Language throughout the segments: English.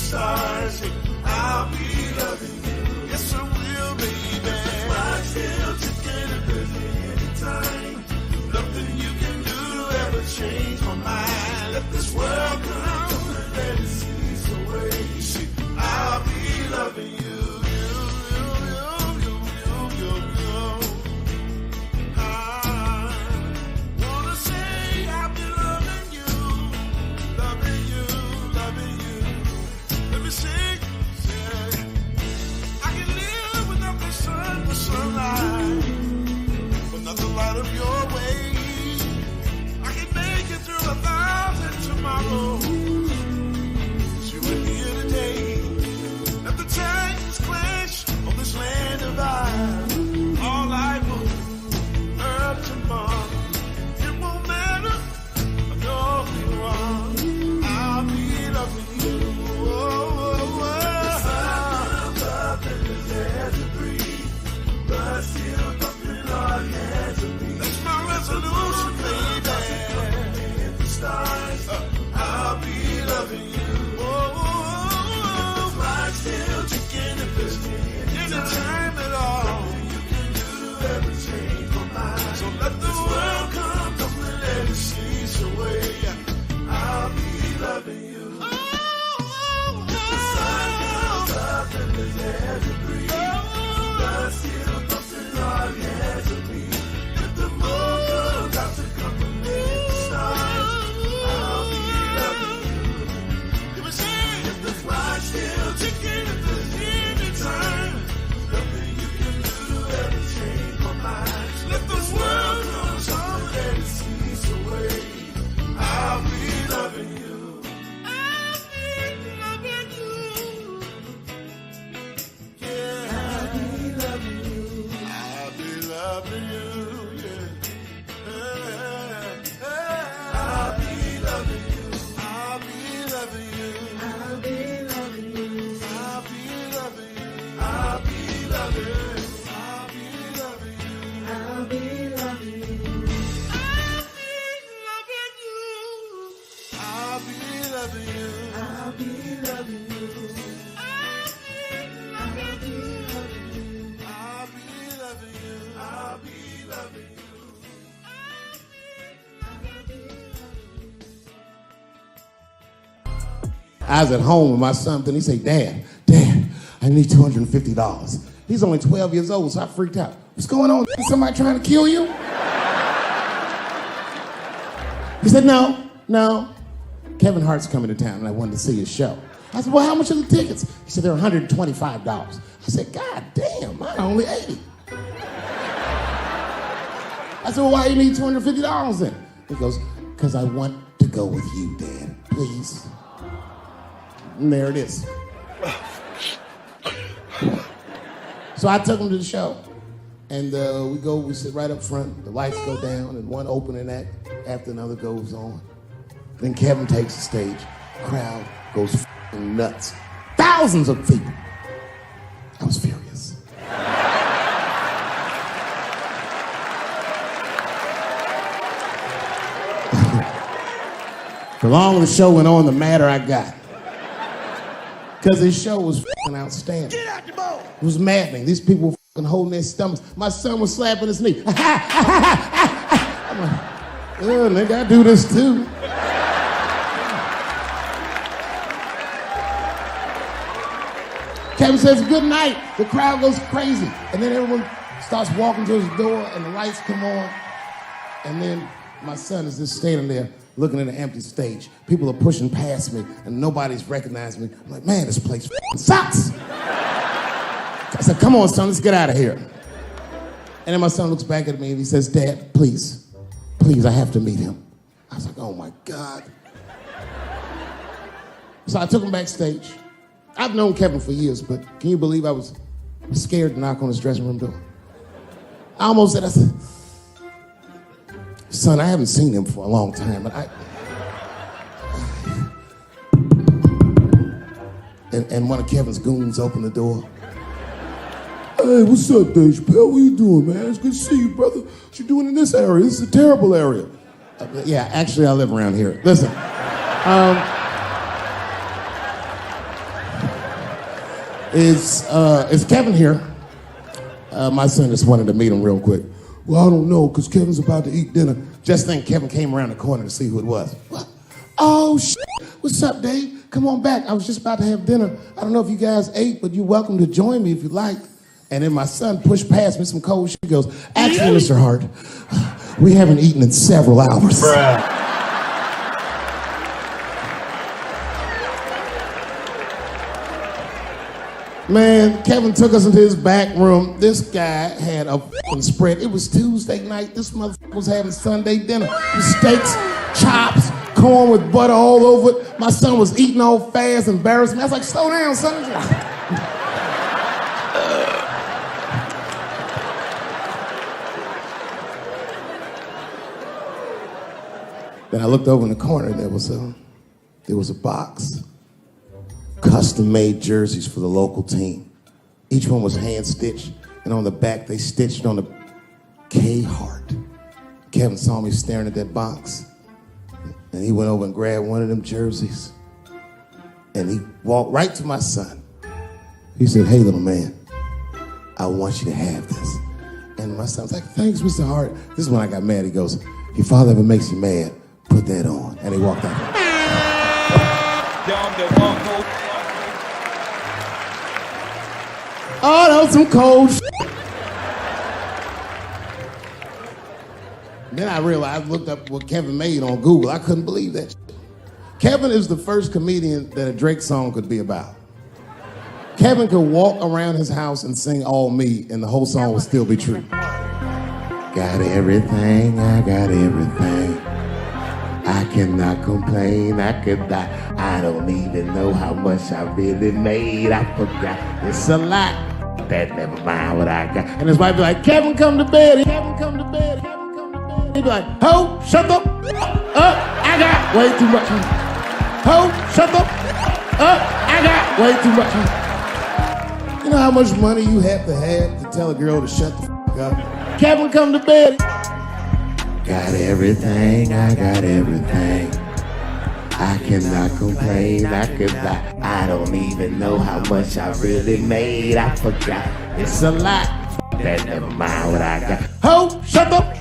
stars. I'll be loving you. Yes, I will, baby. I'm still ticking and busy anytime. Nothing you can do to ever change my mind. Let this world come and let it cease away. See, I'll be loving you. Of your way, I can make it through 1,000 tomorrows. You were here today. Let the times clash on this land of ours. All I will earth tomorrow. It won't matter. I know who you are. I'll be loving you. The sun's up and there's air to breathe, but still nothing on hands to be. Resolution, baby. In the stars, I'll be loving you. Oh, I'm still ticking and busy anytime at all. You can do ever change my mind. So let the world come, don't let it cease away. I'll be loving you. The sun comes up and there's air to breathe, but still nothing on hands to be. Still ticking at the any time. Nothing you can do to ever change my mind. Let this world come, so let it cease away. I'll be loving you. I'll be loving you. Yeah, I'll be loving you. I'll be loving you. Yeah. I'll be loving you. I'll be loving you. I'll be loving you. I'll be loving you. I'll be loving you. I'll be loving you. I'll be loving you. I'll be loving you. I'll be loving you. I'll be loving you. I'll be loving you. I was at home with my son, and he said, Dad, I need $250. He's only 12 years old, so I freaked out. What's going on? Somebody trying to kill you? He said, no. Kevin Hart's coming to town, and I wanted to see his show. I said, well, how much are the tickets? He said, they're $125. I said, God damn, mine are only $80. I said, well, why do you need $250 then? He goes, because I want to go with you, Dad, please. And there it is. So I took him to the show, and we sit right up front. The lights go down, and one opening act after another goes on. Then Kevin takes the stage. The crowd goes f***ing nuts. Thousands of people. I was furious. The longer the show went on, the madder I got. Because his show was f***ing outstanding. Get out the boat. It was maddening. These people were f***ing holding their stomachs. My son was slapping his knee. I'm like, oh, nigga, I do this too. Kevin says, good night. The crowd goes crazy. And then everyone starts walking to his door and the lights come on. And then my son is just standing there looking at an empty stage. People are pushing past me and nobody's recognizing me. I'm like, man, this place f***ing sucks. I said, come on, son, let's get out of here. And then my son looks back at me and he says, Dad, please, I have to meet him. I was like, oh my God. So I took him backstage. I've known Kevin for years, but can you believe I was scared to knock on his dressing room door? I almost said, I said, son, I haven't seen him for a long time, but and one of Kevin's goons opened the door. Hey, what's up, Dave Chappelle? What you doing, man? It's good to see you, brother. What you doing in this area? This is a terrible area. Yeah, actually, I live around here. Listen. Is Kevin here? My son just wanted to meet him real quick. Well, I don't know, because Kevin's about to eat dinner. Just think Kevin came around the corner to see who it was. What? Oh, shit. What's up, Dave? Come on back. I was just about to have dinner. I don't know if you guys ate, but you're welcome to join me if you like. And then my son pushed past me some cold shit. He goes, actually, Mr. Hart, we haven't eaten in several hours. Bruh. Man, Kevin took us into his back room. This guy had a f***ing spread. It was Tuesday night. This motherfucker was having Sunday dinner. With steaks, chops, corn with butter all over it. My son was eating all fast, embarrassed me. I was like, slow down, son. Then I looked over in the corner and there was a box. Custom-made jerseys for the local team. Each one was hand-stitched, and on the back they stitched on the K Hart. Kevin saw me staring at that box, and he went over and grabbed one of them jerseys, and he walked right to my son. He said, hey, little man, I want you to have this. And my son was like, thanks, Mr. Hart. This is when I got mad. He goes, if your father ever makes you mad, put that on. And he walked out. Oh, that was some cold shit. Then I realized, I looked up what Kevin made on Google. I couldn't believe that shit. Kevin is the first comedian that a Drake song could be about. Kevin could walk around his house and sing All Me, and the whole song would still be true. Got everything, I got everything. I cannot complain, I could die. I don't even know how much I really made. I forgot, it's a lot. That never mind what I got. And his wife be like, Kevin, come to bed, Kevin, come to bed, Kevin, come to bed. He'd be like, ho, shut the up, I got way too much. Ho, shut the up, I got way too much. You know how much money you have to tell a girl to shut the up? Kevin, come to bed. Got everything, I got everything. I cannot complain, I could lie. I don't even know how much I really made. I forgot, it's a lot. That never mind what I got. Ho, shut up.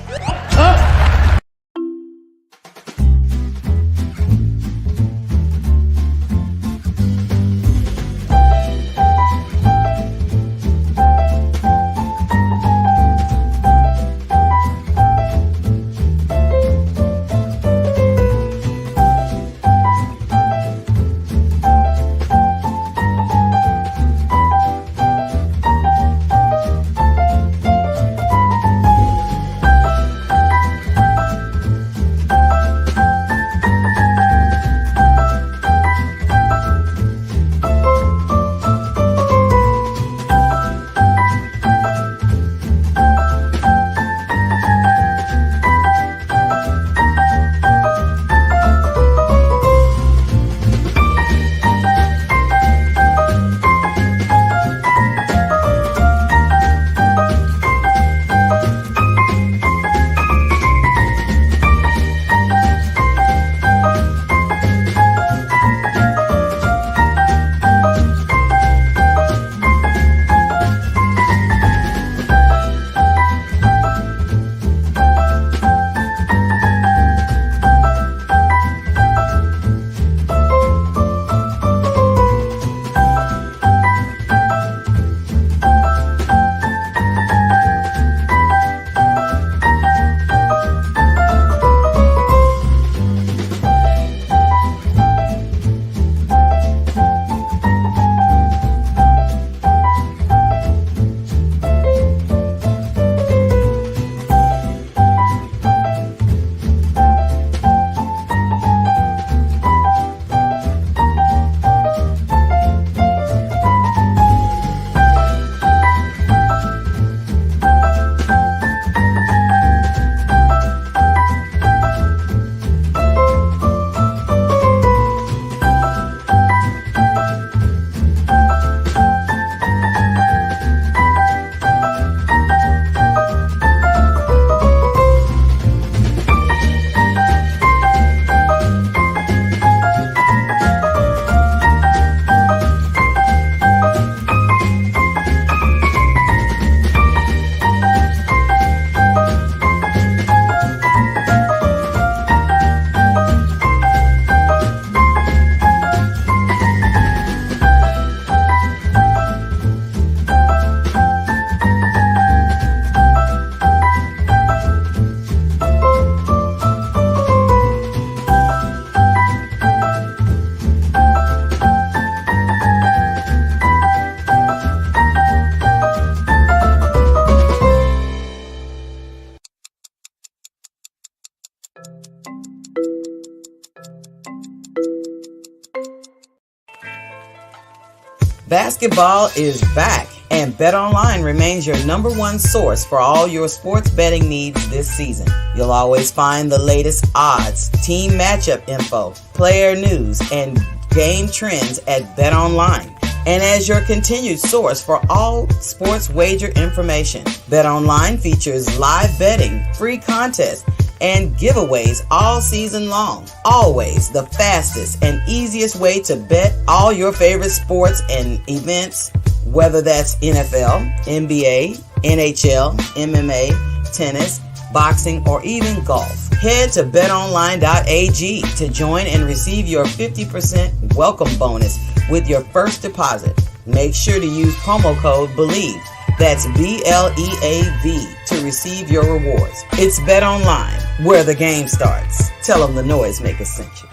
Basketball is back, and BetOnline remains your number one source for all your sports betting needs this season. You'll always find the latest odds, team matchup info, player news, and game trends at BetOnline. And as your continued source for all sports wager information, BetOnline features live betting, free contests, and giveaways all season long. Always the fastest and easiest way to bet all your favorite sports and events, whether that's NFL, NBA, NHL, MMA, tennis, boxing, or even golf. Head to betonline.ag to join and receive your 50% welcome bonus with your first deposit. Make sure to use promo code BELIEVE. That's BLEAV to receive your rewards. It's BetOnline, where the game starts. Tell them the Noise Maker sent you.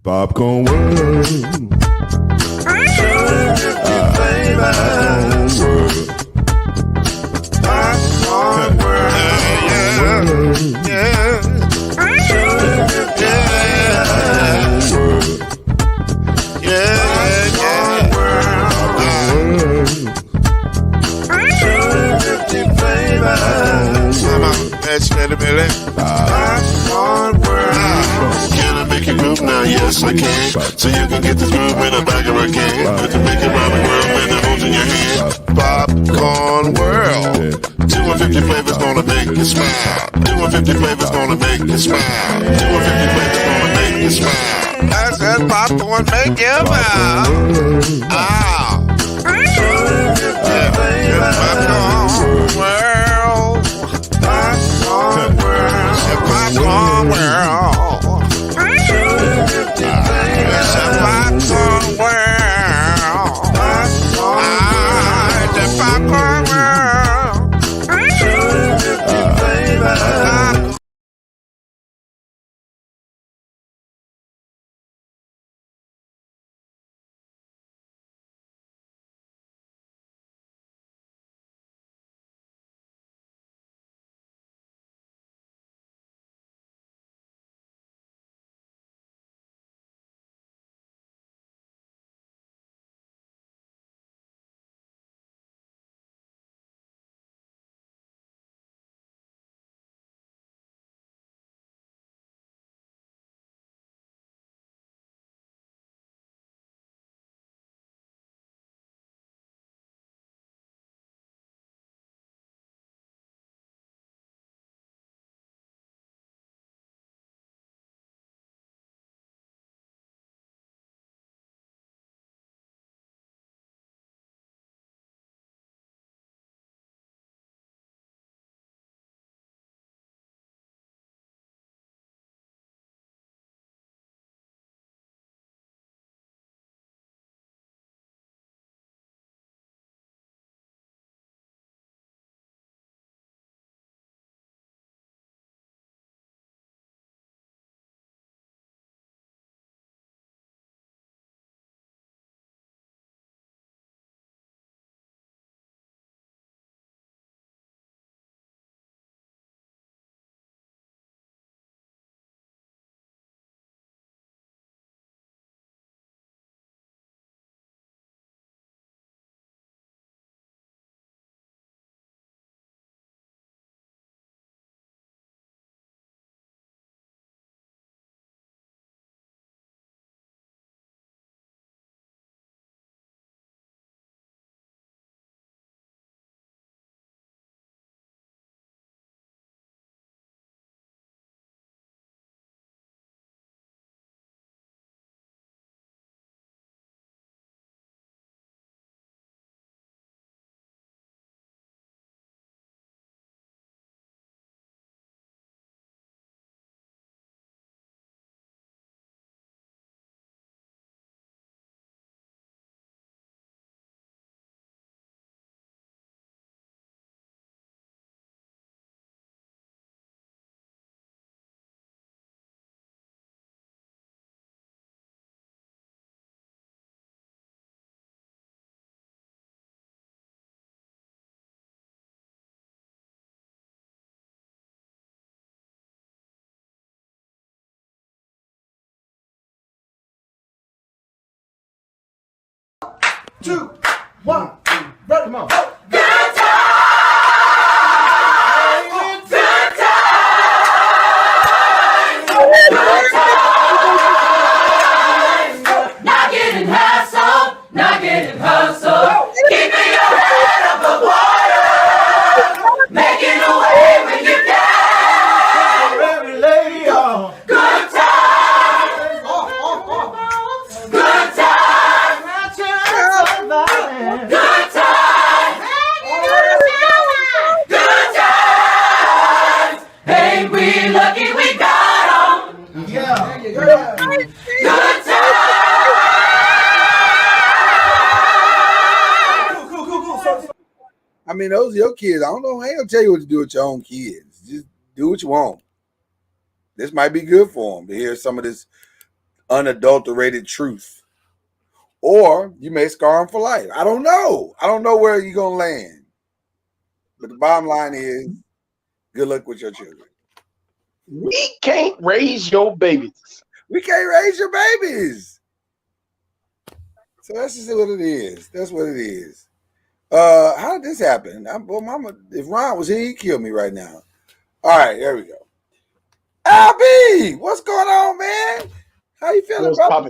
Popcorn World. Popcorn World. Yeah. Can I make you move now? Yes, I can. So you can get this move in a bag of a can. You can make it round the world when it holds in your hand. Popcorn World. 250 flavors gonna make you smile. 250 flavors gonna make you smile. 250 flavors gonna make you smile. I said popcorn make you smile. Ah. Popcorn World. Popcorn World. Popcorn World. 2, 1. Ready? Come on. Good time. Good time. Good time. Not getting hassled. Not getting hustled. Keeping your head above water. Making a way when you can. Every lady on. Good time. Good time. Good time. Good times. Ain't we lucky we got 'em? Yeah. Good times. I mean, those are your kids. I don't know. I ain't gonna tell you what to do with your own kids. Just do what you want. This might be good for them to hear some of this unadulterated truth, or you may scar them for life. I don't know. I don't know where you're gonna land. But the bottom line is, good luck with your children. We can't raise your babies. We can't raise your babies. So that's just what it is. That's what it is. How did this happen? Well, Mama, if Ron was here, he'd kill me right now. All right, there we go. LB, what's going on, man? How you feeling, bro?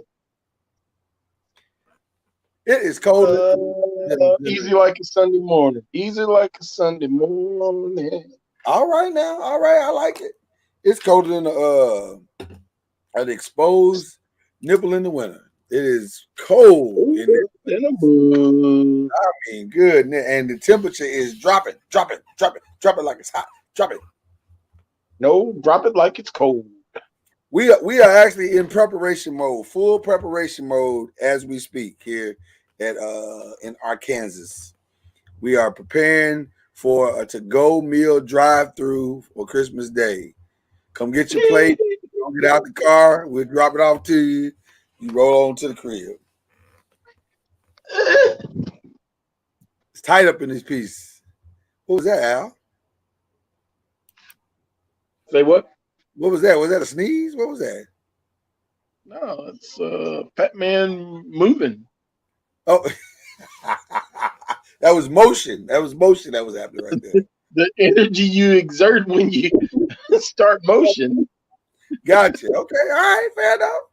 It is cold. Easy like a Sunday morning. Easy like a Sunday morning. All right now. All right, I like it. It's colder than an exposed nipple in the winter. It is cold. I mean, good. And the temperature is dropping like it's hot. Drop it. No, drop it like it's cold. We are actually in preparation mode, full preparation mode as we speak here at in Arkansas. We are preparing for a to-go meal drive-through for Christmas Day. Come get your plate. Don't get out the car. We'll drop it off to you. You roll on to the crib. It's tight up in this piece. What was that, Al? Say what? What was that? Was that a sneeze? What was that? No, it's Fat Man moving. Oh, that was motion. That was motion that was happening right there. The energy you exert when you start motion. Gotcha. Okay. All right. Fair enough.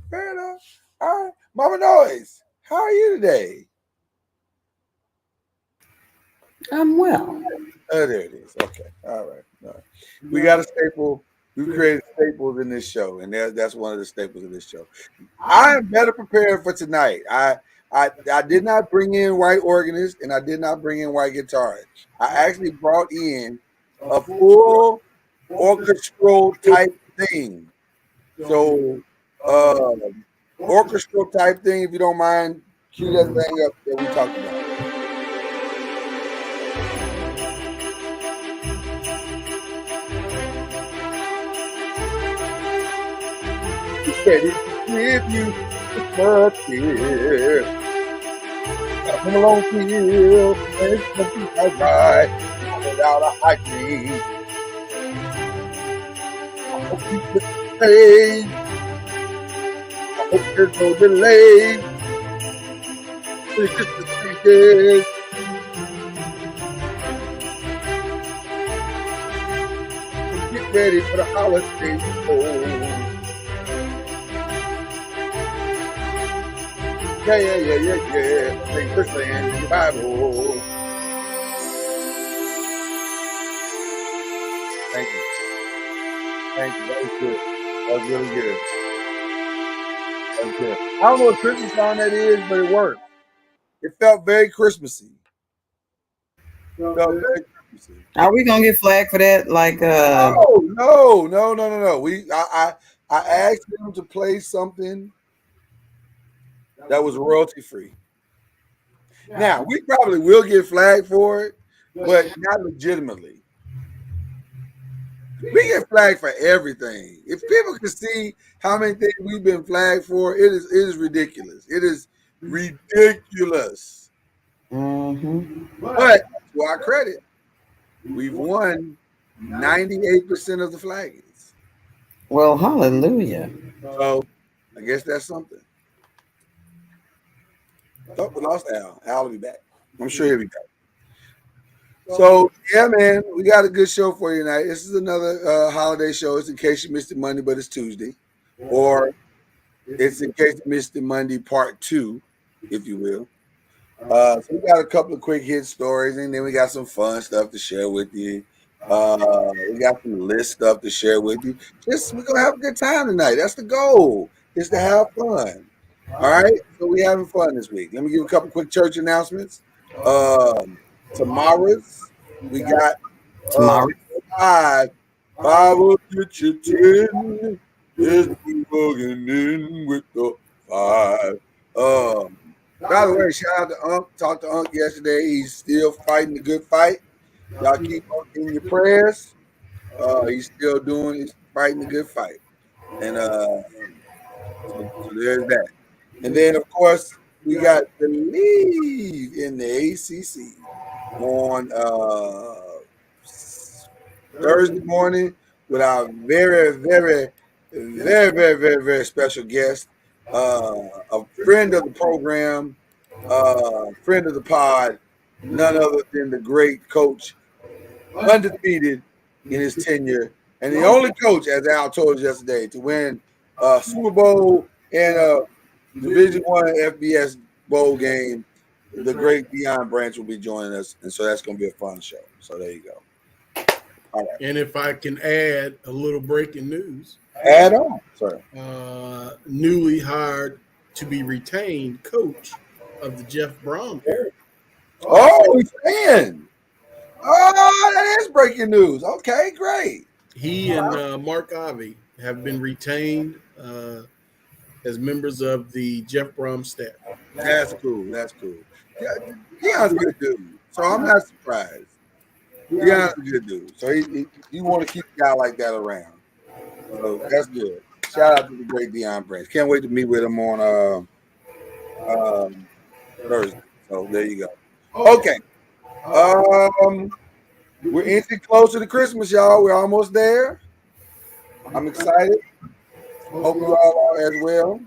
Fair enough. All right. Mama Noise, how are you today? I'm well. Oh, there it is. Okay. All right. All right. We got a staple. We created staples in this show, and that's one of the staples of this show. I am better prepared for tonight. I did not bring in white organist, and I did not bring in white guitarist. I actually brought in a full orchestral type thing. So, orchestral type thing, if you don't mind, cue that thing up that we talked about. Ready to give you the first kiss. Come along, feel, and it's gonna be alright. Without a high key. I hope you can stay. I hope there's no delay. It's just the 3 days. Get ready for the holidays. Yeah. Take this thing in your Bible. Thank you. That was good. That was really good. That was good. I don't know what Christmas song that is, but it worked. It felt very Christmassy. Are we gonna get flagged for that? Like No. I asked them to play something that was royalty free. Now we probably will get flagged for it, but not legitimately. We get flagged for everything. If people can see how many things we've been flagged for, it is ridiculous. It is ridiculous. Mm-hmm. But to our credit, we've won 98% of the flaggings. Well, hallelujah. So I guess that's something. Oh, we lost Al. Al will be back. I'm sure he'll be back. So yeah, man, we got a good show for you tonight. This is another holiday show. It's in case you missed it Monday, but it's Tuesday, or it's in case you missed it Monday Part 2, if you will. So we got a couple of quick hit stories, and then we got some fun stuff to share with you. We got some list stuff to share with you. We're gonna have a good time tonight. That's the goal, is to have fun. All right. So we having fun this week. Let me give a couple quick church announcements. Tomorrow's we got Tomorrow. five will get you 10. Yes, we bugging in with the 5. By the way, shout out to Unc. Talked to Unc yesterday. He's still fighting the good fight. Y'all keep Unc in your prayers. He's still fighting the good fight. And so there's that. And then, of course, we got the lead in the ACC on Thursday morning with our very, very, very, very, very, very special guest, a friend of the program, friend of the pod, none other than the great coach, undefeated in his tenure, and the only coach, as Al told us yesterday, to win a Super Bowl and a Division I FBS bowl game. The great Deion Branch will be joining us, and so that's going to be a fun show. So there you go. All right. And if I can add a little breaking news. Add on, sir. Newly hired to be retained coach of the Jeff Brom era. Oh, he's in. Oh, that is breaking news. Okay, great. He and Mark Ivey have been retained as members of the Jeff Brom staff. That's cool. That's cool. Yeah, Deion's a good dude, so I'm not surprised. Deion's a good dude, so you want to keep a guy like that around. So that's good. Shout out to the great Deion Branch. Can't wait to meet with him on Thursday. So there you go. Okay. We're inching closer to Christmas, y'all. We're almost there. I'm excited. Hope you all are as well.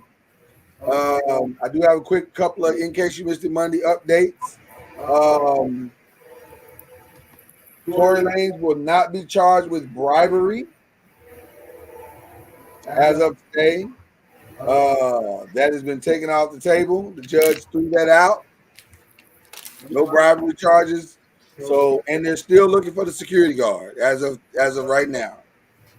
I do have a quick couple of, in case you missed it, Monday updates. Tory Lanez will not be charged with bribery as of today. That has been taken off the table. The judge threw that out. No bribery charges. So, and they're still looking for the security guard as of right now.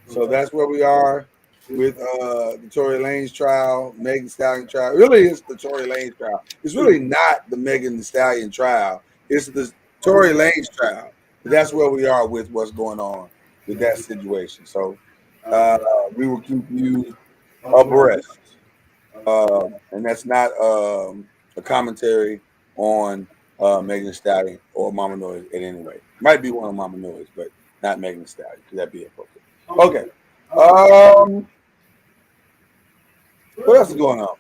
So that's where we are with the Tory Lanez trial, Megan Thee Stallion trial. Really, it's the Tory Lanez trial. It's really not the Megan Thee Stallion trial. It's the Tory Lanez trial. But that's where we are with what's going on with that situation. So we will keep you abreast. And that's not a commentary on Megan Thee Stallion or Mama Noise in any way. Might be one of Mama Noise, but not Megan Thee Stallion, because that'd be appropriate. Okay. What else is going on?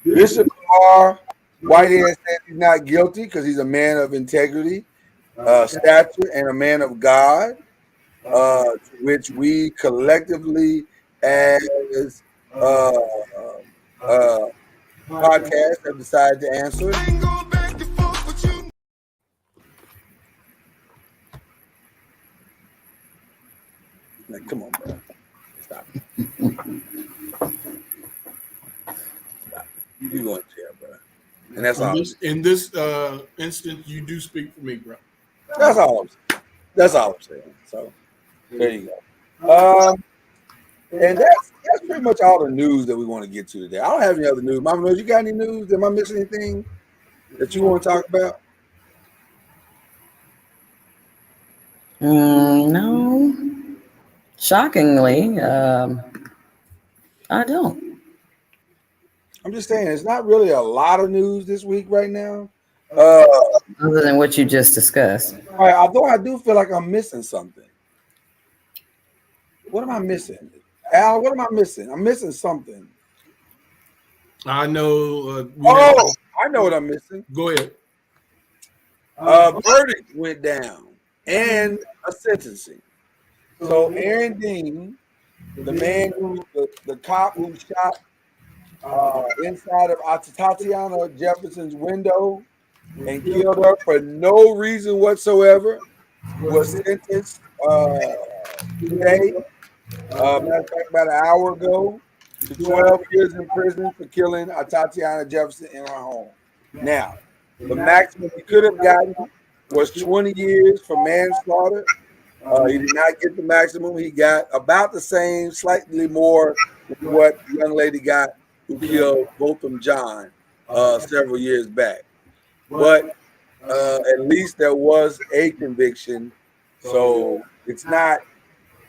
Bishop Lamar Whitehead says he's not guilty because he's a man of integrity, stature, and a man of God, which we collectively as podcast have decided to answer. Like, come on, bro. Stop. Stop. You going to jail, bro. And that's all. In this instance, you do speak for me, bro. That's all I'm saying. That's all I'm saying. So there you go. And that's pretty much all the news that we want to get to today. I don't have any other news. Mama, you got any news? Am I missing anything that you want to talk about? No. Shockingly, I don't. I'm just saying, it's not really a lot of news this week right now. Other than what you just discussed. All right, although I do feel like I'm missing something. What am I missing? Al, what am I missing? I'm missing something. I know. I know what I'm missing. Go ahead. Verdict went down and a sentencing. So Aaron Dean, the man the cop who shot inside of Tatiana Jefferson's window and killed her for no reason whatsoever. Was sentenced today, matter of fact, about an hour ago, to 12 years in prison for killing Tatiana Jefferson in her home. Now, the maximum he could have gotten was 20 years for manslaughter. He did not get the maximum. He got about the same, slightly more than what the young lady got who killed Botham John several years back. But at least there was a conviction. So it's not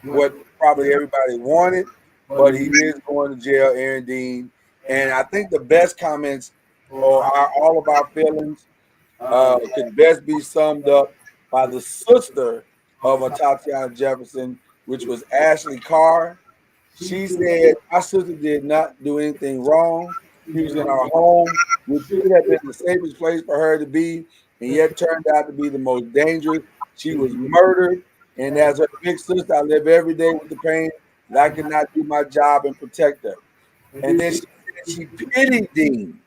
what probably everybody wanted, but he is going to jail, Aaron Dean. And I think the best comments are all of our feelings could best be summed up by the sister of Tatiana Jefferson, which was Ashley Carr. She said, "My sister did not do anything wrong. She was in our home, which should have been the safest place for her to be, and yet turned out to be the most dangerous. She was murdered, and as her big sister, I live every day with the pain that I could not do my job and protect her." And then she pitied Dean,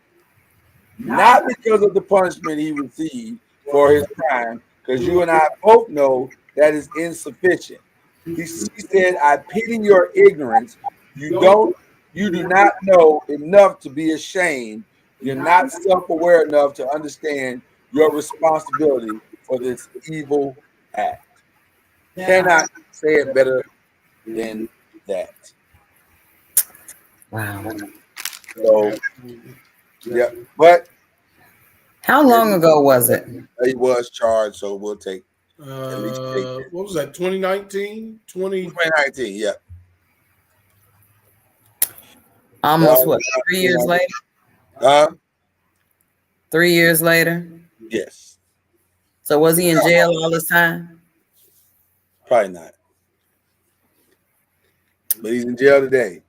not because of the punishment he received for his crime, because you and I both know that is insufficient. She said, "I pity your ignorance. You do not know enough to be ashamed. You're not self-aware enough to understand your responsibility for this evil act." Cannot say it better than that. Wow. So, yeah, but how long ago was it? He was charged, so we'll take at least what was that? 2019, 2019. Yeah. Almost what? 3 years later. 3 years later. Yes. So was he in jail all this time? Probably not. But he's in jail today.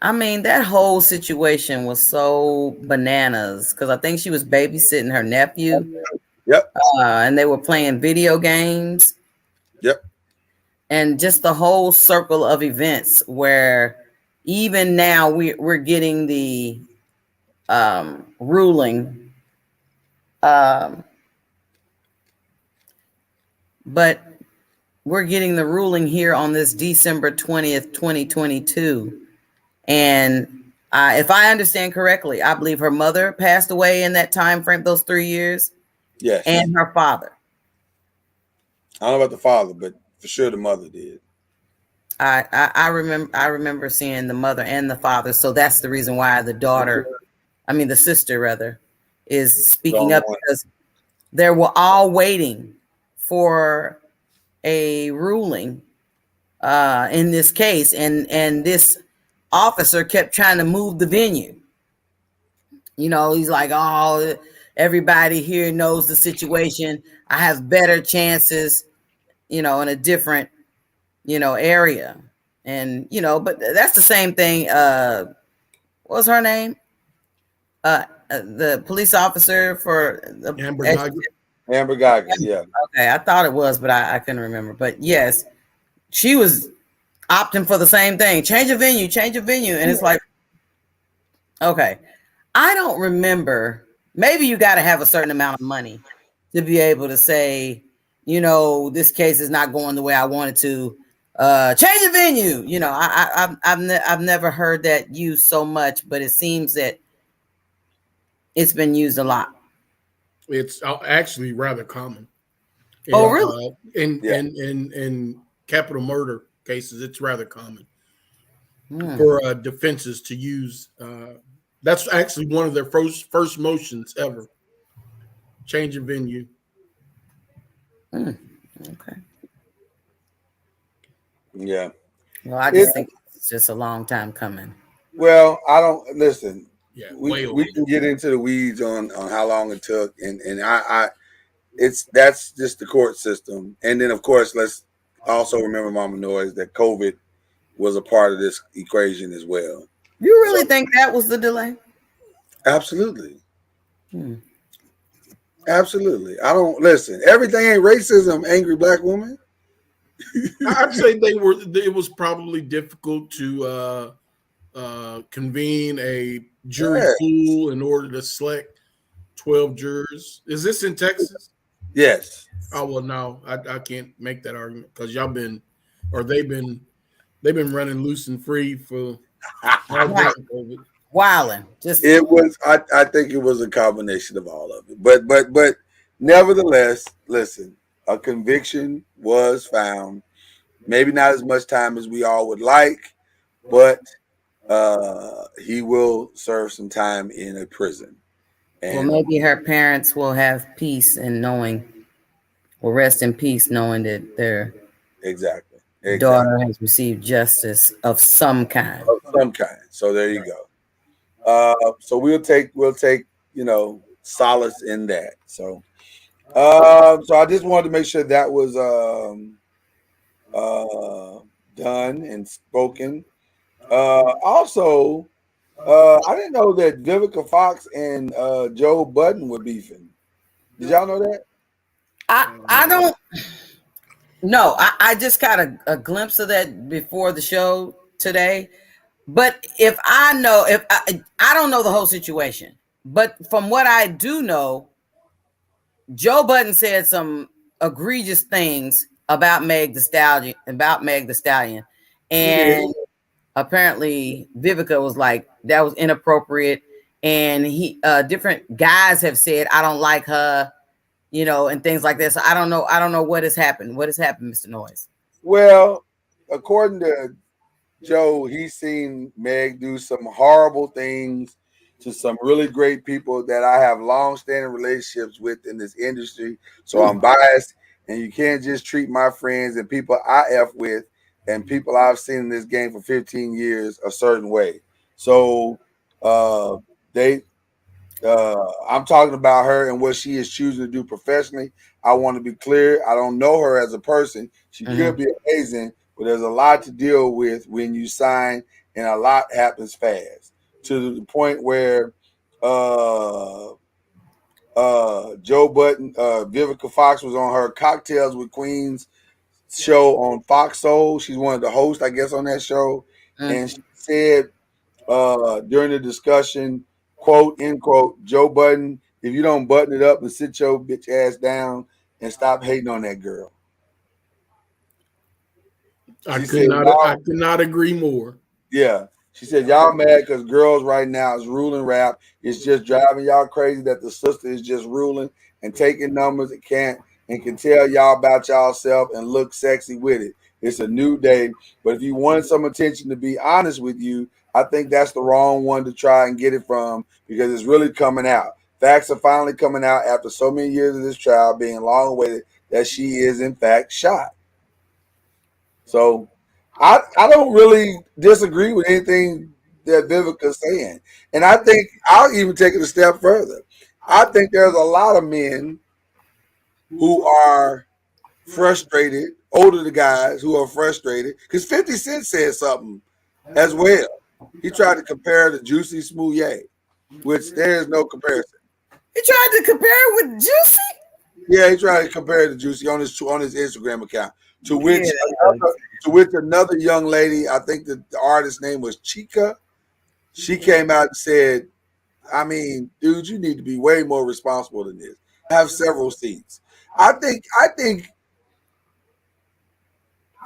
I mean, that whole situation was so bananas because I think she was babysitting her nephew. Yep. And they were playing video games. Yep. And just the whole circle of events where even now we're getting the ruling. But we're getting the ruling here on this December 20th, 2022. And if I understand correctly, I believe her mother passed away in that time frame, those 3 years. Yes. And her father. I don't know about the father, but for sure the mother did. I remember seeing the mother and the father. So that's the reason why the sister rather, is speaking up, because they were all waiting for a ruling in this case, and this officer kept trying to move the venue. You know, he's like, "Oh, everybody here knows the situation. I have better chances, in a different, area." And, but that's the same thing. What was her name? The police officer for the Amber Geiger, yeah. Okay, I thought it was, but I couldn't remember. But yes, she was opting for the same thing. Change of venue. And it's like, okay, I don't remember. Maybe you got to have a certain amount of money to be able to say, this case is not going the way I wanted to. Change the venue. I've never heard that used so much, but it seems that it's been used a lot. It's actually rather common. Oh, really? In capital murder cases, it's rather common for defenses to use. That's actually one of their first motions ever. Change of venue. Okay. Yeah. Well, I just think it's just a long time coming. Well, I don't listen. Yeah, we can get into the weeds on how long it took, and that's just the court system. And then of course, let's also remember, Mama Noise, that COVID was a part of this equation as well. You really think that was the delay? Absolutely. Absolutely. I don't listen. Everything ain't racism, angry black woman. I'd say it was probably difficult to convene a jury pool in order to select 12 jurors. Is this in Texas? Yes. Oh well, no, I can't make that argument because they've been running loose and free for all during COVID. Wilding. It was. I think it was a combination of all of it. But nevertheless, listen. A conviction was found. Maybe not as much time as we all would like, but he will serve some time in a prison. And well, maybe her parents will have peace in knowing, will rest in peace knowing that their daughter has received justice of some kind. So there you go. So we'll take solace in that. So I just wanted to make sure that was done and spoken. Also, I didn't know that Vivica Fox and Joe Budden were beefing. Did y'all know that? I don't know. I just got a glimpse of that before the show today. But I don't know the whole situation. But from what I do know, Joe Budden said some egregious things about Meg the Stallion, and apparently Vivica was like, that was inappropriate. And different guys have said, I don't like her, and things like that. So I don't know what has happened. What has happened, Mr. Noiz? Well, according to Joe, he's seen Meg do some horrible things to some really great people that I have long-standing relationships with in this industry. So I'm biased, and you can't just treat my friends and people I F with and people I've seen in this game for 15 years a certain way. So I'm talking about her and what she is choosing to do professionally. I want to be clear. I don't know her as a person. She could be amazing, but there's a lot to deal with when you sign, and a lot happens fast to the point where Joe Budden, Vivica Fox was on her Cocktails with Queens show on Fox Soul. She's one of the hosts, I guess, on that show. And she said during the discussion, quote, end quote, Joe Budden, if you don't button it up and sit your bitch ass down and stop hating on that girl. I could not agree more. Yeah. She said, y'all mad because girls right now is ruling rap. It's just driving y'all crazy that the sister is just ruling and taking numbers and can tell y'all about y'allself and look sexy with it. It's a new day. But if you want some attention, to be honest with you, I think that's the wrong one to try and get it from, because it's really coming out. Facts are finally coming out after so many years of this trial being long awaited that she is in fact shot. So I don't really disagree with anything that Vivica's saying. And I think I'll even take it a step further. I think there's a lot of men who are frustrated, older guys who are frustrated, because 50 Cent said something as well. He tried to compare the Juicy Smouye, which there is no comparison. He tried to compare it with Juicy? Yeah, he tried to compare it to Juicy on his Instagram account. To which another young lady, I think the artist's name was Chica, she came out and said, I mean, dude, you need to be way more responsible than this. Have several seats. I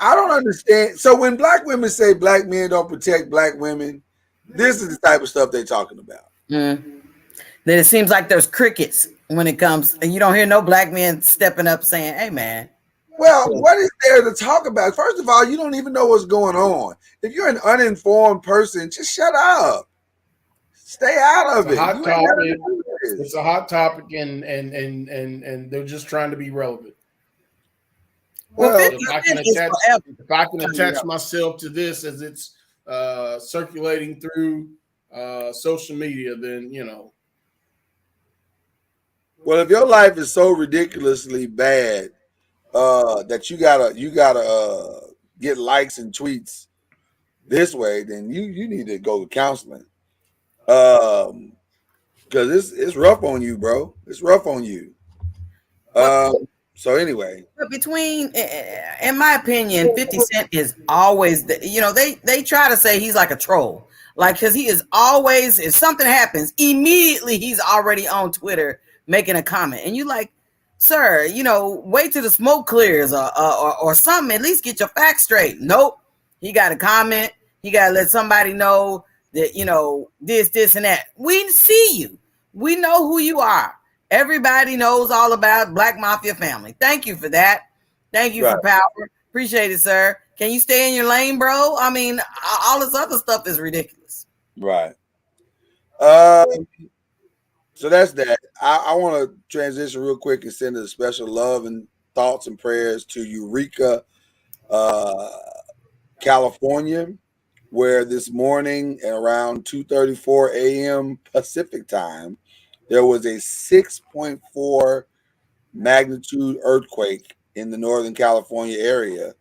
don't understand. So when black women say black men don't protect black women, this is the type of stuff they're talking about. Then it seems like there's crickets when it comes, and you don't hear no black men stepping up saying, hey, man. Well, what is there to talk about? First of all, you don't even know what's going on. If you're an uninformed person, just shut up. Stay out of it. It's a hot topic, and they're just trying to be relevant. Well, if I can attach myself to this as it's circulating through social media, then Well, if your life is so ridiculously bad that you gotta get likes and tweets this way, then you need to go to counseling. Because it's rough on you, bro. It's rough on you. So anyway, but between, in my opinion, 50 Cent is always they try to say he's like a troll. Like, because he is always, if something happens, immediately he's already on Twitter making a comment. And you like, sir, you know, wait till the smoke clears or something. At least get your facts straight. Nope. He got to comment. He got to let somebody know that, you know, this, and that. We see you. We know who you are. Everybody knows all about Black Mafia family. Thank you for that. Thank you for power. Appreciate it, sir. Can you stay in your lane, bro? I mean, all this other stuff is ridiculous. Right. So that's that. I want to transition real quick and send a special love and thoughts and prayers to Eureka, California, where this morning at around 2:34 a.m. Pacific time, there was a 6.4 magnitude earthquake in the Northern California area,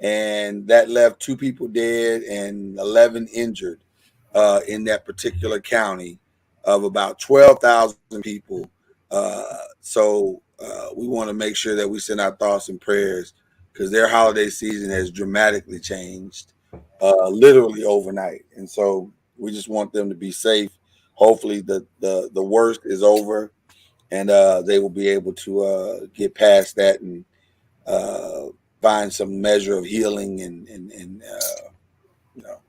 and that left 2 people dead and 11 injured in that particular county of about 12,000 people. So we want to make sure that we send our thoughts and prayers because their holiday season has dramatically changed, literally overnight. And so we just want them to be safe. Hopefully the worst is over and they will be able to get past that and find some measure of healing and you know.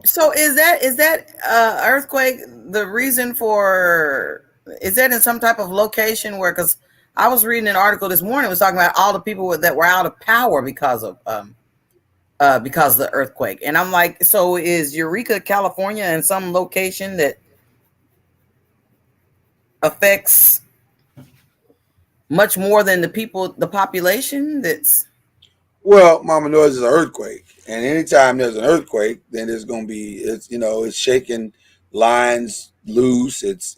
So is that earthquake the reason for? Is that in some type of location where? Because I was reading an article this morning. It was talking about all the people that were out of power because of the earthquake, and I'm like, so is Eureka, California, in some location that affects much more than the population that's. Well, Mama Noise is an earthquake, and anytime there's an earthquake, then there's going to be it's shaking lines loose. It's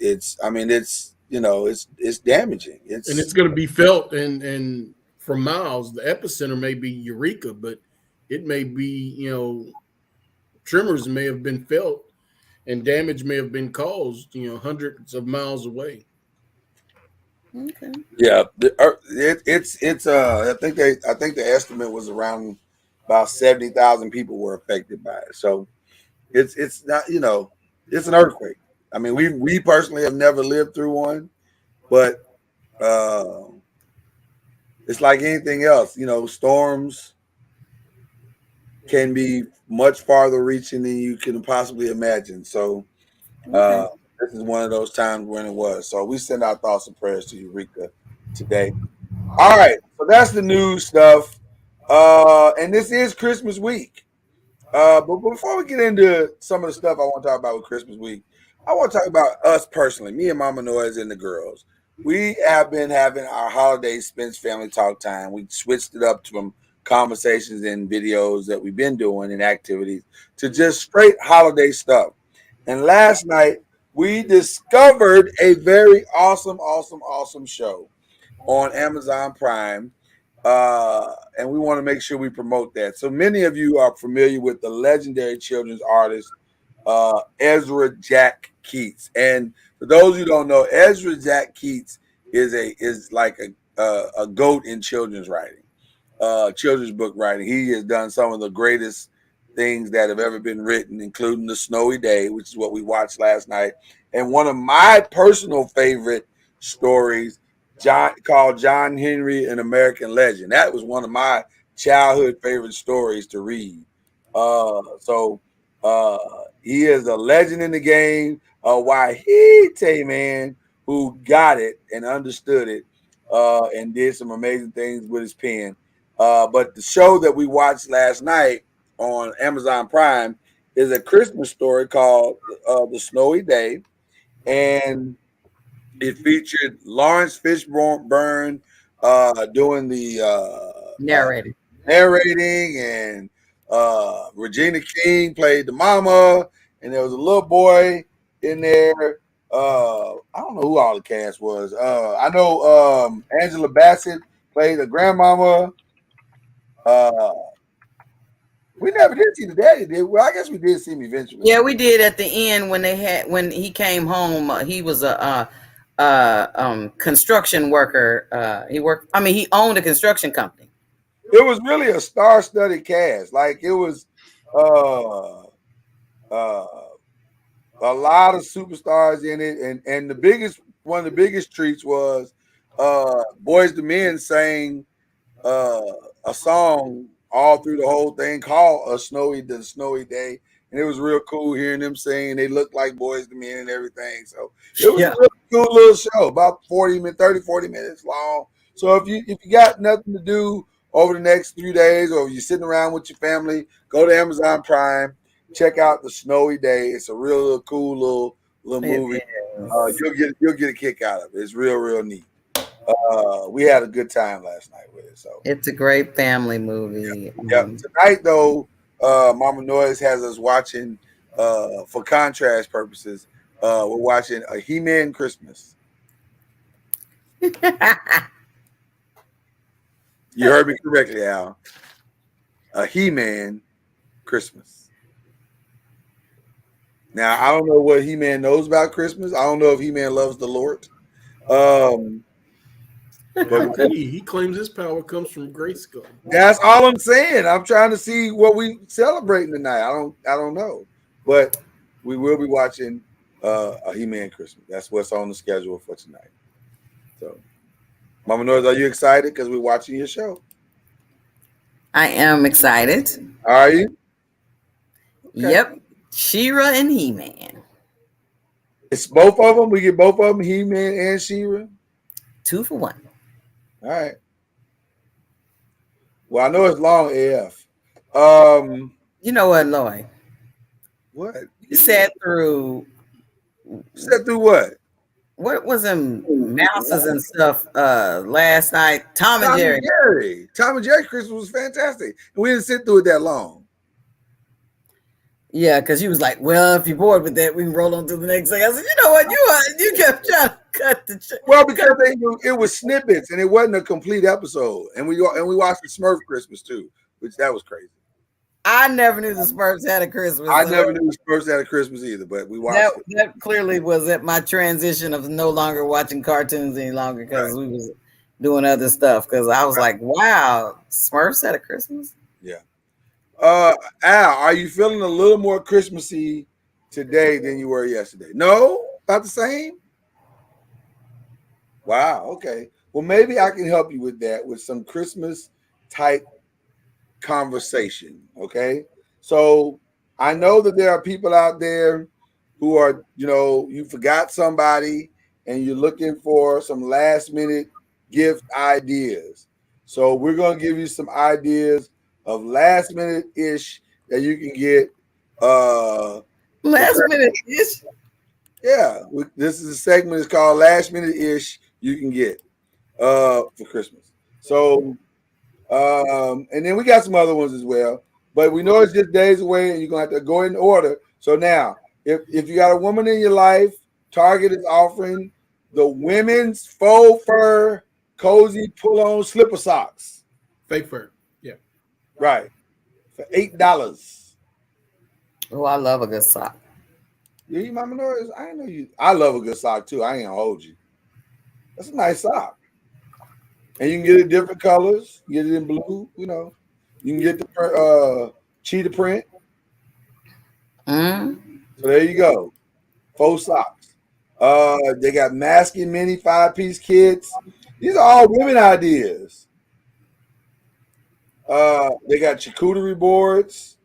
damaging. And it's going to be felt and for miles. The epicenter may be Eureka, but it may be tremors may have been felt and damage may have been caused hundreds of miles away. Okay. Yeah, I think the estimate was around about 70,000 people were affected by it. So it's not it's an earthquake. I mean, we personally have never lived through one, but it's like anything else. Storms can be much farther reaching than you can possibly imagine. So this is one of those times when it was. So we send our thoughts and prayers to Eureka today. All right, so that's the news stuff. And this is Christmas week. But before we get into some of the stuff I want to talk about with Christmas week, I want to talk about us personally, me and Mama Noise and the girls. We have been having our holiday Spence family talk time. We switched it up from conversations and videos that we've been doing and activities to just straight holiday stuff. And last night, we discovered a very awesome show on Amazon Prime. And we want to make sure we promote that. So many of you are familiar with the legendary children's artist, Ezra Jack Keats. And for those who don't know, Ezra Jack Keats is like a goat in children's writing, children's book writing. He has done some of the greatest things that have ever been written, including The Snowy Day, which is what we watched last night. And one of my personal favorite stories, called John Henry, an American Legend. That was one of my childhood favorite stories to read. So he is a legend in the game. Wahite man who got it and understood it and did some amazing things with his pen. But the show that we watched last night on Amazon Prime is a Christmas story called The Snowy Day, and it featured Lawrence Fishburne doing the narrating, and Regina King played the mama, and there was a little boy in there. I don't know who all the cast was. I know Angela Bassett played the grandmama. We never did see the daddy, did we? Well, I guess we did see him eventually. Yeah, we did at the end when he came home. He was a construction worker. He owned a construction company. It was really a star-studded cast. Like it was A lot of superstars in it, and one of the biggest treats was Boys to Men sang uh, a song all through the whole thing called "A Snowy Day," and it was real cool hearing them sing. They looked like Boys to Men and everything, so it was a really cool little show, about 40 minutes long. So if you got nothing to do over the next 3 days, or you're sitting around with your family, go to Amazon Prime, check out "The Snowy Day." It's a real cool little movie. You'll get a kick out of it. It's real neat. We had a good time last night with it. So it's a great family movie. Yeah. Tonight though, Mama Noise has us watching for contrast purposes. We're watching a He-Man Christmas. You heard me correctly, Al. A He-Man Christmas. Now I don't know what He-Man knows about Christmas. I don't know if He-Man loves the Lord. But he claims his power comes from Grayskull. That's all I'm saying. I'm trying to see what we celebrating tonight. I don't know, but we will be watching a He-Man Christmas. That's what's on the schedule for tonight. So, Mama Noise, are you excited because we're watching your show? I am excited. Are you? Okay. Yep, She-Ra and He-Man. It's both of them. We get both of them, He-Man and She-Ra. 2 for 1. All right. Well, I know it's long AF. You know what, Lloyd? What? You sat through what? What was them mouses and stuff last night? Tom and Jerry. Tom and Jerry Christmas was fantastic. And we didn't sit through it that long. Yeah, because you was like, well, if you're bored with that, we can roll on to the next thing. I said, you know what? You kept trying to cut the well, because it was snippets and it wasn't a complete episode. And we watched the Smurf Christmas too, which that was crazy. I never knew the Smurfs had a Christmas. I never knew the Smurfs had a Christmas either, but we watched it. That clearly was at my transition of no longer watching cartoons any longer because we was doing other stuff. Because I was like, wow, Smurfs had a Christmas? Yeah. Al, are you feeling a little more Christmassy today than you were yesterday? No? About the same? Wow, okay. Well, maybe I can help you with that, with some Christmas type conversation, okay? So I know that there are people out there who are, you forgot somebody and you're looking for some last minute gift ideas. So we're going to give you some ideas of last minute ish that you can get. Last minute ish? Yeah. This is a segment. It's called Last Minute Ish you can get for Christmas. So, and then we got some other ones as well. But we know it's just days away and you're going to have to go in order. So now, if you got a woman in your life, Target is offering the women's faux fur cozy pull-on slipper socks. Fake fur. Yeah. Right. For $8. Oh, I love a good sock. You Mama Noise? I know you. I love a good sock too. I ain't gonna hold you. That's a nice sock. And you can get it different colors. You get it in blue, You can get the cheetah print. So there you go. Faux socks. They got masking mini 5-piece kits. These are all women ideas. They got charcuterie boards.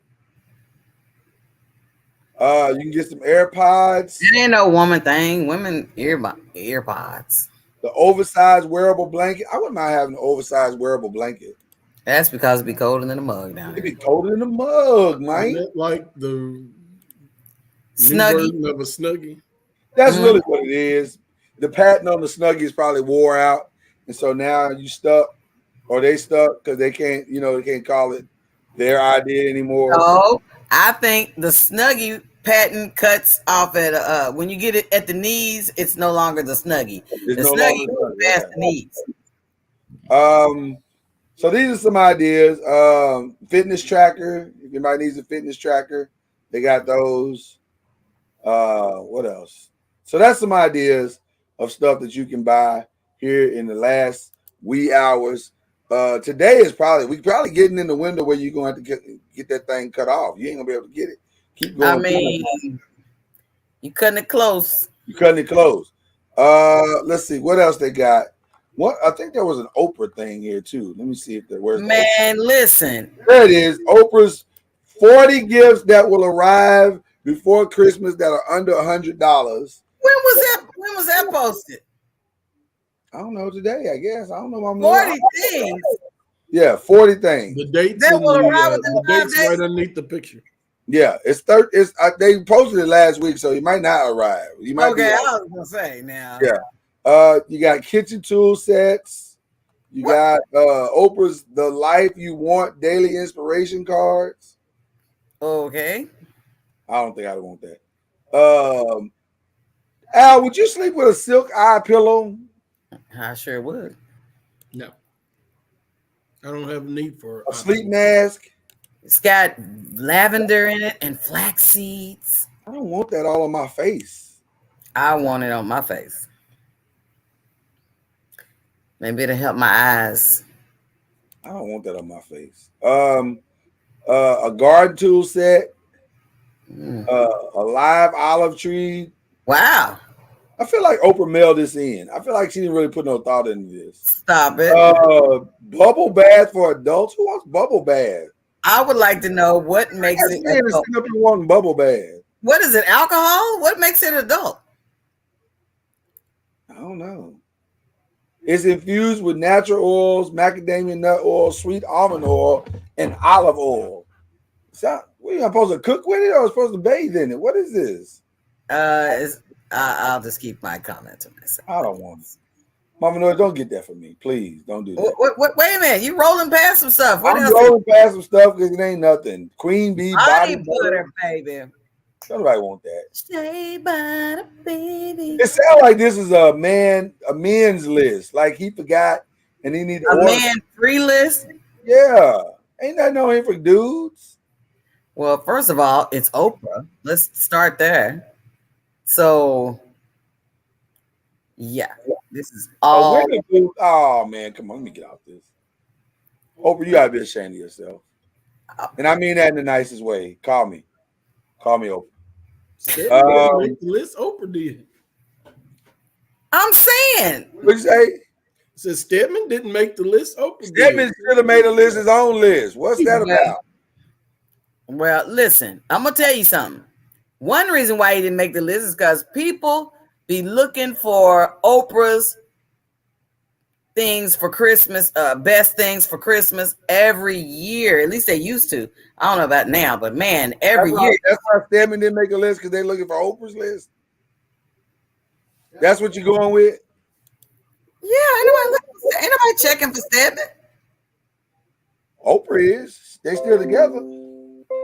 You can get some AirPods. It ain't no woman thing. Women earpods. The oversized wearable blanket. I wouldn't mind having an oversized wearable blanket. That's because it'd be colder than the mug down there. It'd be colder than the mug, man. Like the Snuggie of a Snuggie. That's really what it is. The patent on the Snuggie is probably wore out, and so now you stuck, or they stuck because they can't, they can't call it their idea anymore. No, I think the Snuggie patent cuts off at when you get it at the knees, it's no longer the Snuggie. The Snuggie goes past the knees. So these are some ideas. Fitness tracker. If anybody needs a fitness tracker, they got those. What else? So that's some ideas of stuff that you can buy here in the last wee hours. Today is we probably getting in the window where you're going to have to get that thing cut off. You ain't gonna be able to get it. Keep going. I mean, You cutting it close. You cutting it close. Let's see what else they got. What I think there was an Oprah thing here too. Let me see if there was. Man, listen. There it is. Oprah's 40 gifts that will arrive before Christmas that are under $100. When was that posted? I don't know, today, I guess. I don't know. 40 things. Yeah, 40 things. The dates, That will arrive within the 5 dates days. right underneath the picture. Yeah, they posted it last week, so you might not arrive. You might Okay, I was gonna say now. Yeah. You got kitchen tool sets. You got Oprah's The Life You Want daily inspiration cards. Okay. I don't think I want that. Al, would you sleep with a silk eye pillow? I sure would. No. I don't have a need for a sleep mask. It's got lavender in it and flax seeds. I don't want that all on my face. I want it on my face. Maybe it'll help my eyes. I don't want that on my face. A garden tool set. A live olive tree. Wow. I feel like Oprah mailed this in. I feel like she didn't really put no thought into this. Stop it. Bubble bath for adults. Who wants bubble bath? I would like to know what makes it adult. People want bubble bath. What is it? Alcohol? What makes it adult? I don't know. It's infused with natural oils, macadamia nut oil, sweet almond oil, and olive oil. What are you supposed to cook with it or supposed to bathe in it? What is this? I'll just keep my comment to myself. I don't want it. Mama, no, don't get that for me. Please, don't do that. Wait a minute. You rolling past some stuff. What I'm else? rolling past some stuff because it ain't nothing. Queen bee body butter, baby. Nobody want that. Shea butter, baby. It sounds like this is a men's list. Like he forgot and he need a man free list. Yeah, ain't that no here for dudes? Well, first of all, it's Oprah. Let's start there. So, yeah, this is all. Oh man, come on, let me get out this. Oprah, you gotta be ashamed of yourself, and I mean that in the nicest way. Call me Oprah. Stedman didn't make the list. Oprah did. I'm saying. What you say? Says Stedman didn't make the list. Oprah Stedman should have made his own list. What's that about? Well, listen, I'm gonna tell you something. One reason why he didn't make the list is because people be looking for Oprah's things for Christmas, best things for Christmas every year. At least they used to. I don't know about now, but man, every year. That's why Stedman didn't make a list because they're looking for Oprah's list. That's what you're going with? Yeah, ain't nobody checking for Stedman. Oprah is. They still together.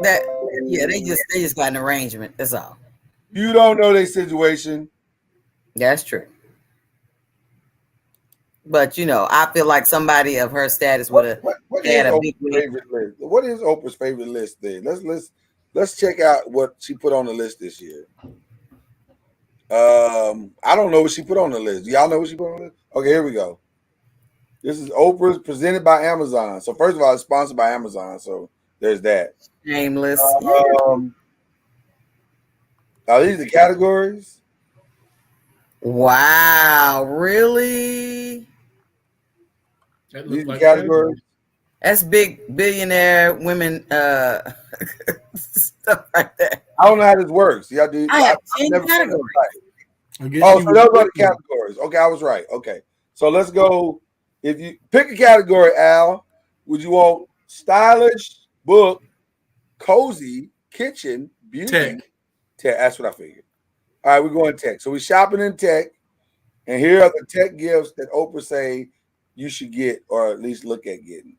They just got an arrangement. That's all. You don't know their situation. That's true. But I feel like somebody of her status would have had a big favorite list. What is Oprah's favorite list then? Let's check out what she put on the list this year. I don't know what she put on the list. Do y'all know what she put on the list? Okay, here we go. This is Oprah's presented by Amazon. So first of all, it's sponsored by Amazon. So there's that. Shameless. Are these the categories? Wow, really? These like categories. That's big billionaire women stuff right there. I don't know how this works. Y'all do. I have 10 categories. Oh, so those are the categories. Okay, I was right. Okay, so let's go. If you pick a category, Al, would you want stylish, book, cozy, kitchen, beauty? Tech. That's what I figured. All right, we're going tech. So we're shopping in tech, and here are the tech gifts that Oprah say you should get, or at least look at getting.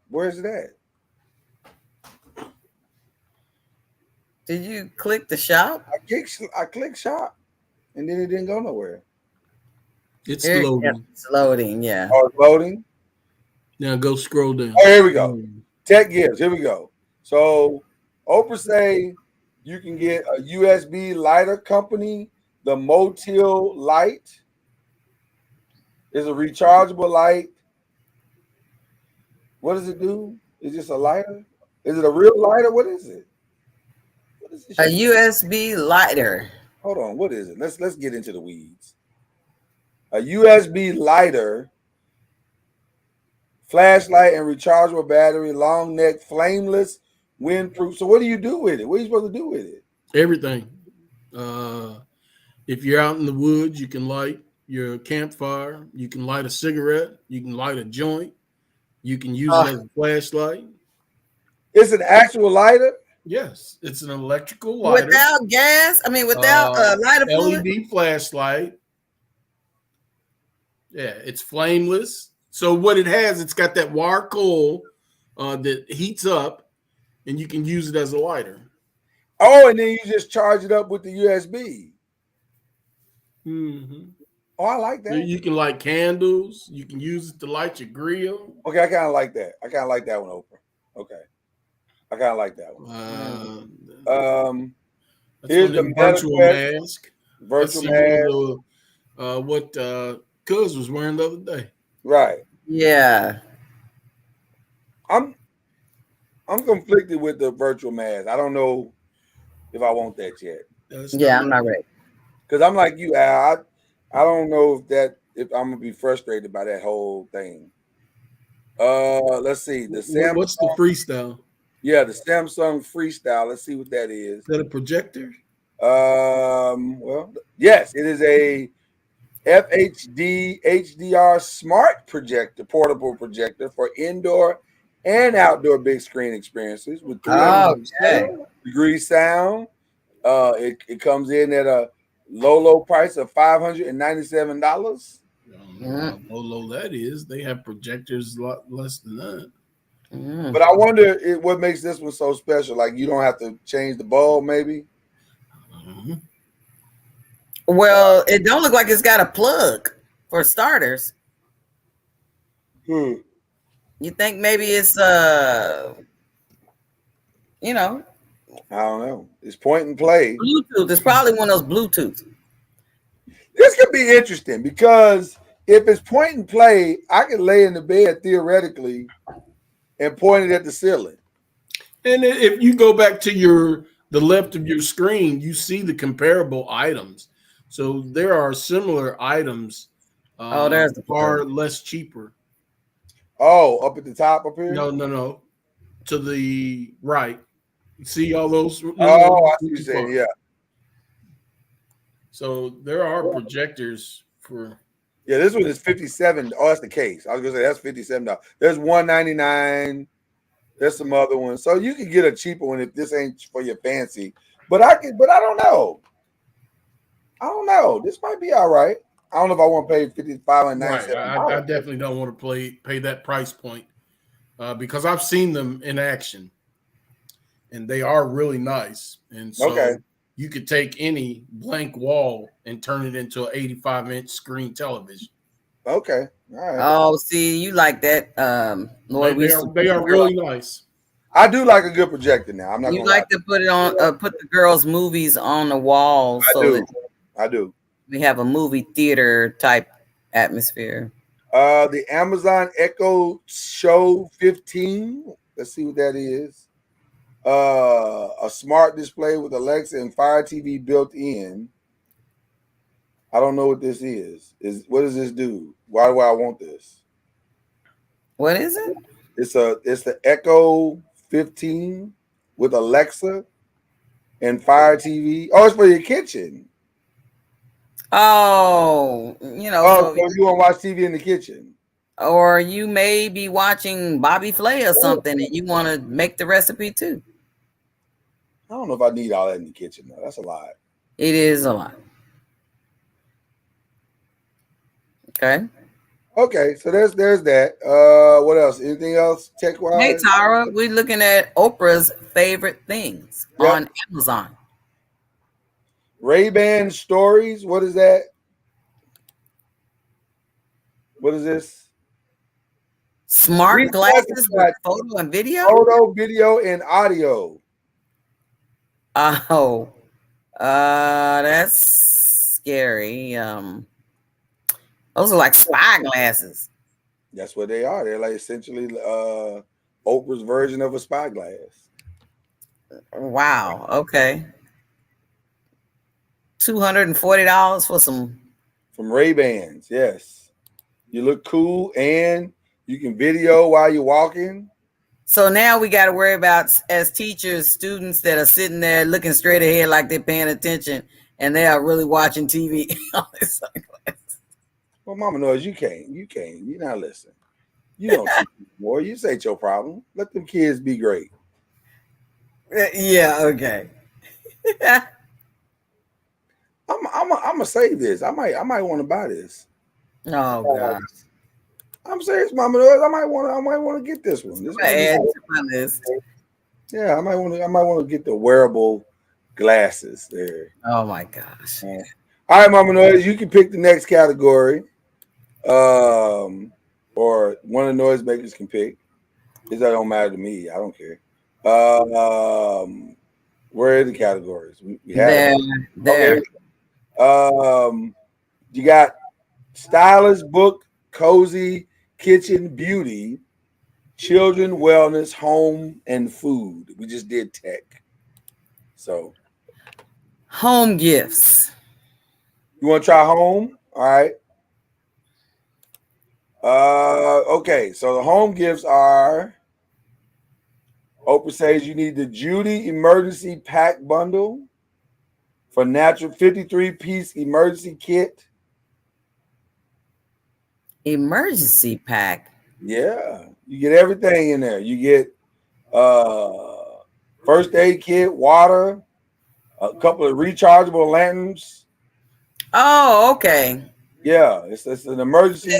Where's it at? Did you click the shop? I clicked shop, and then it didn't go nowhere. It's loading. Yeah, it's loading, yeah. Oh, it's loading? Now go scroll down. Oh, here we go. Tech gifts. Here we go. So Oprah say you can get a USB lighter company, the Motil Light. It's a rechargeable light. What does it do? Is this a lighter? Is it a real lighter? What is it? A USB lighter. Hold on, what is it? Let's get into the weeds. A USB lighter, flashlight, and rechargeable battery, long neck, flameless, windproof. So what do you do with it? What are you supposed to do with it? Everything. If you're out in the woods, you can light your campfire. You can light a cigarette. You can light a joint. You can use it as a flashlight. It's an actual lighter? Yes, it's an electrical lighter. Without gas? I mean, without lighter fluid? LED flashlight. Yeah, it's flameless. So what it has, it's got that wire coil that heats up, and you can use it as a lighter. Oh, and then you just charge it up with the USB. Mm-hmm. Oh, I like that. You can light candles. You can use it to light your grill. Okay, I kind of like that. I kind of like that one, Oprah. Okay. I kind of like that one. Here's the virtual mask. Virtual mask. What Cuz was wearing the other day. Right. Yeah. I'm conflicted with the virtual mask. I don't know if I want that yet. I'm not ready. Because I'm like you, Al. I don't know if I'm gonna be frustrated by that whole thing. Let's see. What's the Freestyle? Yeah, the Samsung Freestyle. Let's see what that is. Is that a projector? Well, yes, it is a FHD HDR smart projector, portable projector for indoor and outdoor big screen experiences with 360-degree sound. It comes in at a low price of $597. How low that is. They have projectors a lot less than that. But I wonder what makes this one so special. Like you don't have to change the bulb, maybe. Well, it don't look like it's got a plug for starters. You think maybe it's I don't know. It's point and play. Bluetooth. It's probably one of those Bluetooth. This could be interesting because if it's point and play, I could lay in the bed theoretically and point it at the ceiling. And if you go back to the left of your screen, you see the comparable items. So there are similar items. There's the far less cheaper. Oh, up at the top up here? No. To the right. You see all those? Oh, I see what you're saying, yeah. So there are projectors for. Yeah, this one is $57. Oh, that's the case. I was gonna say that's $57. There's $199. There's some other ones. So you can get a cheaper one if this ain't for your fancy. But I don't know. This might be all right. I don't know if I want to pay $55 and $97. I definitely don't want to pay that price point because I've seen them in action, and they are really nice. And so you could take any blank wall and turn it into an 85-inch screen television. Okay. All right. Oh, see, you like that, Lloyd? They are really nice. I do like a good projector now. I'm not. You like to put it on, put the girls' movies on the wall. I do. We have a movie theater type atmosphere. The Amazon Echo Show 15. Let's see what that is. A smart display with Alexa and Fire TV built in. I don't know what this is. What does this do? Why do I want this? What is it? It's the Echo 15 with Alexa and Fire TV. Oh, it's for your kitchen. Oh, so you want to watch TV in the kitchen. Or you may be watching Bobby Flay or something and you want to make the recipe too. I don't know if I need all that in the kitchen though. That's a lot. It is a lot. Okay, so there's that. What else? Anything else tech-wise? Hey Tara, we're looking at Oprah's favorite things on Amazon. Ray-Ban Stories. What is that? What is this? Smart glasses with photo and video? Photo, video, and audio. Oh, that's scary. Those are like spy glasses. That's what they are. They're like essentially Oprah's version of a spy glass. Wow. Okay. $240 for some from Ray-Bans. Yes, you look cool, and you can video while you're walking. So now we got to worry about, as teachers, students that are sitting there looking straight ahead like they're paying attention, and they are really watching TV. Well, Mama Noise, you can't. You're not listening. You don't teach more. You say it's your problem. Let them kids be great. Yeah. Okay. I'm gonna save this. I might want to buy this. Oh gosh. I'm serious, Mama Noise. I might want to get this one. This Add to my list. Yeah, I might want to get the wearable glasses there. Oh my gosh. All right, Mama Noise, you can pick the next category. Or one of the noisemakers can pick. That don't matter to me. I don't care. Where are the categories? We have there. Okay. You got stylist, book, cozy, kitchen, beauty, children, wellness, home, and food. We just did tech. So home gifts. You want to try home? All right. Okay, so the home gifts are, Oprah says you need the Judy Emergency Pack Bundle for natural 53-piece emergency kit. Emergency pack. Yeah, you get everything in there. You get first aid kit, water, a couple of rechargeable lanterns. Oh, okay. Yeah, it's an emergency.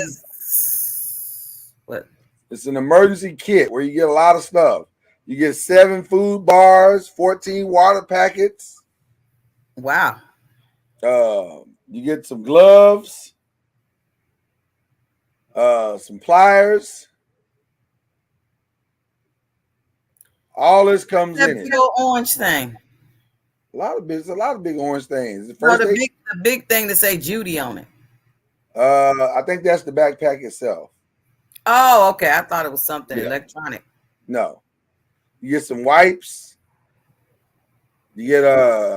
What? It's an emergency kit where you get a lot of stuff. You get 7 food bars, 14 water packets. Wow. You get some gloves, some pliers. All this comes in it. That orange thing. A lot of big orange things. The big thing to say Judy on it. I think that's the backpack itself. Oh, okay. I thought it was something electronic. No. You get some wipes. You get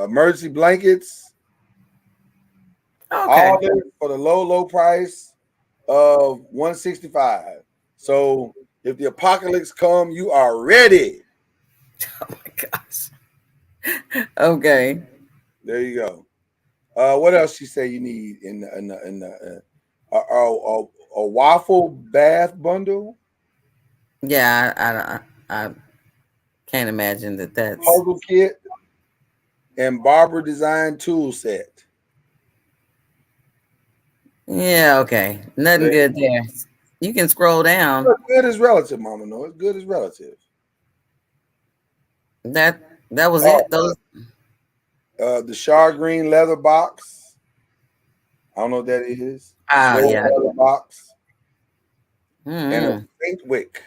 emergency blankets. Okay. All this for the low price of $165. So if the apocalypse come, you are ready. Oh my gosh. Okay. There you go. What else you say you need in a waffle bath bundle? Yeah, I can't imagine that's puzzle kit and barber design tool set. Yeah, okay. Nothing good there. You can scroll down. Good is relative, Mama. No, it's good is relative. That was it. Those the Char Green leather box. I don't know what that is. Yeah. Leather box. And a paint wick.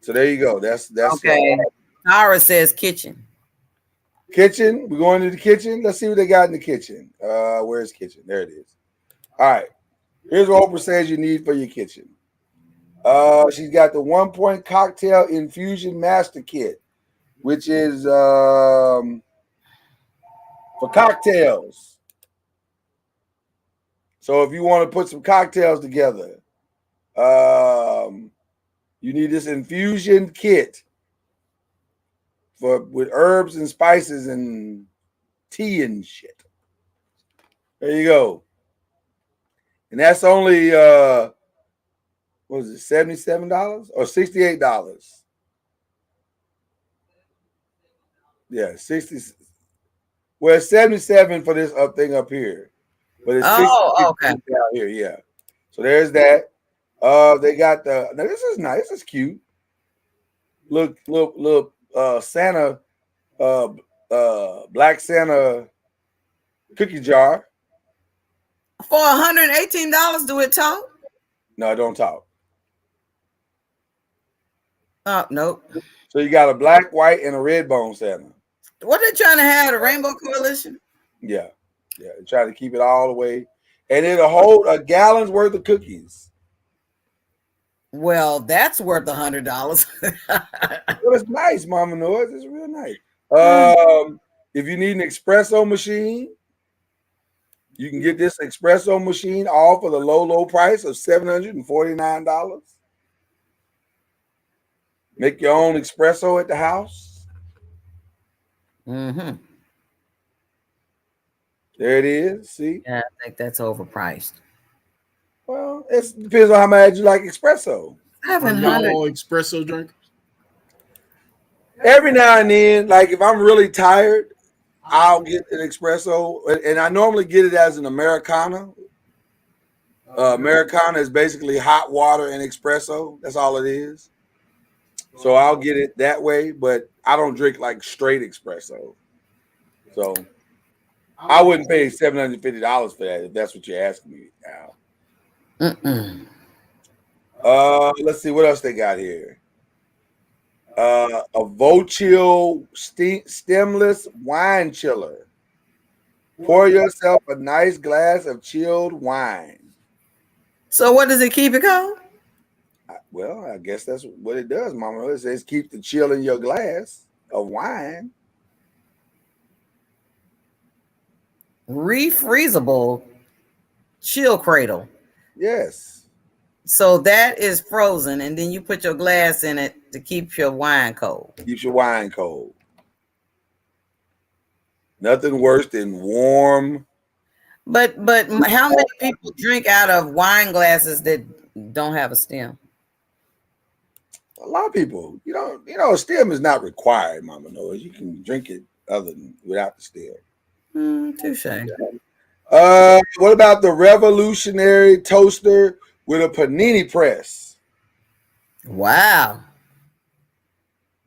So there you go. That's okay. Tara says kitchen. Kitchen. We're going to the kitchen. Let's see what they got in the kitchen. Where's kitchen? There it is. All right. Here's what Oprah says you need for your kitchen. She's got the 1-point cocktail infusion master kit, which is for cocktails. So if you want to put some cocktails together, you need this infusion kit with herbs and spices and tea and shit. There you go. And that's only what was it, $77 or $68? Yeah, 60. Well, it's 77 for this thing up here, but it's 60 okay down here. Yeah. So there's that. They got the. Now this is nice. This is cute. Look, Santa, Black Santa cookie jar. For $118, do it talk? No, it don't talk. Oh, nope. So you got a black, white, and a red bone Santa. What they trying to have, the Rainbow Coalition? Yeah. Try to keep it all the way, and it'll hold a gallon's worth of cookies. Well, that's worth $100. Well, it's nice, Mama Noise. It's real nice. If you need an espresso machine, you can get this espresso machine all for the low price of $749. Make your own espresso at the house. Mm-hmm. There it is. See? Yeah, I think that's overpriced. Well, it depends on how much you like espresso. Are y'all all espresso drinkers? Every now and then, like if I'm really tired, I'll get an espresso, and I normally get it as an Americano. Americano is basically hot water and espresso. That's all it is. So I'll get it that way, but I don't drink like straight espresso. So I wouldn't pay $750 for that if that's what you're asking me now. Let's see what else they got here. A Vochill stemless wine chiller. Pour yourself a nice glass of chilled wine. So what does it keep it cold? Well, I guess that's what it does, Mama. It says keep the chill in your glass of wine. Refreezable chill cradle. Yes. So that is frozen, and then you put your glass in it to keep your wine cold. Keeps your wine cold. Nothing worse than warm. But how many people drink out of wine glasses that don't have a stem? A lot of people. A stem is not required, Mama Noise. You can drink it without the stem. Touche. What about the revolutionary toaster with a panini press? Wow.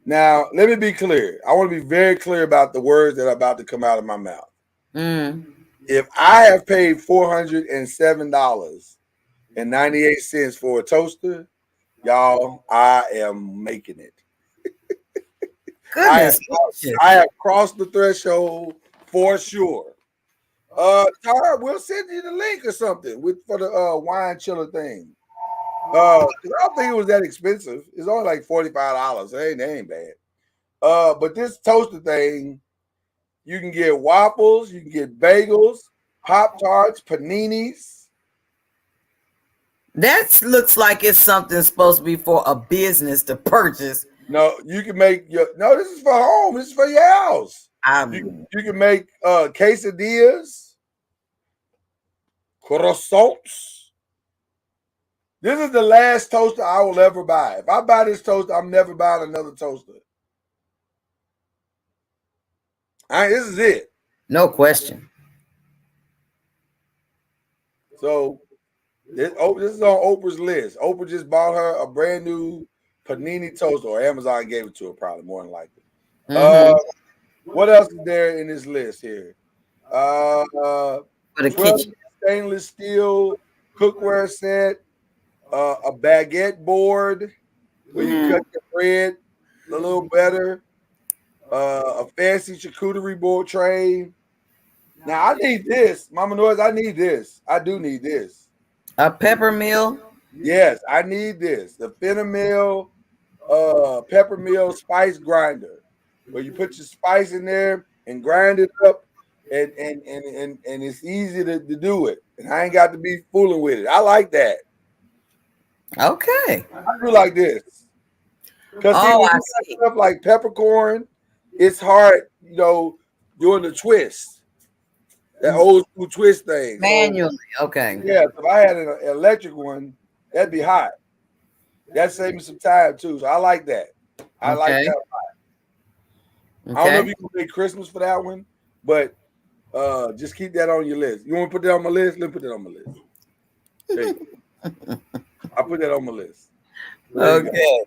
Now, let me be clear. I want to be very clear about the words that are about to come out of my mouth. If I have paid $407.98 for a toaster, y'all, I am making it. Goodness. I have crossed the threshold for sure. Tara, we'll send you the link or something for the wine chiller thing. I don't think it was that expensive. It's only like $45. That ain't bad. But this toaster thing, you can get waffles, you can get bagels, Pop-Tarts, paninis. That looks like it's something supposed to be for a business to purchase. No, you can make this is for home. This is for your house. You can make quesadillas, croissants. This is the last toaster I will ever buy. If I buy this toaster, I'm never buying another toaster. This is it. No question. So this is on Oprah's list. Oprah just bought her a brand new panini toaster, or Amazon gave it to her, probably more than likely. What else is there in this list here? For the kitchen. Stainless steel cookware set, a baguette board where you cut your bread a little better, a fancy charcuterie board tray. Now I need this, Mama Noise. I need this. I do need this. A pepper mill. Yes, I need this. The Finamill pepper mill spice grinder, where you put your spice in there and grind it up, and it's easy to do it. And I ain't got to be fooling with it. I like that. Okay. I do like this. Because stuff like peppercorn, it's hard, doing the twist. That old school twist thing. Manually. Okay. Yeah, if I had an electric one, that'd be hot. That saved me some time too. So I like that. I like that a lot. I don't know if you can make Christmas for that one, but just keep that on your list. You want to put that on my list? Let me put that on my list. There you go. I put that on my list. Okay.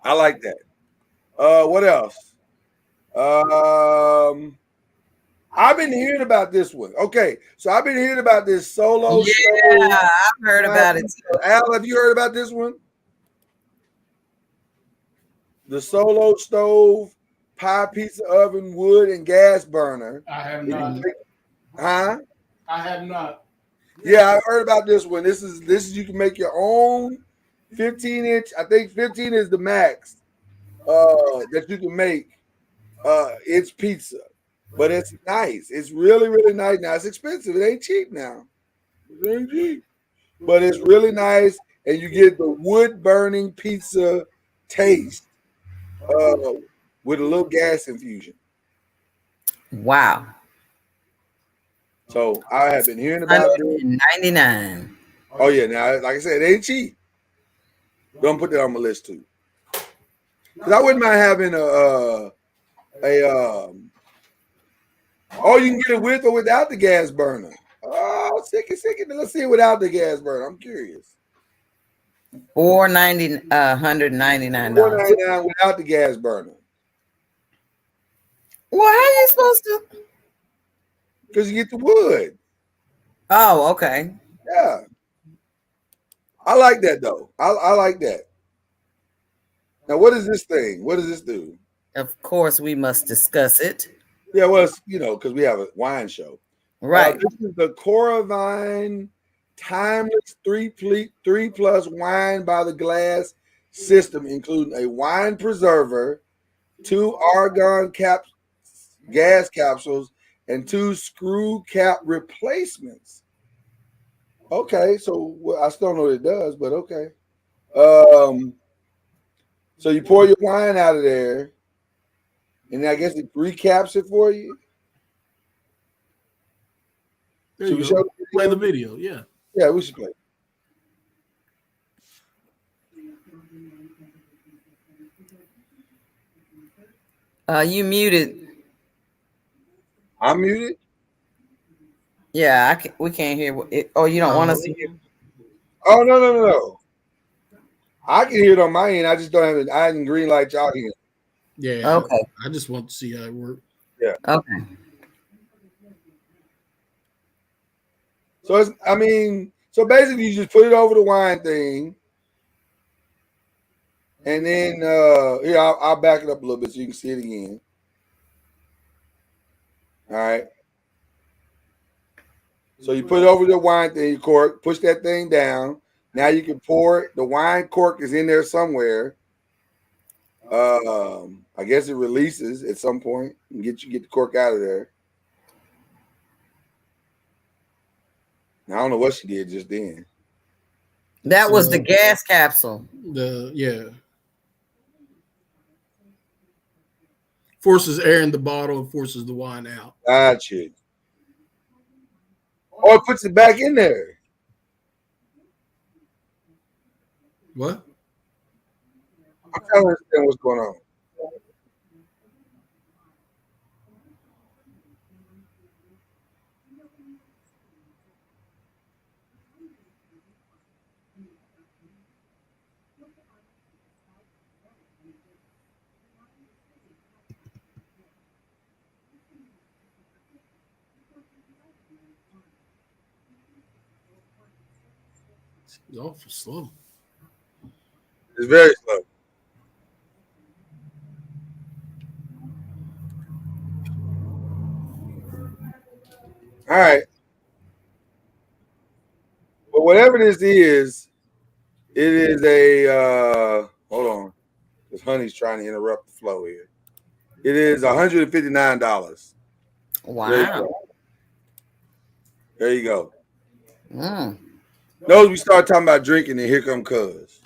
I like that. What else? I've been hearing about this one. Okay, so I've been hearing about this solo. Yeah, I've heard about it. Al, have you heard about this one? The solo stove, pie pizza oven, wood, and gas burner. I have not. Huh? I have not. Yeah, I heard about this one. This is you can make your own 15-inch. I think 15 is the max that you can make inch pizza. But it's nice. It's really, really nice. Now it's expensive. It ain't cheap now. It ain't cheap. But it's really nice, and you get the wood-burning pizza taste with a little gas infusion. Wow. So I have been hearing about it. $199. Oh yeah, now like I said, it ain't cheap. Don't put that on my list too. Because I wouldn't mind having oh, you can get it with or without the gas burner. Oh, sick it. Let's see it without the gas burner. I'm curious. $199. $4.99 without the gas burner. Well, how are you supposed to? Because you get the wood. Oh, okay. Yeah. I like that though. I like that. Now, what is this thing? What does this do? Of course, we must discuss it. Yeah, well, it's, because we have a wine show. Right. This is the Coravine Timeless 3+ wine by the glass system, including a wine preserver, 2 argon gas capsules, and 2 screw cap replacements. Okay, so I still don't know what it does, but okay. So you pour your wine out of there, and I guess it recaps it for you. There you go. Play the video, yeah. Yeah, we should play. You muted. I'm muted? Yeah, we can't hear it. Oh, you don't want us to hear? Oh, no. I can hear it on my end. I just don't have it. I didn't green light y'all here. Yeah. Okay. I just want to see how it works. Yeah. Okay. So so basically you just put it over the wine thing. And then here, I'll back it up a little bit so you can see it again. All right. So you put it over the wine thing, cork, push that thing down. Now you can pour it. The wine cork is in there somewhere. I guess it releases at some point and get the cork out of there. Now, I don't know what she did just then. That was the gas capsule. Forces air in the bottle and forces the wine out. Gotcha. Or it puts it back in there. What? I'm trying to understand what's going on. It's awful slow. It's very slow. All right. But whatever this is, it is a hold on. Because Honey's trying to interrupt the flow here. It is $159. Wow. There you go. Those we start talking about drinking, and here come Cuz.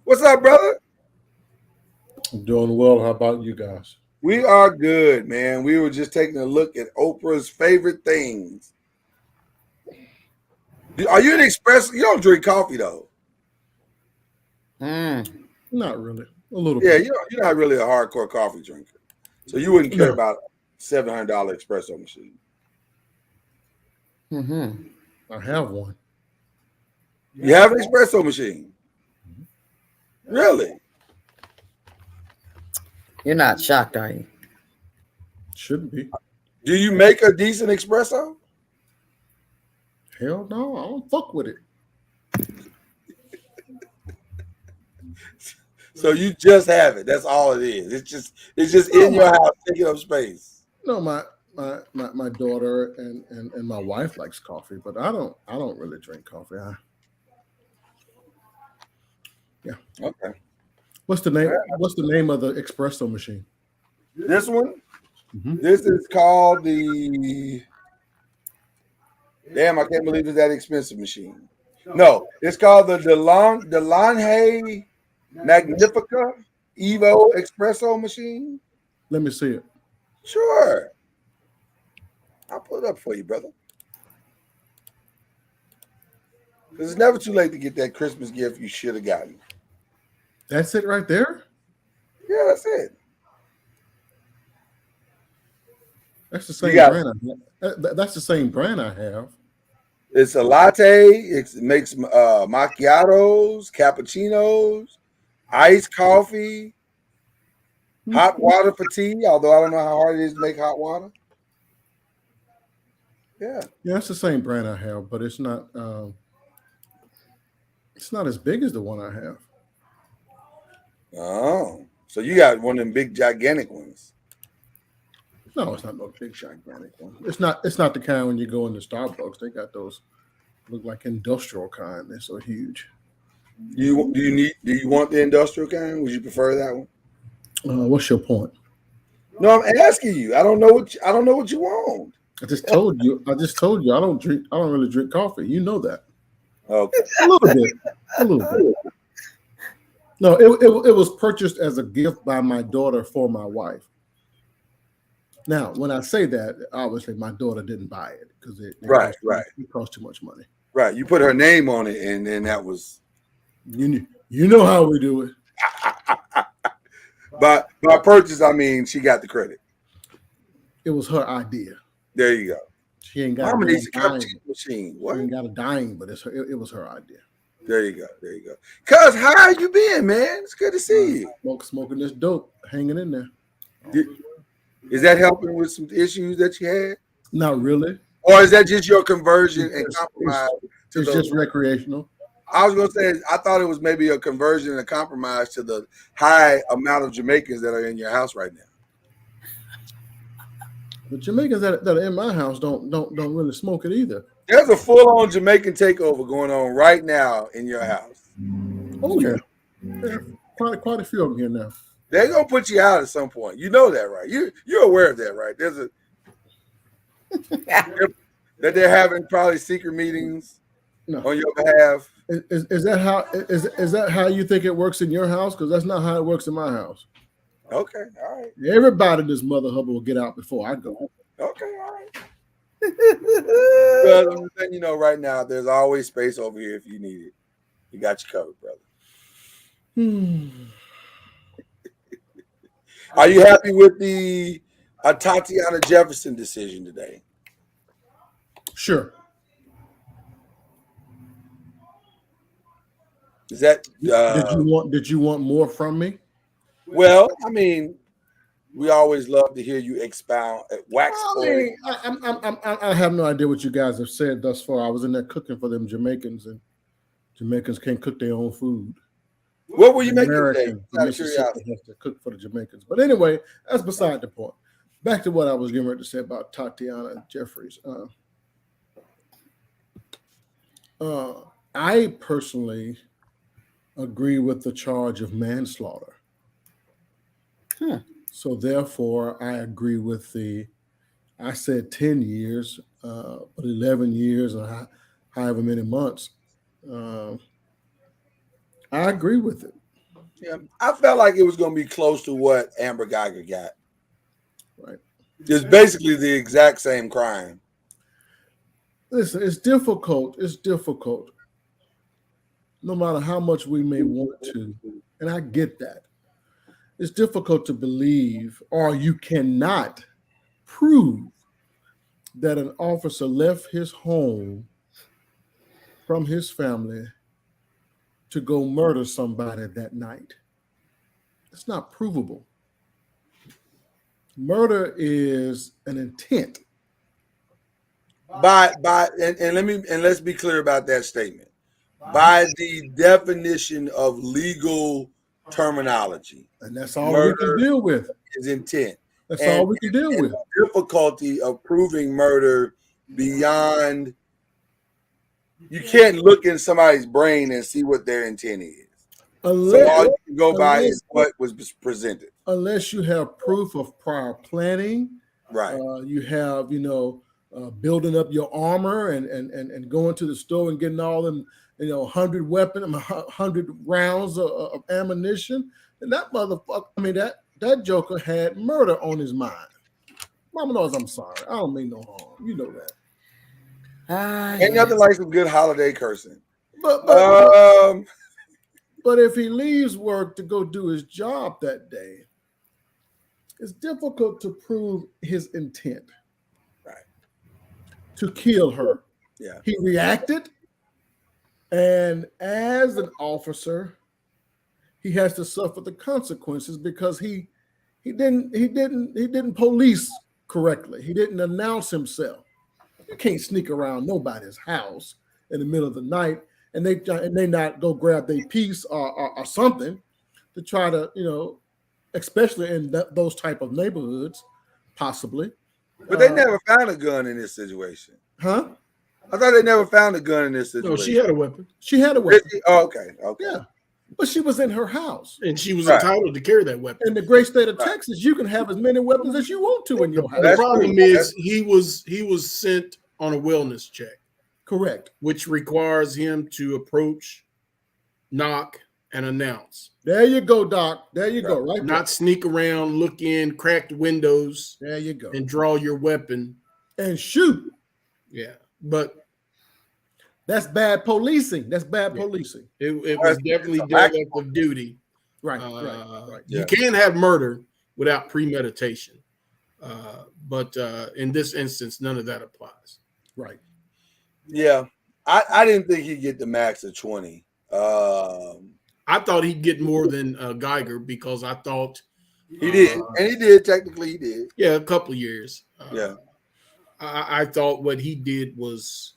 What's up, brother? I'm doing well. How about you guys? We are good, man. We were just taking a look at Oprah's favorite things. Are you an espresso? You don't drink coffee, though. Not really. A little Yeah, bit. you're not really a hardcore coffee drinker. So you wouldn't care about a $700 espresso machine. I have one. You have an espresso machine? Really? You're not shocked, are you? Shouldn't be. Do you make a decent espresso? Hell no, I don't fuck with it. So you just have it. That's all it is. It's just in your house taking up space. No, my daughter and my wife likes coffee, but I don't really drink coffee. Yeah. Okay. What's the name? What's the name of the espresso machine? This one. Mm-hmm. This is called the. Damn, I can't believe it's that expensive machine. No, it's called the Delange Magnifica Evo Espresso machine. Let me see it. Sure. I'll pull it up for you, brother. Because it's never too late to get that Christmas gift you should have gotten. That's it right there? Yeah, that's it. That's the same brand I have. That's the same brand I have. It's a latte. It makes macchiatos, cappuccinos, iced coffee, hot water for tea, although I don't know how hard it is to make hot water. Yeah. Yeah, it's the same brand I have, but it's not as big as the one I have. Oh. So you got one of them big gigantic ones. No, it's not no big gigantic one. It's not the kind when you go into Starbucks. They got those look like industrial kind. They're so huge. Do you want the industrial kind? Would you prefer that one? What's your point? No, I'm asking you. I don't know what you want. I just told you. I don't really drink coffee. You know that. Okay. A little bit. No, it was purchased as a gift by my daughter for my wife. Now, when I say that, obviously my daughter didn't buy it because it cost too much money. Right. You put her name on it, and then that was. You know how we do it. By purchase, I mean she got the credit. It was her idea. There you go. She ain't got a dime. machine. What? She ain't got a dime, but it was her idea. There you go. Cuz, how you been, man? It's good to see you. Smoking this dope, hanging in there. Is that helping with some issues that you had? Not really. Or is that just your conversion and compromise? It's just recreational. I was going to say, I thought it was maybe a conversion and a compromise to the high amount of Jamaicans that are in your house right now. The Jamaicans that are in my house don't really smoke it either. There's a full-on Jamaican takeover going on right now in your house. Oh yeah, quite a few of them here now. They're gonna put you out at some point. You know that, right? You're aware of that, right? There's that they're having probably secret meetings on your behalf. Is that how you think it works in your house? Because that's not how it works in my house. Okay, all right. Everybody in this mother hubba will get out before I go. Okay, all right. Well, I'm letting you know right now, there's always space over here if you need it. You got you covered, brother. Are you happy with the Tatiana Jefferson decision today? Sure. Is that did you want more from me? Well, I mean, we always love to hear you expound at wax. I have no idea what you guys have said thus far. I was in there cooking for them Jamaicans, and Jamaicans can't cook their own food. What were you making today? Mississippi has to cook for the Jamaicans. But anyway, that's beside the point. Back to what I was getting ready to say about Tatiana Jeffries. I personally agree with the charge of manslaughter. So therefore, I agree with I said 10 years, but 11 years or however many months. I agree with it. Yeah, I felt like it was going to be close to what Amber Geiger got. Right. It's basically the exact same crime. Listen, it's difficult. It's difficult. No matter how much we may want to, and I get that. It's difficult to believe, or you cannot prove that an officer left his home from his family to go murder somebody that night. It's not provable. Murder is an intent. Let's be clear about that statement. By the definition of legal terminology, and that's all we can deal with. Is intent. That's all we can deal with. The difficulty of proving murder beyond. You can't look in somebody's brain and see what their intent is. So all you can go by is what was presented. Unless you have proof of prior planning, right? You have, building up your armor and going to the store and getting all them, 100 rounds of ammunition. And that motherfucker, that joker had murder on his mind. Mama knows I'm sorry. I don't mean no harm. You know that. Ain't nothing like some good holiday cursing. But if he leaves work to go do his job that day, it's difficult to prove his intent. Right. To kill her. Yeah. He reacted, and as an officer, he has to suffer the consequences because he didn't police correctly. He didn't announce himself. You can't sneak around nobody's house in the middle of the night and they not go grab their piece or something to try to, especially in those type of neighborhoods, possibly. But they never found a gun in this situation. Huh? I thought they never found a gun in this situation. No, she had a weapon. She had a weapon. Okay. Yeah. But she was in her house. And she was entitled to carry that weapon. In the great state of Texas, you can have as many weapons as you want to in your house. The problem is he was sent on a wellness check. Correct. Which requires him to approach, knock, and announce. There you go, Doc. There you go. Right. Not sneak around, look in, crack the windows. There you go. And draw your weapon. And shoot. Yeah. But that's bad policing. That's bad policing. It was definitely derelict of duty. Right. Right. You can't have murder without premeditation. But in this instance, none of that applies. Right. Yeah. I didn't think he'd get the max of 20. I thought he'd get more than Geiger because I thought he did. And he did. Technically, he did. Yeah, a couple of years. Yeah. I thought what he did was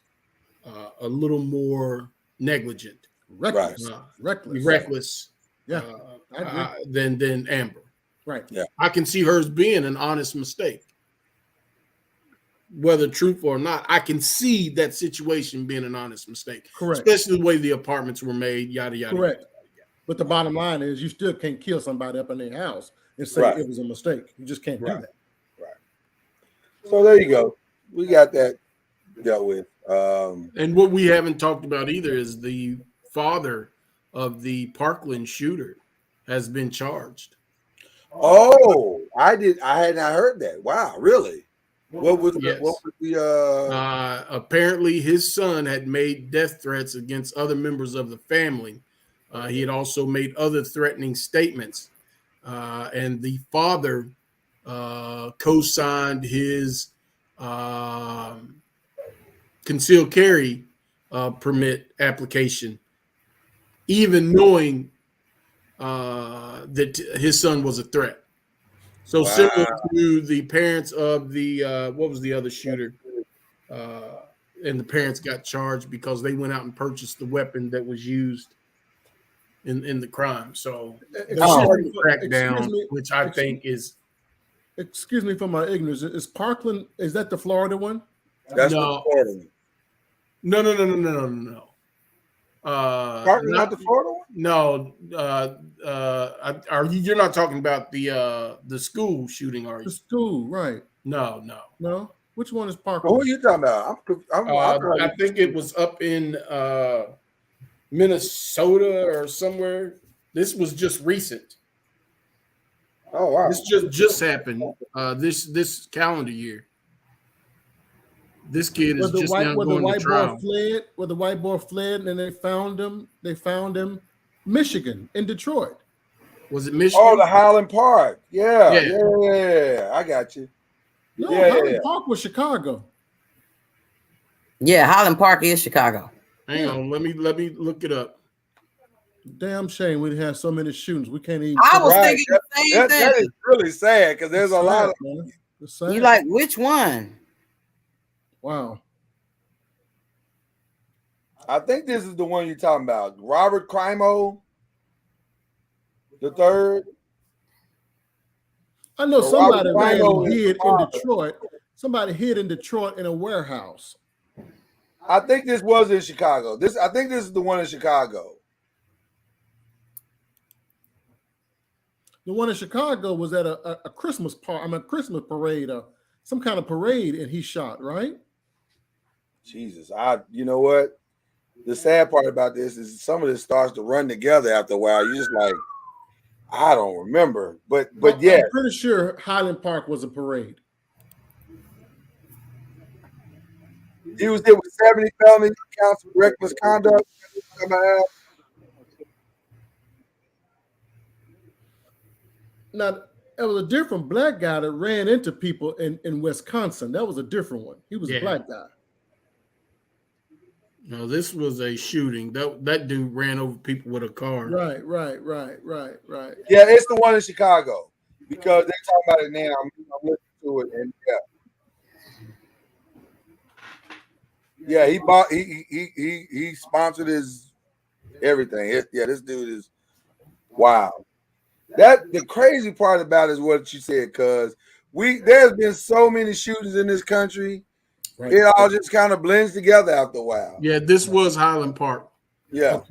a little more negligent. Reckless. Reckless. Yeah. Than Amber. Right. Yeah. I can see hers being an honest mistake. Whether truthful or not, I can see that situation being an honest mistake. Correct. Especially the way the apartments were made, yada, yada. Correct. Yada, yada. But the bottom line is you still can't kill somebody up in their house and say it was a mistake. You just can't do that. Right. So there you go. We got that dealt with. And what we haven't talked about either is the father of the Parkland shooter has been charged. Oh, I had not heard that. Wow, really? What was the apparently his son had made death threats against other members of the family. He had also made other threatening statements. And the father co-signed his concealed carry permit application, even knowing that his son was a threat. So similar to the parents of the what was the other shooter, and the parents got charged because they went out and purchased the weapon that was used in the crime. So crackdown, which I think is. Excuse me for my ignorance. Is Parkland? Is that the Florida one? That's the Florida one. No. Parkland, not the Florida one? No. You're not talking about the school shooting, are you? The school, right? No. Which one is Parkland? Who are you talking about? I think it was up in Minnesota or somewhere. This was just recent. Oh wow! This just happened. This calendar year. This kid is just now going to trial. Where the white boy fled, and they found him. They found him, Michigan, in Detroit. Was it Michigan? Oh, the Highland Park. Yeah. I got you. No, Highland Park was Chicago. Yeah, Highland Park is Chicago. Hang on, let me look it up. Damn shame we have so many shootings. We can't even. I was thinking the same thing. That is really sad because there's a lot of. You like which one? Wow. I think this is the one you're talking about. Robert Crimo the third. I know somebody hid in Detroit. Somebody hid in Detroit in a warehouse. I think this was in Chicago. I think this is the one in Chicago. The one in Chicago was at a Christmas Christmas parade, some kind of parade, and he shot, right? Jesus, you know what? The sad part about this is some of this starts to run together after a while. You're just like, I don't remember, but yeah, I'm pretty sure Highland Park was a parade. He was there with 70 felony counts of reckless conduct. Now, it was a different black guy that ran into people in Wisconsin. That was a different one. He was a black guy. No, this was a shooting. That dude ran over people with a car. Right. Yeah, it's the one in Chicago because they're talking about it now. I'm listening to it, and yeah, he bought. He sponsored his everything. This dude is wow. The crazy part about it is what you said, because there's been so many shootings in this country. Right. It all just kind of blends together after a while. Yeah, this was Highland Park. Yeah.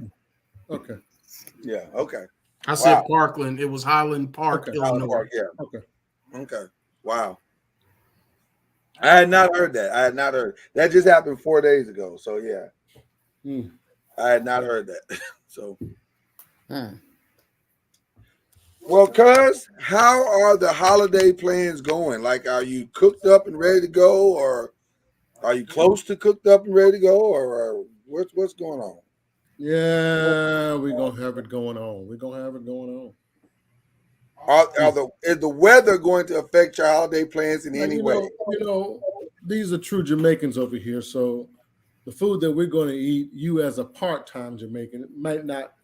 Okay. Yeah. Okay. I said Parkland. It was Highland Park, Illinois. Highland Park, yeah. Okay. Wow. I had not heard that. That just happened 4 days ago. So yeah. I had not heard that. So. Well, cuz, how are the holiday plans going? Like, are you cooked up and ready to go, or are you close to cooked up and ready to go, or what's going on? Yeah, we're gonna have it going on. Is the weather going to affect your holiday plans in any way? These are true Jamaicans over here. So the food that we're going to eat, you as a part-time Jamaican might not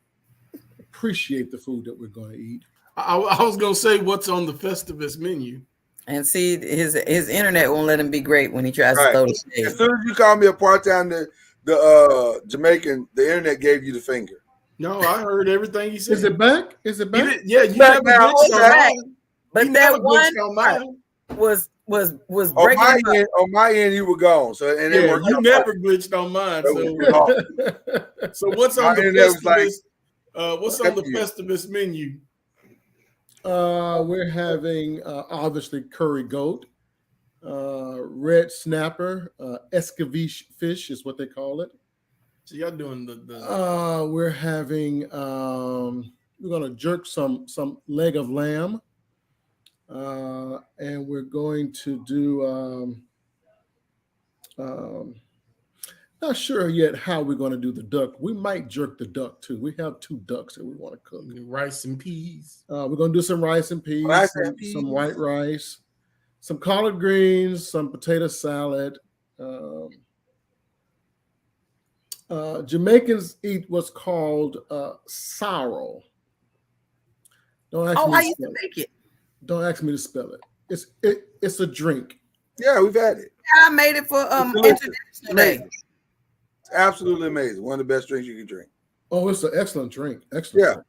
appreciate the food that we're going to eat. I was going to say what's on the Festivus menu. And see, his internet won't let him be great when he tries to throw the shade. As soon as you call me a part-time, the Jamaican, the internet gave you the finger. No, I heard everything he said. Is it back? Yeah, you back now. But that one was breaking on my end, you were gone. So and you never glitched on mine. So what's on the Festivus? What's on the Festivus menu? We're having obviously curry goat, red snapper, escabeche fish is what they call it. So y'all doing the we're having we're gonna jerk some leg of lamb, and we're going to do not sure yet how we're going to do the duck. We might jerk the duck too. We have 2 ducks that we want to cook. Rice and peas. We're going to do some rice and peas, some white rice, some collard greens, some potato salad. Jamaicans eat what's called sorrel. I used to make it. Don't ask me to spell it. It's a drink. Yeah, we've had it. I made it for International Day. It's absolutely amazing. One of the best drinks you can drink. Oh, it's an excellent drink. Excellent.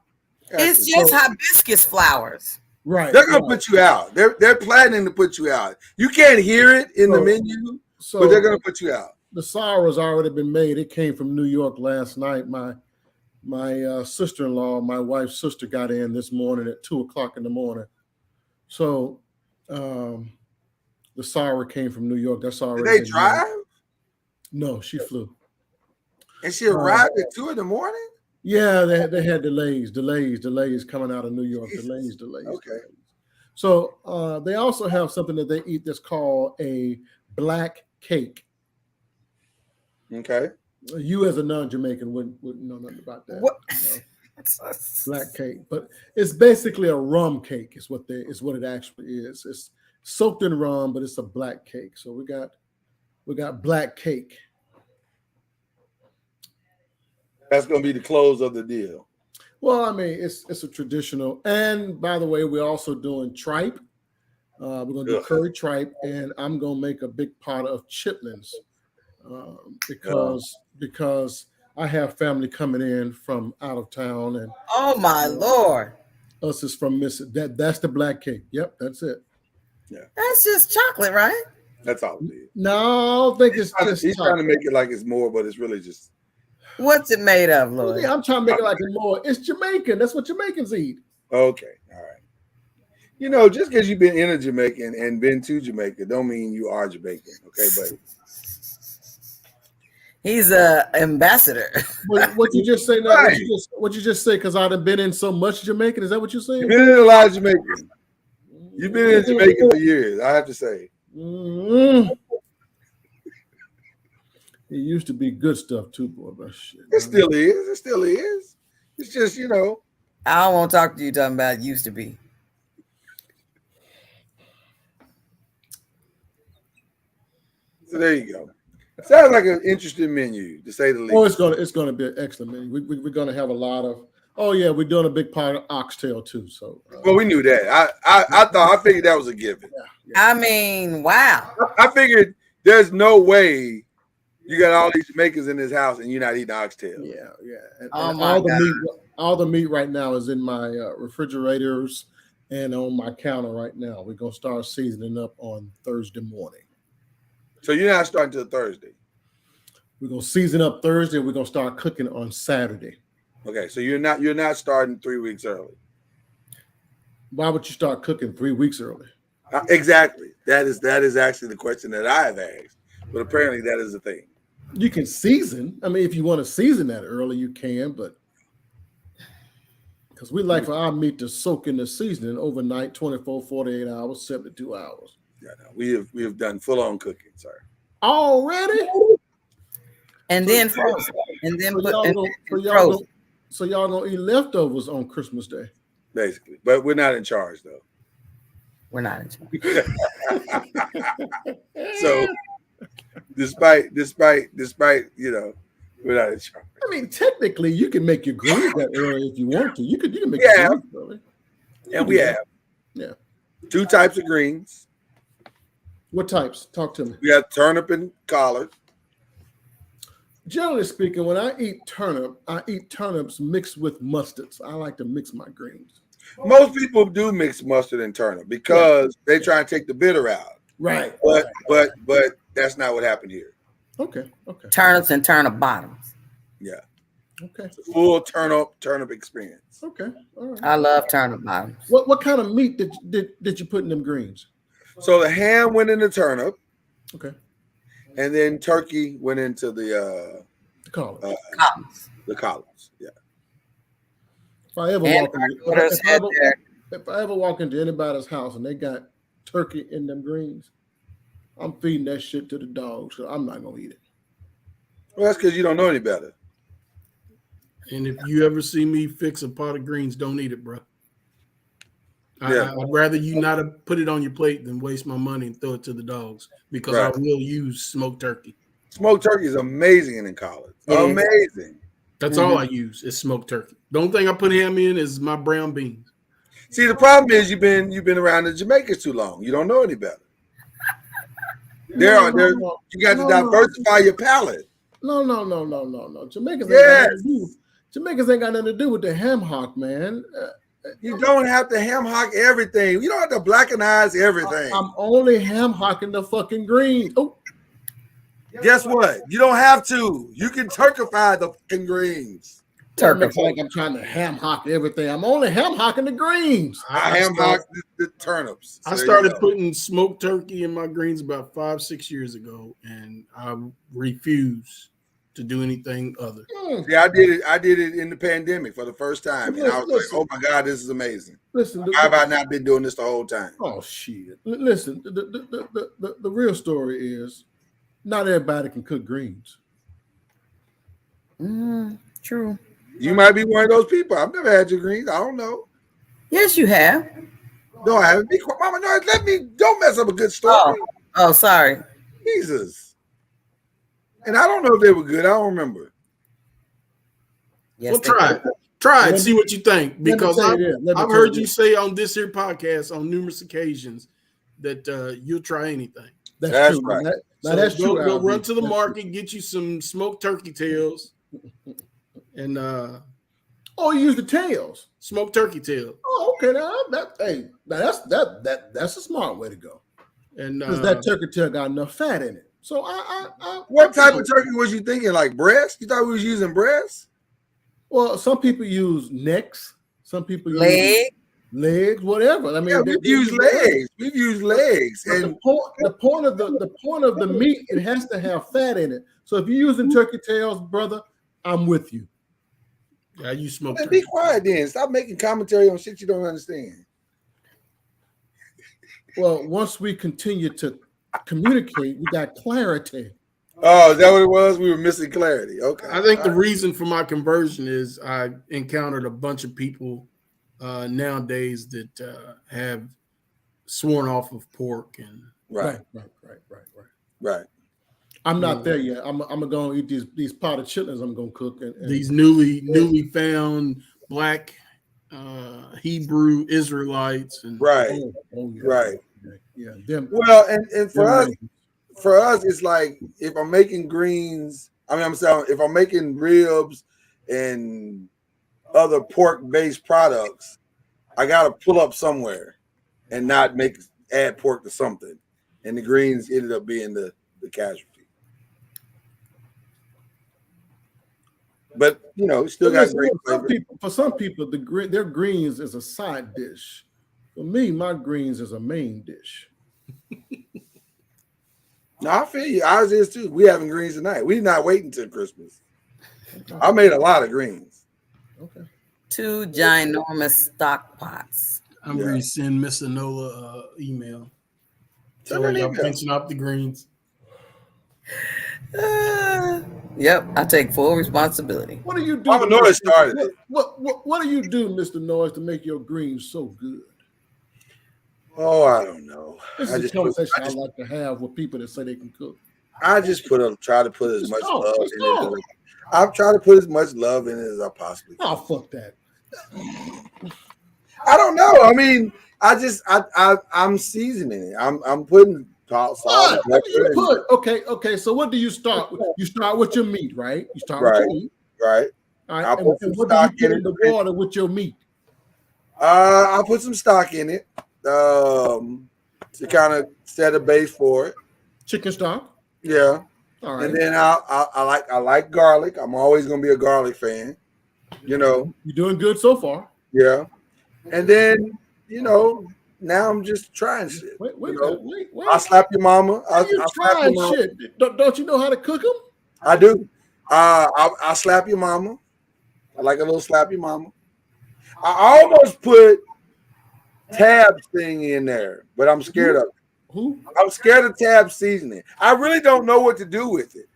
Yeah. It's just hibiscus flowers. Right. They're gonna put you out. They're planning to put you out. You can't hear it in the menu, but they're gonna put you out. The sorrel has already been made. It came from New York last night. My sister-in-law, my wife's sister, got in this morning at 2:00 in the morning. So the sorrel came from New York. That's already. Did they drive? No, she flew. And she arrived at 2 in the morning? Yeah, they had delays coming out of New York. Jesus. Delays. Okay. So they also have something that they eat that's called a black cake. Okay. You as a non-Jamaican wouldn't know nothing about that. What? Black cake, but it's basically a rum cake. Is what it actually is. It's soaked in rum, but it's a black cake. So we got black cake. That's going to be the close of the deal. Well, I mean, it's a traditional. And by the way, we're also doing tripe. We're going to do curry tripe, and I'm going to make a big pot of chitlins because I have family coming in from out of town. And oh my Lord, us is from Mississippi. That's the black cake. Yep, that's it. Yeah, that's just chocolate, right? That's all it is. No, I think it's just. He's trying to make it like it's more, but it's really just. What's it made of, Lord? Yeah, I'm trying to make it like it's more. It's Jamaican. That's what Jamaicans eat. Okay, all right. You know, just because you've been in a Jamaican and been to Jamaica, don't mean you are Jamaican. Okay, buddy. He's an ambassador. What you just say now? Right. What you just say? Because I've been in so much Jamaican. Is that what you're saying? You've been in a lot of Jamaican. You've been in Jamaica for years. I have to say. Mm-hmm. It used to be good stuff too, boy. But shit, it still is. It still is. It's just, you know. I don't want to talk to you talking about it used to be. So there you go. Sounds like an interesting menu, to say the least. Oh, it's gonna be an excellent menu. We're gonna have a lot of. Oh yeah, we're doing a big part of oxtail too. So well, we knew that. I figured that was a given. Yeah. I mean, wow. I figured there's no way you got all these Jamaicans in this house and you're not eating oxtail. Yeah. And Oh all the meat right now is in my refrigerators and on my counter right now. We're gonna start seasoning up on Thursday morning. So you're not starting till Thursday. We're gonna season up Thursday. We're gonna start cooking on Saturday. Okay, so you're not starting 3 weeks early. Why would you start cooking 3 weeks early? Exactly. That is actually the question that I have asked. But apparently that is the thing. You can season. I mean, if you want to season that early, you can, but because we like for our meat to soak in the seasoning overnight, 24, 48 hours, 72 hours. Yeah, no, we have done full-on cooking, sir. Already? And then frozen. And then so y'all gonna eat leftovers on Christmas Day. Basically. But we're not in charge though. We're not in charge. So despite, you know, we're not in charge. I mean, technically you can make your greens that early if you want to. You can make your greens early. And we have 2 types of greens. What types? Talk to me. We have turnip and collard. Generally speaking, when I eat turnip, I eat turnips mixed with mustards. I like to mix my greens. Most people do mix mustard and turnip because they try and take the bitter out. Right. But that's not what happened here. Okay. Turnips and turnip bottoms. Yeah. Okay. It's a full turnip experience. Okay. All right. I love turnip bottoms. What kind of meat did you put in them greens? So the ham went in the turnip. Okay. And then turkey went into the collards. The collards, yeah. If I ever walk into anybody's house and they got turkey in them greens, I'm feeding that shit to the dogs. So I'm not gonna eat it. Well, that's because you don't know any better. And if you ever see me fix a pot of greens, don't eat it, bro. Yeah. I'd rather you not put it on your plate than waste my money and throw it to the dogs because I will use smoked turkey. Smoked turkey is amazing in collard. Amazing. That's all I use is smoked turkey. The only thing I put ham in is my brown beans. See, the problem is you've been around the Jamaicans too long. You don't know any better. You got to diversify your palate. No. Jamaicans ain't got nothing to do with the ham hock, man. You don't have to ham hock everything. You don't have to blackenize everything. I'm only ham hocking the fucking greens. Oh, guess what? You don't have to. You can turkify the fucking greens. Looks like I'm trying to ham hock everything. I'm only ham hocking the greens. I ham hock the turnips. I started putting smoked turkey in my greens about 5-6 years ago, and I refuse to do anything other. See, I did it in the pandemic for the first time, and I was like, "Oh my God, this is amazing." Listen, how have I not been doing this the whole time? Oh shit! Listen, the real story is not everybody can cook greens. True. You might be one of those people. I've never had your greens. I don't know. Yes, you have. No, I haven't. Mama, no, don't mess up a good story. Oh, sorry. Jesus. And I don't know if they were good. I don't remember. Yes, well, try it. See what you think. Because I've heard you say on this here podcast on numerous occasions that you'll try anything. That's true. Right. That's true. Go run to the market, get you some smoked turkey tails, and you use the tails. Smoked turkey tail. Oh, okay. That's a smart way to go. And because that turkey tail got enough fat in it. So what type of turkey was you thinking? Like breast? You thought we was using breast? Well, some people use necks. Some people leg. legs, whatever. I mean, yeah, we've used legs. We've used legs. And And the point of the meat, it has to have fat in it. So if you're using turkey tails, brother, I'm with you. Yeah, you smoke. Man, be quiet then. Stop making commentary on shit you don't understand. Well, once we continue to communicate, we got clarity. Oh, is that what it was? We were missing clarity. Okay. I think the reason for my conversion is I encountered a bunch of people nowadays that have sworn off of pork and Right. I'm not there yet. I'm gonna go and eat these potted chitlins. I'm gonna cook and these newly found black Hebrew Israelites and right. yeah. Right. Yeah. Them, well, and for us, it's like if I'm making greens, I'm saying if I'm making ribs and other pork-based products, I gotta pull up somewhere and not add pork to something. And the greens ended up being the casualty. But still got great flavor. For some people, their greens is a side dish. For me, my greens is a main dish. No, I feel you. Ours is too. We having greens tonight. We're not waiting till Christmas. I made a lot of greens. Okay. 2 ginormous stock pots. I'm going to send Miss Anola email. Tell her y'all pinching up the greens. Yep, I take full responsibility. What do you do? Mama Noise started it. What do you do, Mr. Noise, to make your greens so good? Oh, I don't know. This is a conversation I like to have with people that say they can cook. I just try to put as much love in it. I've tried to put as much love in it as I possibly can. Oh, fuck that. I don't know. I mean, I'm seasoning it. I'm putting salt. What do you put? Okay. So what do you start with? You start with your meat, right? You start with your meat. Right. All right. And what do you put in the water with your meat? I'll put some stock in it to kind of set a base for it. Chicken stock. Yeah. All right. And then I like garlic. I'm always gonna be a garlic fan. You're doing good so far. Yeah. And then now I'm just trying shit. Wait. I'll slap your mama. I'll trying shit. Don't you know how to cook them? I do. I'll slap your mama. I like a little slap your mama. I almost put Tab's thing in there, but I'm scared of it. Who? I'm scared of Tab seasoning. I really don't know what to do with it.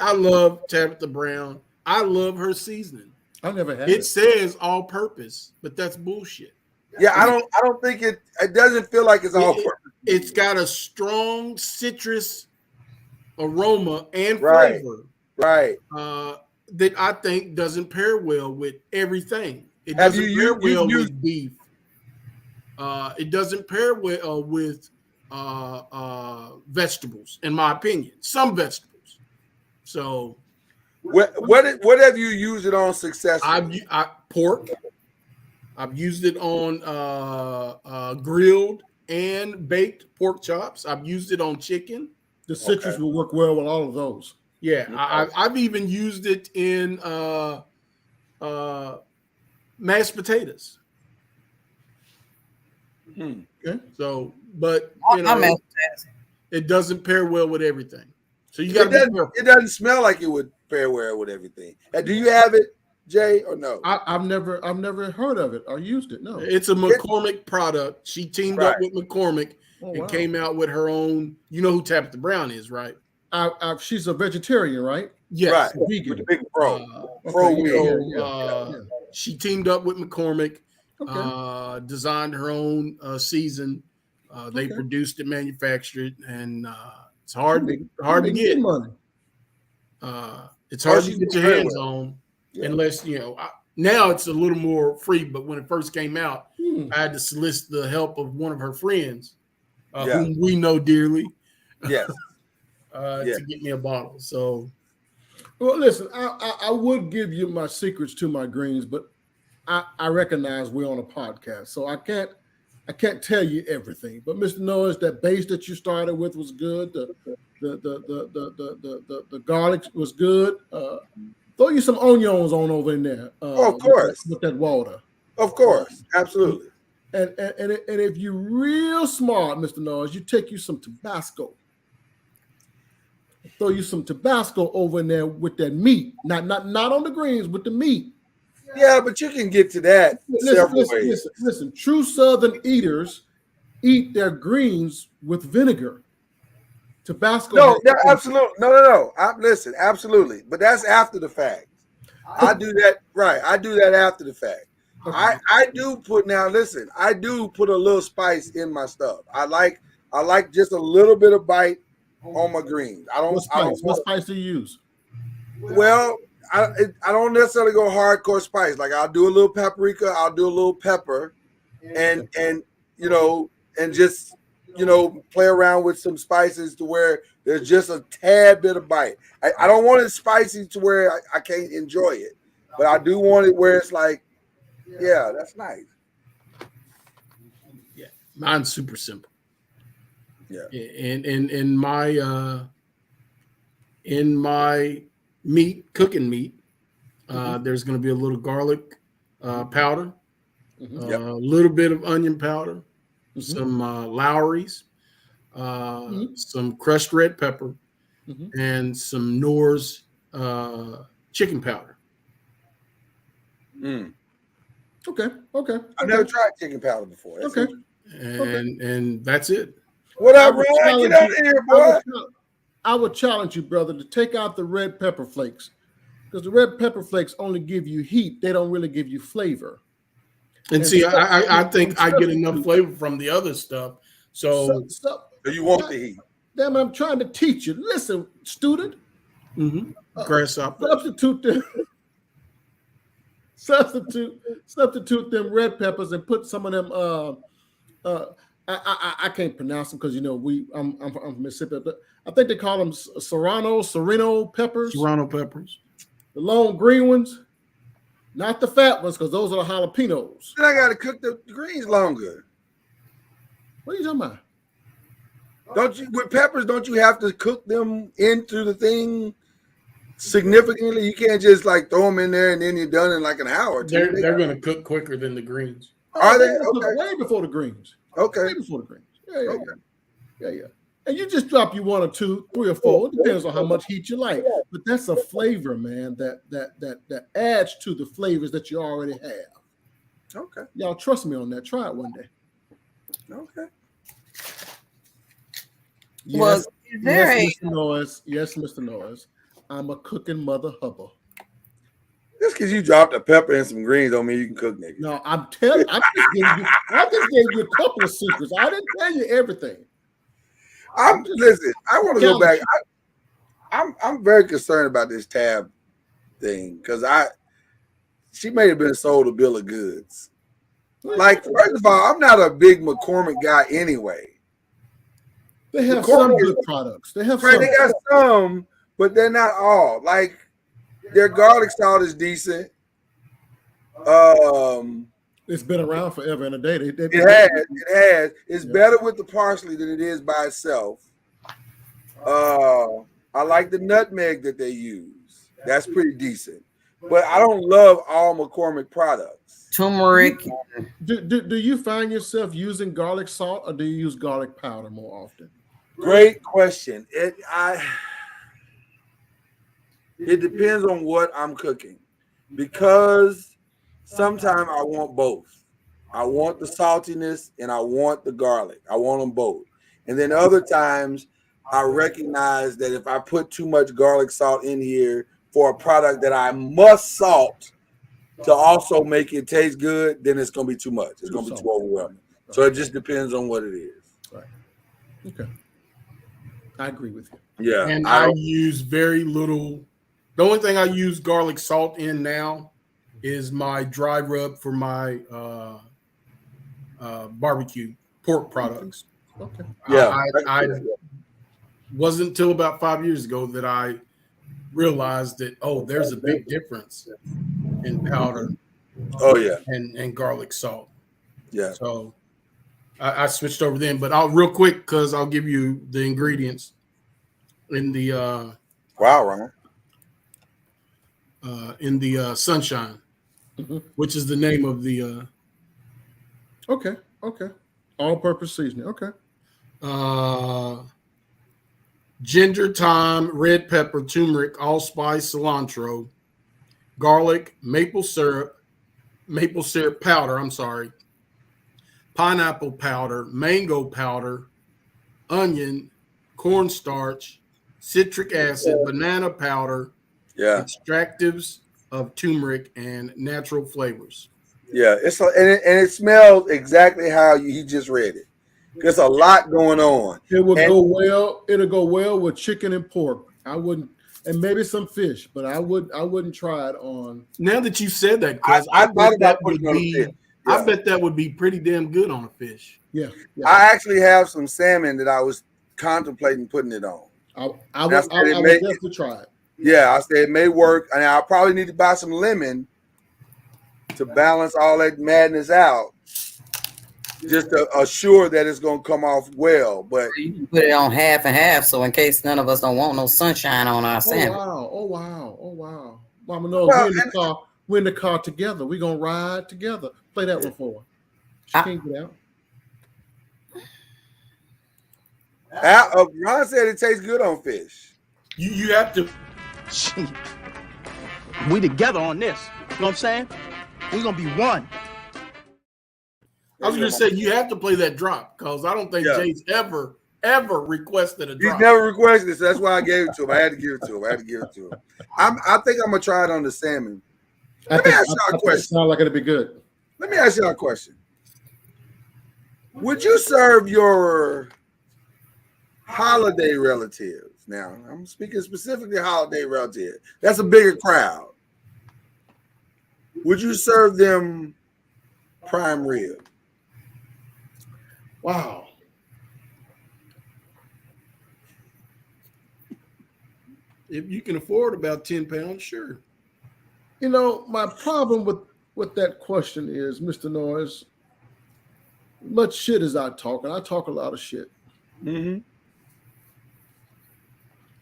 I love Tabitha Brown. I love her seasoning. I never had it. It says all purpose, but that's bullshit. Yeah, I don't think it doesn't feel like it's all purpose. It's got a strong citrus aroma and flavor. Right. That I think doesn't pair well with everything. It Have doesn't you pair well used with beef. It doesn't pair well with vegetables, in my opinion. Some vegetables. So, what have you used it on successfully? Pork. I've used it on grilled and baked pork chops. I've used it on chicken. The citrus will work well with all of those. Yeah, I've even used it in mashed potatoes. Okay. So, but it doesn't pair well with everything. So you got to. It doesn't smell like it would pair well with everything. Do you have it, Jay, or no? I've never heard of it or used it. No. It's a McCormick product. She teamed up with McCormick and came out with her own. You know who Tabitha Brown is, right? She's a vegetarian, right? Yes, right. Vegan. With the big pro. She teamed up with McCormick. Designed her own season. They produced it, manufactured it, and it's hard to get. Money. It's hard to get your hands on, unless now it's a little more free. But when it first came out, I had to solicit the help of one of her friends, whom we know dearly. Yes. To get me a bottle. So, well, listen, I would give you my secrets to my greens, but I recognize we're on a podcast, so I can't tell you everything. But Mr. Noise, that base that you started with was good. The garlic was good. Throw you some onions on over in there. Of course, with that water. Of course, absolutely. And if you're real smart, Mr. Noise, you take you some Tabasco. Throw you some Tabasco over in there with that meat. Not on the greens, with the meat. Yeah, but you can get to that several ways. Listen. True Southern eaters eat their greens with vinegar. Tabasco. No, absolutely. No. Listen, absolutely. But that's after the fact. I do that, right. I do that after the fact. Okay. I do put a little spice in my stuff. I like just a little bit of bite on my greens. What spice do you use? Well, I don't necessarily go hardcore spice. Like I'll do a little paprika, I'll do a little pepper, and just play around with some spices to where there's just a tad bit of bite. I don't want it spicy to where I can't enjoy it, but I do want it where it's like, yeah, that's nice. Yeah, mine's super simple. Yeah, in my cooking meat, there's going to be a little garlic powder, a little bit of onion powder, some Lowry's, some crushed red pepper, and some Knorr's chicken powder. Okay. I've never tried chicken powder before. Okay. And that's it. What up, Ryan? Get out of here, boy. I would challenge you, brother, to take out the red pepper flakes, because the red pepper flakes only give you heat. They don't really give you flavor. And see, I think I get enough flavor from the other stuff. So you want the heat. Damn, I'm trying to teach you. Listen, student. Grasshopper. Substitute them red peppers and put some of them. I can't pronounce them because I'm from Mississippi, but I think they call them Serrano peppers. Serrano peppers. The long green ones, not the fat ones, because those are the jalapenos. Then I got to cook the greens longer. What are you talking about? With peppers, don't you have to cook them into the thing significantly? You can't just like throw them in there and then you're done in like an hour. They're going to cook quicker than the greens. Are they? Okay. Way before the greens. Okay. Way before the greens. Yeah. And you just drop you 1 or 2, 3 or 4. It depends on how much heat you like. But that's a flavor, man, that adds to the flavors that you already have. Okay. Y'all trust me on that. Try it one day. Okay. Yes, Mr. Noise. Yes, Mr. Noise. I'm a cooking mother hubba. Just because you dropped a pepper and some greens don't mean you can cook, nigga. No, I just gave you a couple of secrets. I didn't tell you everything. Listen, I want to go back. I'm very concerned about this Tab thing because she may have been sold a bill of goods. Like, first of all, I'm not a big McCormick guy anyway. They have some good products. They have some. They got some, but they're not all. Like, their garlic salt is decent. It's been around forever and a day. It has. It's better with the parsley than it is by itself. I like the nutmeg that they use. That's pretty decent. But I don't love all McCormick products. Turmeric. Do you find yourself using garlic salt, or do you use garlic powder more often? Great question. It depends on what I'm cooking, because sometimes I want both. I want the saltiness and I want the garlic. I want them both. And then other times I recognize that if I put too much garlic salt in here for a product that I must salt to also make it taste good, then it's going to be too much. It's going to be too overwhelming. So it just depends on what it is. Right. Okay. I agree with you. Yeah. And I use very little. The only thing I use garlic salt in now is my dry rub for my barbecue pork products. Okay. Yeah. I wasn't until about 5 years ago that I realized that, there's a big difference in powder. Oh, yeah. And garlic salt. Yeah. So I switched over then, but real quick, because I'll give you the ingredients in the wow, Ron. In the sunshine. which is the name of the. Okay. All-purpose seasoning. Okay. Ginger, thyme, red pepper, turmeric, allspice, cilantro, garlic, maple syrup powder. I'm sorry. Pineapple powder, mango powder, onion, cornstarch, citric acid, banana powder, extractives of turmeric, and natural flavors. Yeah, it smells exactly how he just read it. There's a lot going on. It'll go well with chicken and pork. I wouldn't, and maybe some fish, but I wouldn't try it on. Now that you said that, because I bet that would be pretty damn good on a fish. Yeah. I actually have some salmon that I was contemplating putting it on. I would definitely try it. Yeah, I said it may work, and I'll probably need to buy some lemon to balance all that madness out, just to assure that it's going to come off well. But you can put it on half and half, so in case none of us don't want no sunshine on our salmon. Oh wow! Mama knows we're in the car together. We're gonna ride together. Play that one for her. She can't get out. Ron said it tastes good on fish. You have to. We together on this. You know what I'm saying? We're gonna be one. I was gonna say you have to play that drop because I don't think Jay's ever requested a drop. He's never requested it, so that's why I gave it to him. I had to give it to him. I think I'm gonna try it on the salmon. Let me ask y'all a question. Sounds like it'll be good. Let me ask y'all a question. Would you serve your holiday relatives? Now, I'm speaking specifically holiday relatives. That's a bigger crowd. Would you serve them prime rib? Wow. If you can afford about 10 pounds, sure. You know, my problem with that question is, Mr. Noiz, much shit as I talk, and I talk a lot of shit. Mm-hmm.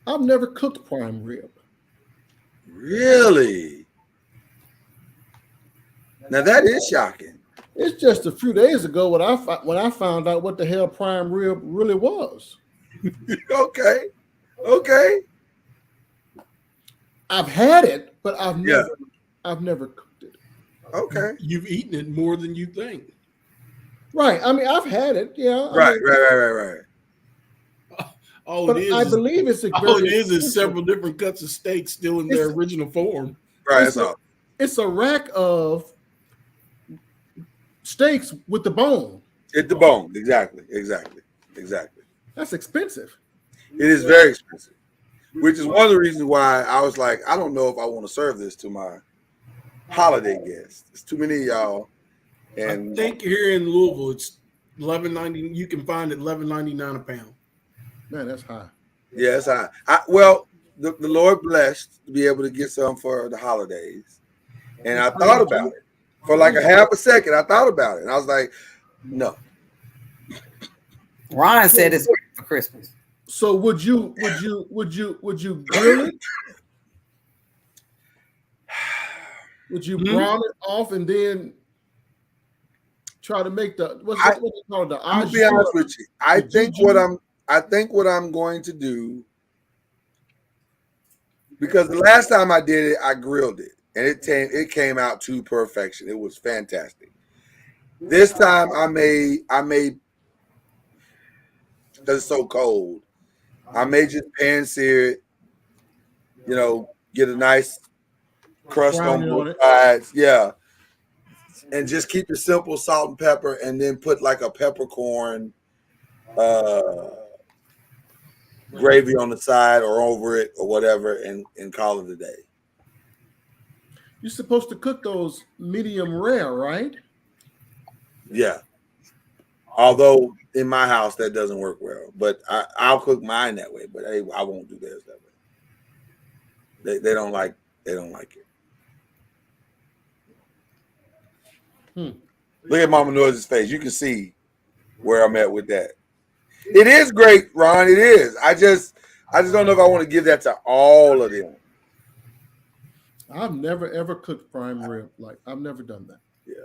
I've never cooked prime rib. Really? Now that is shocking. It's just a few days ago when I found out what the hell prime rib really was. Okay. I've had it, but I've never cooked it. Okay. You've eaten it more than you think. Right. I mean, I've had it. Yeah. Right. I believe it's is several different cuts of steak still in their original form. Right. It's a rack of steaks with the bone. It's the bone. Exactly. That's expensive. It is very expensive, which is one of the reasons why I was like, I don't know if I want to serve this to my holiday guests. It's too many of y'all. And I think here in Louisville, it's $11.90. You can find it $11.99 a pound. Man, that's high. Yeah, it's high. The Lord blessed to be able to get some for the holidays. And I thought about it. For like a half a second, I thought about it. And I was like, no. Ron said it's great for Christmas. So would you grill it? Would you brown it off and then try to make what they call it? I'll be honest with you. I think what I'm going to do, because the last time I did it, I grilled it, and it came out to perfection. It was fantastic. This time I made because it's so cold, I may just pan sear it, get a nice crust on both sides. Yeah. And just keep it simple, salt and pepper, and then put like a peppercorn gravy on the side or over it or whatever, and call it a day. You're supposed to cook those medium rare, right? Yeah. Although in my house that doesn't work well, but I'll cook mine that way. But I won't do theirs that way. They don't like it. Look at Mama Noiz's face. You can see where I'm at with that. It is great, Ron. It is. I just don't know if I want to give that to all of them. I've never ever cooked prime rib. Like I've never done that. Yeah.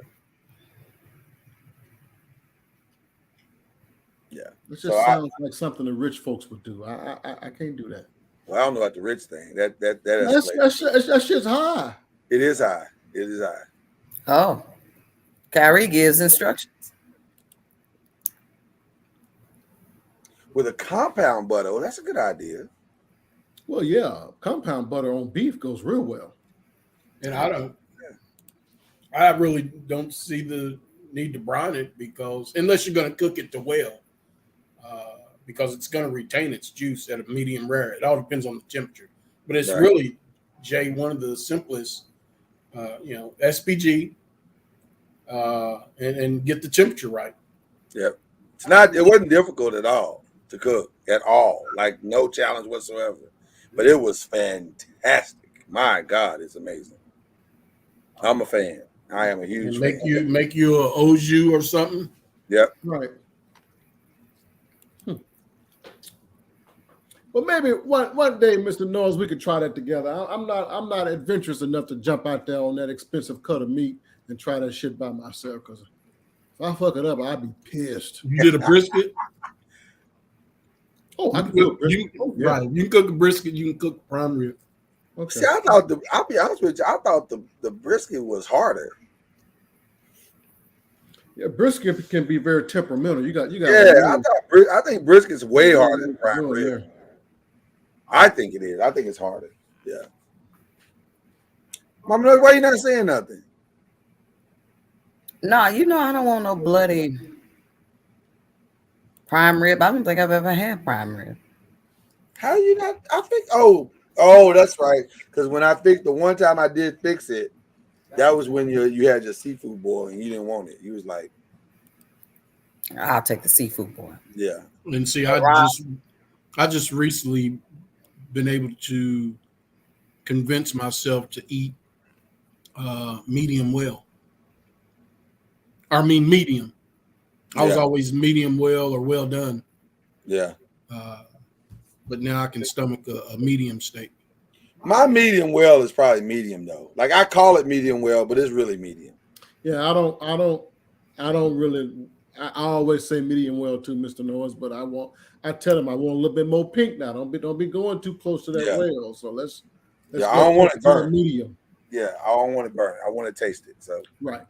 Yeah. It just sounds like something the rich folks would do. I can't do that. Well, I don't know about the rich thing. That shit's high. It is high. It is high. Oh, Kyrie gives instructions. With a compound butter, well, that's a good idea. Well, yeah, compound butter on beef goes real well. And I really don't see the need to brine it because unless you're going to cook it to well, because it's going to retain its juice at a medium rare. It all depends on the temperature, but it's really, Jay, one of the simplest, SPG, and get the temperature right. Yep. It wasn't difficult at all to cook at all, like no challenge whatsoever, but it was fantastic. My God, it's amazing. I'm a fan. I am a huge fan. Make you a au jus or something. Yep. Right. Well, maybe one day, Mr. Noiz, we could try that together. I'm not adventurous enough to jump out there on that expensive cut of meat and try that shit by myself. Because if I fuck it up, I'd be pissed. You did a brisket? I can cook brisket. Right. You can cook a brisket. You can cook prime rib. Okay. See, I'll be honest with you. I thought the brisket was harder. Yeah, brisket can be very temperamental. You got. Yeah, I think brisket's way harder than prime rib. Yeah. I think it is. I think it's harder. Yeah. Mama, why you not saying nothing? No, I don't want no bloody prime rib. I don't think I've ever had prime rib. How you not? I think. Oh, that's right. Because when I fixed the one time I did fix it, that was when you had your seafood boil and you didn't want it. You was like, I'll take the seafood boil. Yeah. And see, I just recently been able to convince myself to eat medium well. Medium. I was always medium well or well done. Yeah. But now I can stomach a medium steak. My medium well is probably medium though. Like I call it medium well, but it's really medium. Yeah, I don't really. I always say medium well too, Mr. Noiz, but I tell him I want a little bit more pink now. Don't be going too close to that well. So let's I don't want it burnt. Medium. Yeah, I don't want it burnt. I want to taste it. So right.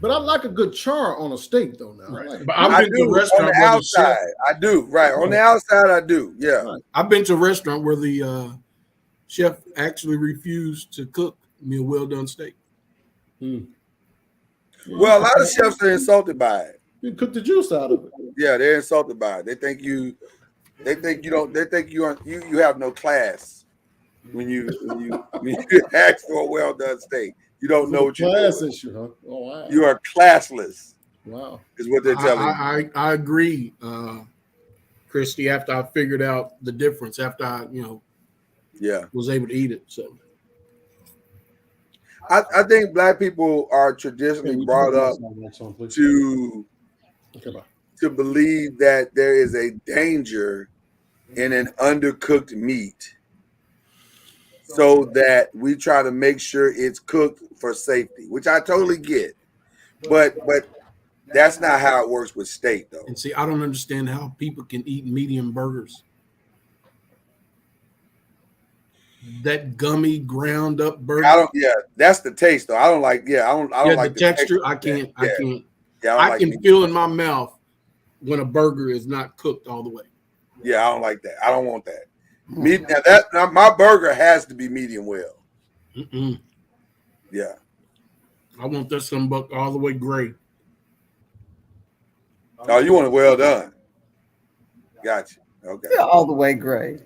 But I like a good char on a steak though. Now, right. But I've been to a restaurant on the outside. I do. Right on the outside, I do. Yeah, right. I've been to a restaurant where the chef actually refused to cook me a well done steak. Well, a lot of chefs are insulted by it. You cook the juice out of it. Yeah, they're insulted by it. They think you have no class when you ask for a well done steak. You don't know what you're doing. Class issue, huh? Oh wow. You are classless. Wow. Is what they're telling you. I agree, Christy, after I figured out the difference, after I, was able to eat it. So I think black people are traditionally brought up to believe that there is a danger in an undercooked meat, so that we try to make sure it's cooked for safety, which I totally get. But that's not how it works with steak, though. And see, I don't understand how people can eat medium burgers. That gummy ground up burger. That's the taste though. I don't like the texture. I can't. Yeah, I can feel in my mouth when a burger is not cooked all the way. Yeah, I don't like that. I don't want that. My burger has to be medium well. Mm-mm. Yeah. I want that something all the way gray. Oh, you want it well done. Gotcha. Okay. Yeah, all the way gray.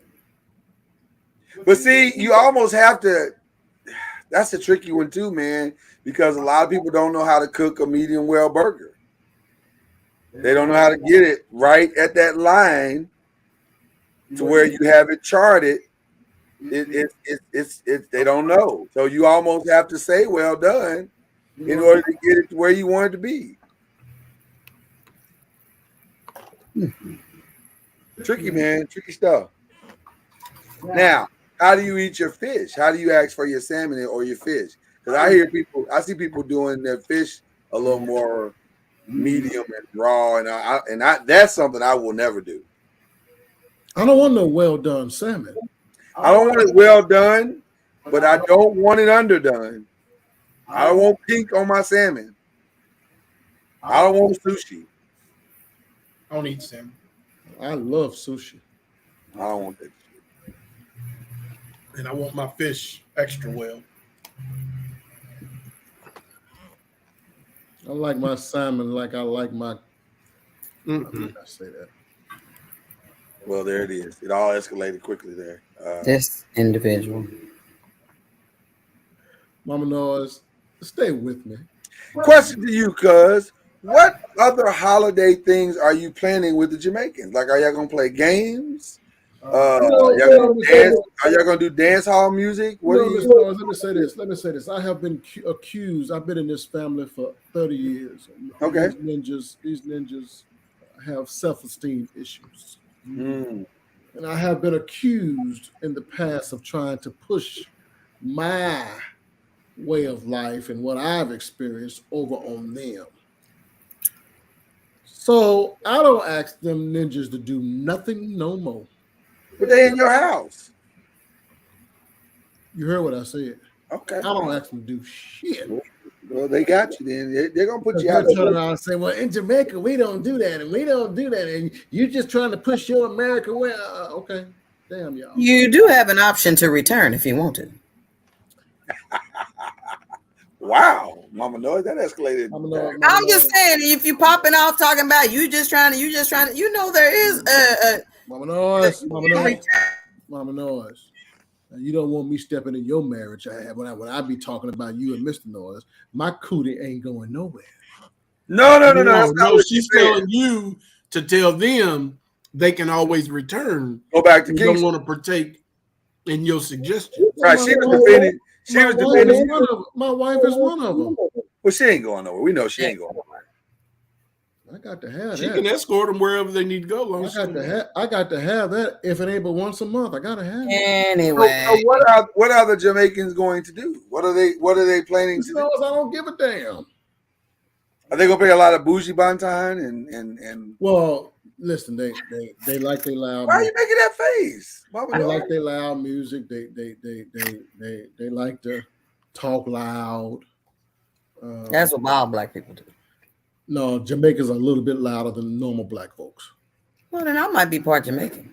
But see, you almost have to. That's a tricky one too, man, because a lot of people don't know how to cook a medium well burger. They don't know how to get it right at that line to where you have it charted. They don't know. So you almost have to say well done in order to get it to where you want it to be. Tricky, man. Tricky stuff. Now, how do you eat your fish? How do you ask for your salmon or your fish? Because I see people doing their fish a little more medium and raw, and I that's something I will never do. I don't want no well done salmon. I don't want it well done, but I don't want it underdone. I don't want pink on my salmon. I don't want sushi. I don't eat salmon. I love sushi. I don't want that. And I want my fish extra well. I like my salmon like I like my. I say that. Well, there it is. It all escalated quickly there. This individual. Mama Noise, stay with me. Question to you, cuz. What other holiday things are you planning with the Jamaicans? Like, are y'all gonna play games? Are y'all gonna do dance hall music? Let me say this. I have been accused. I've been in this family for 30 years. Okay. These ninjas have self-esteem issues. Mm. And I have been accused in the past of trying to push my way of life and what I've experienced over on them. So I don't ask them ninjas to do nothing no more. But they in your house. You heard what I said. Okay. I don't ask them to do shit. Well, they got you then. They're going to put you out. Turn around and say, well, in Jamaica, we don't do that, and we don't do that, and you're just trying to push your America way. Okay. Damn, y'all. You do have an option to return if you want to. Wow. Mama Noise, that escalated. I'm just saying, if you popping off talking about you just trying to, you know, there is Mama Noise. Now, you don't want me stepping in your marriage. When I be talking about you and Mr. Noise, my cootie ain't going nowhere. No. No, she's telling you to tell them they can always return. Go back to Kingston. You don't want to partake in your suggestion. Right, she was defending. My wife is one of them. Well, she ain't going nowhere. We know she ain't going nowhere. I got to have she that. She can escort them wherever they need to go. I got to have that. If it ain't but once a month, I got to have it. Anyway. So what are the Jamaicans going to do? What are they planning to do? I don't give a damn. Are they going to play a lot of bougie bantan and? Well, listen, they like their loud. Why are you making that face? They like their loud music. They like to talk loud. That's what all black people do. No, Jamaicans are a little bit louder than normal black folks. Well, then I might be part Jamaican.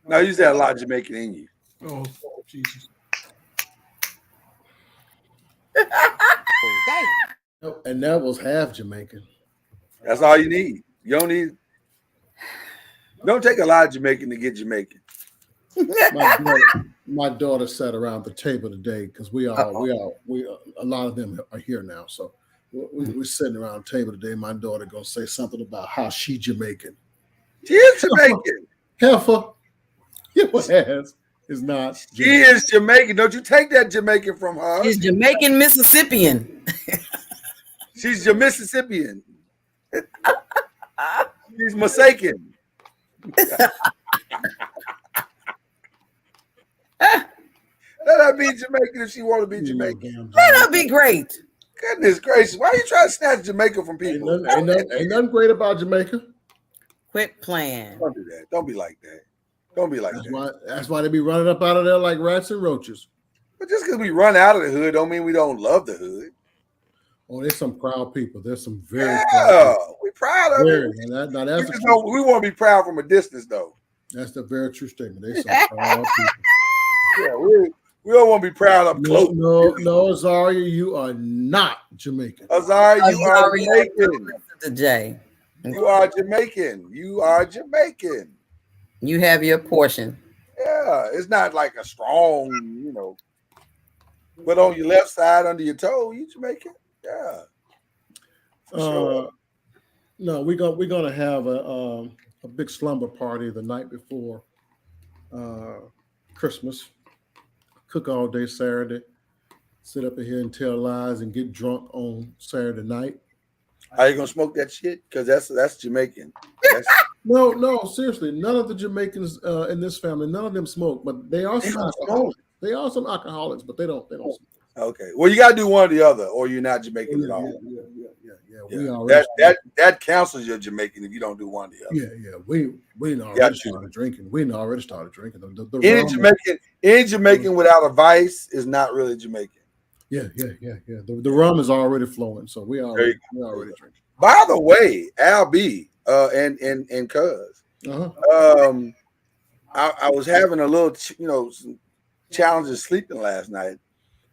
No, you said a lot of Jamaican in you. Oh, Jesus. And that was half Jamaican. That's all you need. You don't take a lot of Jamaican to get Jamaican. My daughter sat around the table today because a lot of them are here now. So we're sitting around the table today. My daughter gonna say something about how she Jamaican. She is Jamaican. Heifer. Your ass is not. She is Jamaican. Don't you take that Jamaican from her. She's Jamaican Mississippian. She's your Mississippian. She's mistaken. Let her be Jamaican if she want to be Jamaican. Let her be great. Goodness gracious. Why are you trying to snatch Jamaica from people? Ain't nothing great about Jamaica. Quit playing. Don't do that. Don't be like that. Don't be like that. That's why they be running up out of there like rats and roaches. But just because we run out of the hood don't mean we don't love the hood. Oh, there's some proud people. There's some very proud people. We're proud of it. We want to be proud from a distance, though. That's the very true statement. There's some proud people. Yeah, we don't want to be proud up close. No, Azaria, you are not Jamaican. Azaria, you are Jamaican. To Jay. You are Jamaican. You are Jamaican. You have your portion. Yeah, it's not like a strong, but on your left side under your toe, you Jamaican. Yeah. Sure. No, we're gonna have a big slumber party the night before Christmas. Cook all day Saturday. Sit up in here and tell lies and get drunk on Saturday night. Are you gonna smoke that shit? Because that's Jamaican. No, seriously. None of the Jamaicans in this family, none of them smoke, but they are some alcoholics. They are some alcoholics, but they don't smoke. Okay. Well, you got to do one or the other, or you're not Jamaican at all. Yeah. That counts as you're Jamaican if you don't do one or the other. Yeah. We already started drinking. Any Jamaican without a vice is not really Jamaican. Yeah. The rum is already flowing, so we already drinking. By the way, Al B and Cuz, I was having a little, some challenges sleeping last night.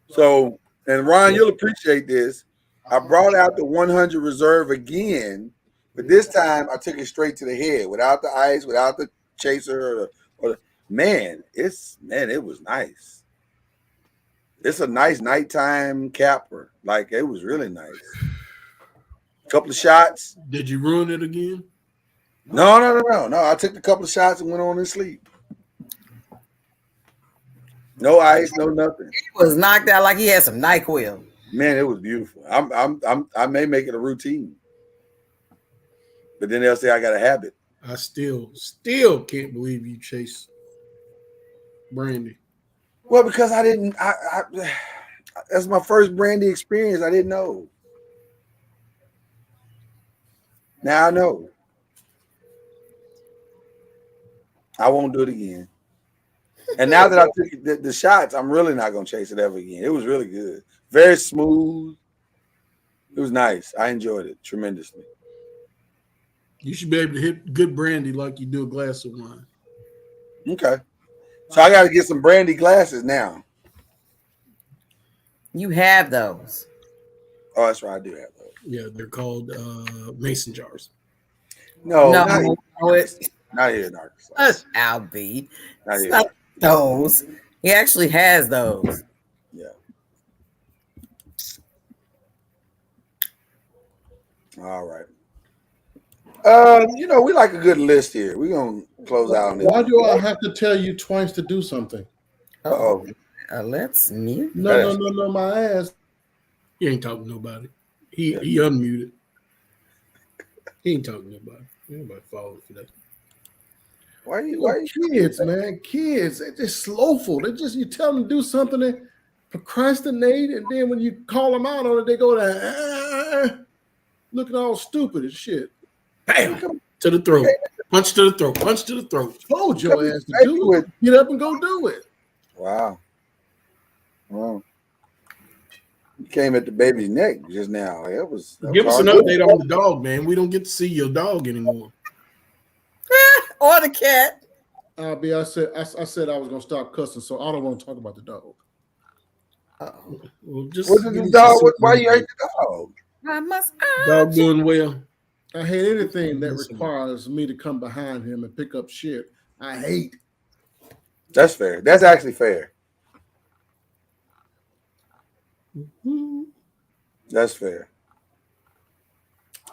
So, and Ron, you'll appreciate this. I brought out the 100 reserve again, but this time I took it straight to the head without the ice, without the chaser, it was nice. It's a nice nighttime capper. Like, it was really nice. Couple of shots. Did you ruin it again? No. I took a couple of shots and went on to sleep. No ice, no nothing. He was knocked out like he had some NyQuil. Man, it was beautiful. I may make it a routine, but then they'll say I got a habit. I still can't believe you chased brandy. Well, because I didn't. That's my first brandy experience. I didn't know. Now I know. I won't do it again. And now that I took the shots, I'm really not going to chase it ever again. It was really good. Very smooth. It was nice. I enjoyed it tremendously. You should be able to hit good brandy like you do a glass of wine. Okay. So I got to get some brandy glasses now. You have those. Oh, that's right. I do have those. Yeah, they're called mason jars. No, not here in Arkansas. That's Albie. Not here. Not those. He actually has those. Yeah. All right. We like a good list here. We're gonna close out on this. Why do I have to tell you twice to do something? Uh-oh. Let's mute. No, my ass. He ain't talking to nobody. He unmuted. He ain't talking to nobody. Nobody follow for that. Why you kids, man? Kids, they're just slowful. You tell them to do something, they procrastinate, and then when you call them out on it, they go to looking all stupid as shit. Bam! To the throat. Punch to the throat. Punch to the throat. Told your ass to do it. Get up and go do it. Wow. You came at the baby's neck just now. Give us an update on the dog, man. We don't get to see your dog anymore. Or the cat. I said I was gonna stop cussing, so I don't want to talk about the dog. Well, just what is the dog? Why you hate the dog? I must. Dog doing well. I hate anything that requires me to come behind him and pick up shit. I hate. That's fair. That's actually fair. That's fair.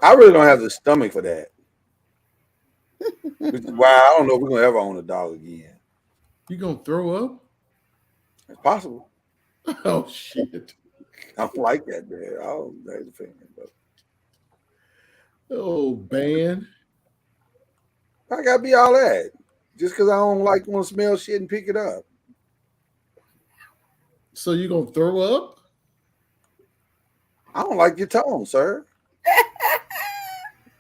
I really don't have the stomach for that. Which is why I don't know if we're gonna ever own a dog again. You gonna throw up? It's possible. Oh shit! I don't like that, man. I don't know the feeling, but oh man, I gotta be all that just because I don't want to smell shit and pick it up. So you gonna throw up? I don't like your tone, sir.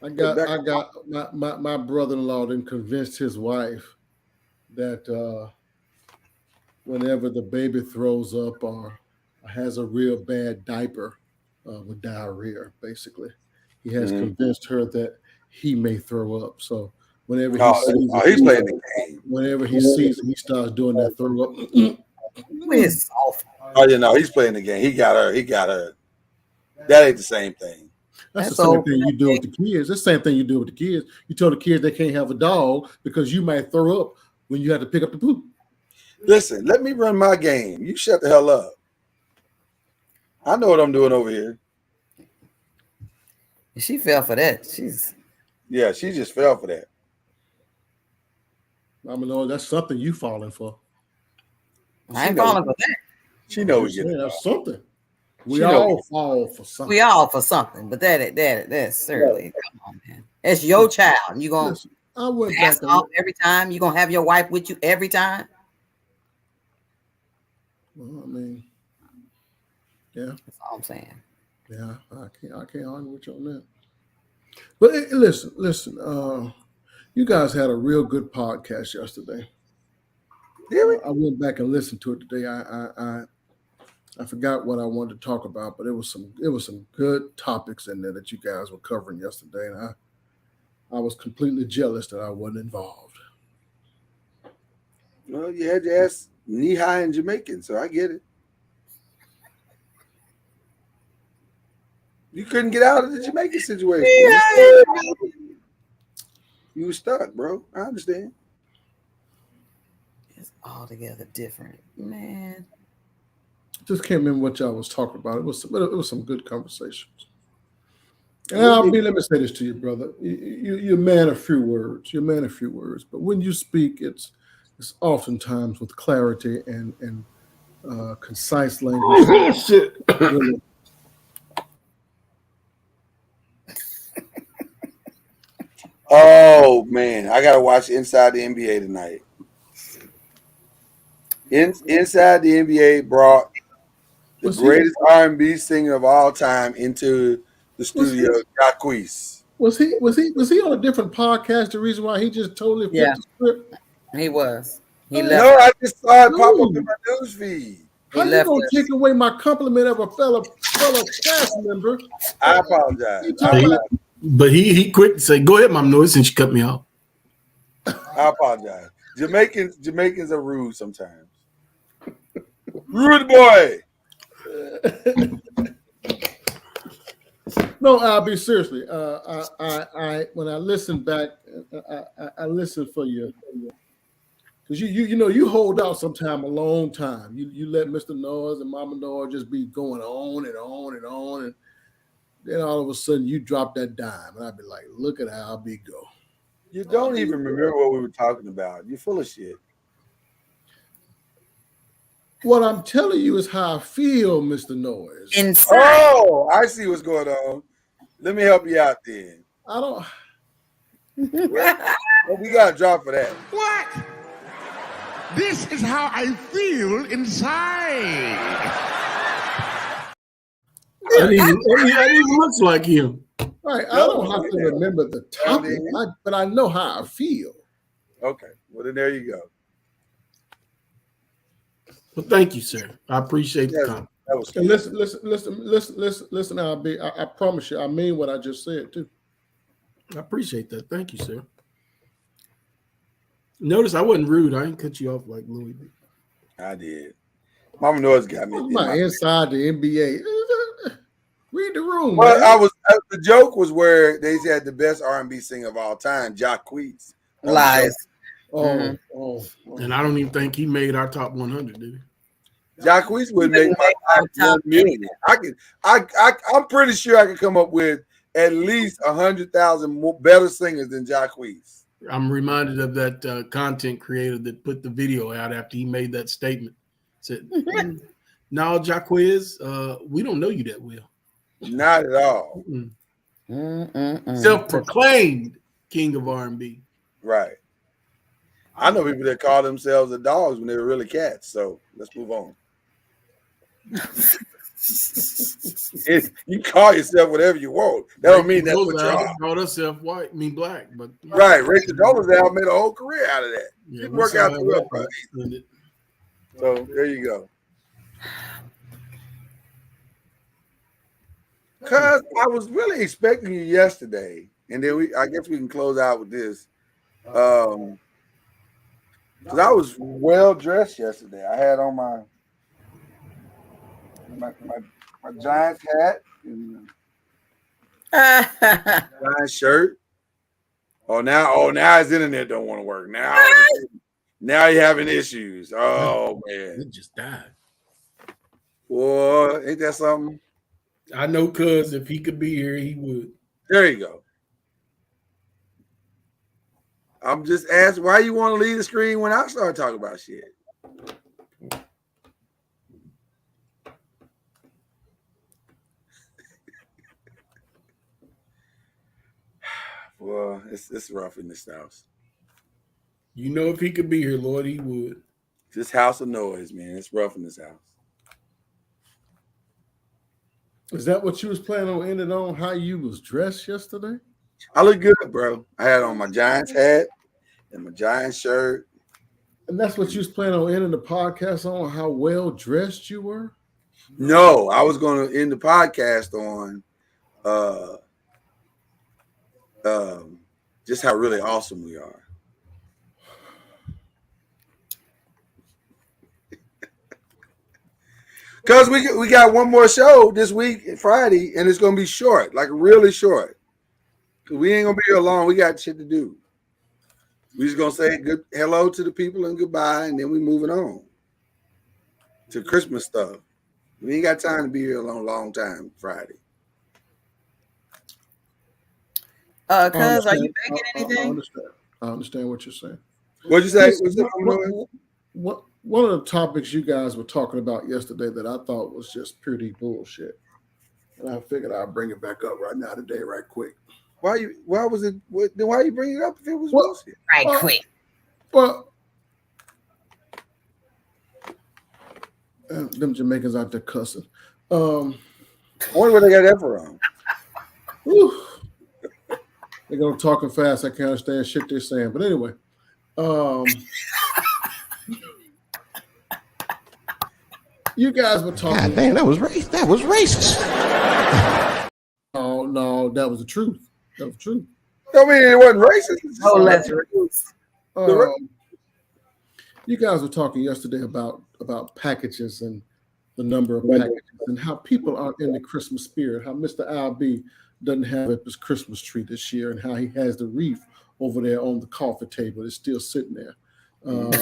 I got my brother-in-law then convinced his wife that whenever the baby throws up or has a real bad diaper with diarrhea, basically, he has convinced her that he may throw up. So whenever he's playing the game. Whenever he sees it, he starts doing that throw up. He's playing the game. He got her. That ain't the same thing. That's the same thing you do with the kids. That's the same thing you do with the kids. You tell the kids they can't have a dog because you might throw up when you have to pick up the poop. Listen, let me run my game. You shut the hell up. I know what I'm doing over here. She fell for that. She just fell for that. I mean, that's something you falling for. I ain't falling for that. She knows that's something. We all fall for something. We all for something, but that's certainly come on, man. It's your child. You gonna I went Mask back off every time. You gonna have your wife with you every time? Well, I mean, yeah. That's all I'm saying. Yeah, I can't argue with you on that. But listen. You guys had a real good podcast yesterday. I went back and listened to it today. I forgot what I wanted to talk about, but it was some good topics in there that you guys were covering yesterday, and I was completely jealous that I wasn't involved. Well, you had your ass knee high in Jamaican, so I get it. You couldn't get out of the Jamaican situation. You were stuck, bro. I understand. It's altogether different, man. Just can't remember what y'all was talking about. It was some good conversations. And let me say this to you, brother. You're a man of few words. You're a man of few words. But when you speak, it's oftentimes with clarity and concise language. Oh, shit. Really. Oh man, I gotta watch Inside the NBA tonight. Inside the NBA brought the greatest R&B singer of all time into the studio, Jacquees. Was he on a different podcast? The reason why he just totally flipped the script? He was. He left. No, I just saw it pop up in my news feed. How you gonna take away my compliment of a fellow cast member? I apologize. But he quick to say, "Go ahead, Mom Noise," since you cut me off. I apologize. Jamaicans are rude sometimes. Rude boy. No, I'll be seriously. I when I listen back, I listen for you because you hold out sometime a long time. You let Mr. Noise and Mama Noise just be going on and on and on, and then all of a sudden you drop that dime, and I'd be like, "Look at how I be go." You don't even remember what we were talking about. You're full of shit. What I'm telling you is how I feel, Mr. Noise. Oh, I see what's going on. Let me help you out then. I don't. Well, we got a drop for that. What? This is how I feel inside. That even looks like him. Right, I don't have to remember the topic, but I know how I feel. Okay, well then there you go. Well, thank you, sir. I appreciate the comment. And listen. I promise you, I mean what I just said too. I appreciate that. Thank you, sir. Notice I wasn't rude. I didn't cut you off like Louis did. I did. Mama Noise got me. Inside the NBA. Read the room. Well, the joke was where they said the best R&B singer of all time, Jacquees. Lies. Oh. And I don't even think he made our top 100, did he? Jacquees would make my top 1 million. I'm pretty sure I could come up with at least 100,000 more better singers than Jacquees. I'm reminded of that content creator that put the video out after he made that statement. Said, "No, Jacquees, we don't know you that well." Not at all. Self-proclaimed king of R&B. Right. I know people that call themselves the dogs when they were really cats. So let's move on. You call yourself whatever you want. That don't mean that's what you are. Called herself white, black, but right. Rachel Dolezal made a whole career out of that. Yeah, it worked out well, bro. So there you go. Cause I was really expecting you yesterday, and then I guess we can close out with this. Because I was well dressed yesterday. I had on my Giants hat and Giants shirt. Now his internet don't want to work. Now you're having issues. Oh man, it just died. Boy, ain't that something? I know, cuz if he could be here, he would. There you go. I'm just asking why you want to leave the screen when I start talking about shit. well, it's rough in this house. You know, if he could be here, Lord, he would. This house of noise, man. It's rough in this house. Is that what you was planning on ending on? How you was dressed yesterday? I look good, bro. I had on my Giants hat and my Giants shirt. And that's what you was planning on ending the podcast on, how well dressed you were? No, I was going to end the podcast on just how really awesome we are. Because we got one more show this week, Friday, and it's going to be short, like really short. We ain't going to be here long. We got shit to do. We just going to say good hello to the people and goodbye, and then we moving on to Christmas stuff. We ain't got time to be here a long time Friday. Cuz, are you baking anything? I understand what you're saying. What'd you say? One of the topics you guys were talking about yesterday that I thought was just pretty bullshit, and I figured I'd bring it back up right now today, right quick. Why you bring it up if it was bullshit? Right quick. Well, them Jamaicans out there cussing. I wonder where they got that from. They're gonna talking fast. I can't understand shit they're saying. But anyway, you guys were talking. God damn, that was racist. That was racist. Oh no, that was the truth. That was the truth. I mean, it wasn't racist. Oh, that's racist. You guys were talking yesterday about packages and the number of packages and how people aren't in the Christmas spirit. How Mr. Albee doesn't have his Christmas tree this year, and how he has the wreath over there on the coffee table. It's still sitting there, and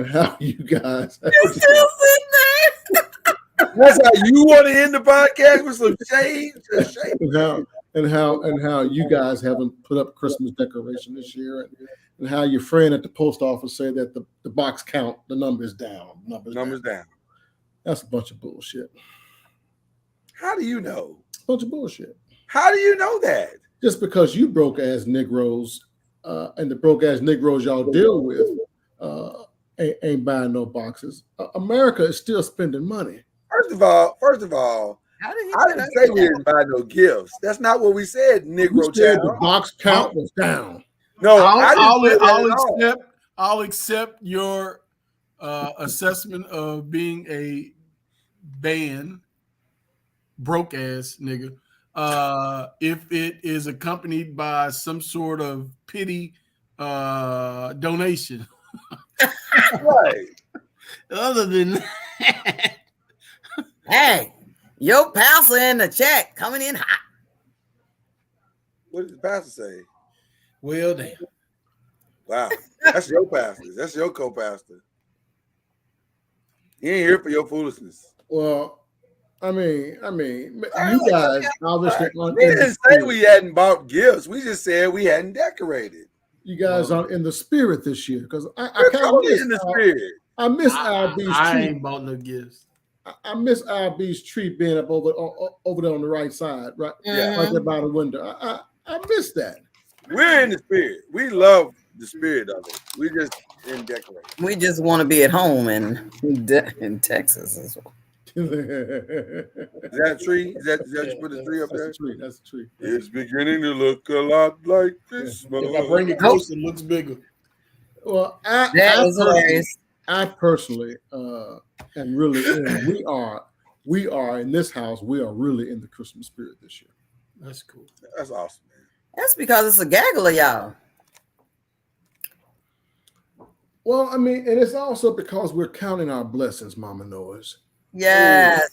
how you guys. It's still sitting there. That's how you want to end the podcast with some shade. And how you guys haven't put up Christmas decoration this year, and how your friend at the post office said that the box count, the number's down. Numbers down. That's a bunch of bullshit. How do you know? Bunch of bullshit. How do you know that? Just because you broke ass Negroes and the broke ass Negroes y'all deal with ain't buying no boxes. America is still spending money. First of all, I didn't say we didn't buy no gifts. That's not what we said, Negro said child. the box count was down. No, I'll accept your assessment of being a band broke ass nigga if it is accompanied by some sort of pity donation. Right. Other than that, hey, your pastor in the chat coming in hot. What did the pastor say? Well, damn. Wow, that's your pastor. That's your co-pastor. He ain't here for your foolishness. Well, I mean, you guys obviously aren't. We didn't say we hadn't bought gifts. We just said we hadn't decorated. You guys aren't in the spirit this year because I totally in the spirit. I miss Albee's tree. I ain't bought no gifts. I miss Albee's tree being up over there on the right side, right? Mm-hmm. Right there by the window. I miss that. We're in the spirit. We love the spirit of it. We just didn't decorate. We just want to be at home in Texas as well. Is that a tree? Is that you put the tree up there? That's a tree. It's beginning to look a lot like Christmas. If I bring it close, it looks bigger. Well, I personally am really we are in this house. We are really in the Christmas spirit this year. That's cool. That's awesome, man. That's because it's a gaggle of y'all. Well, I mean, and it's also because we're counting our blessings, Mama Noise. Yes.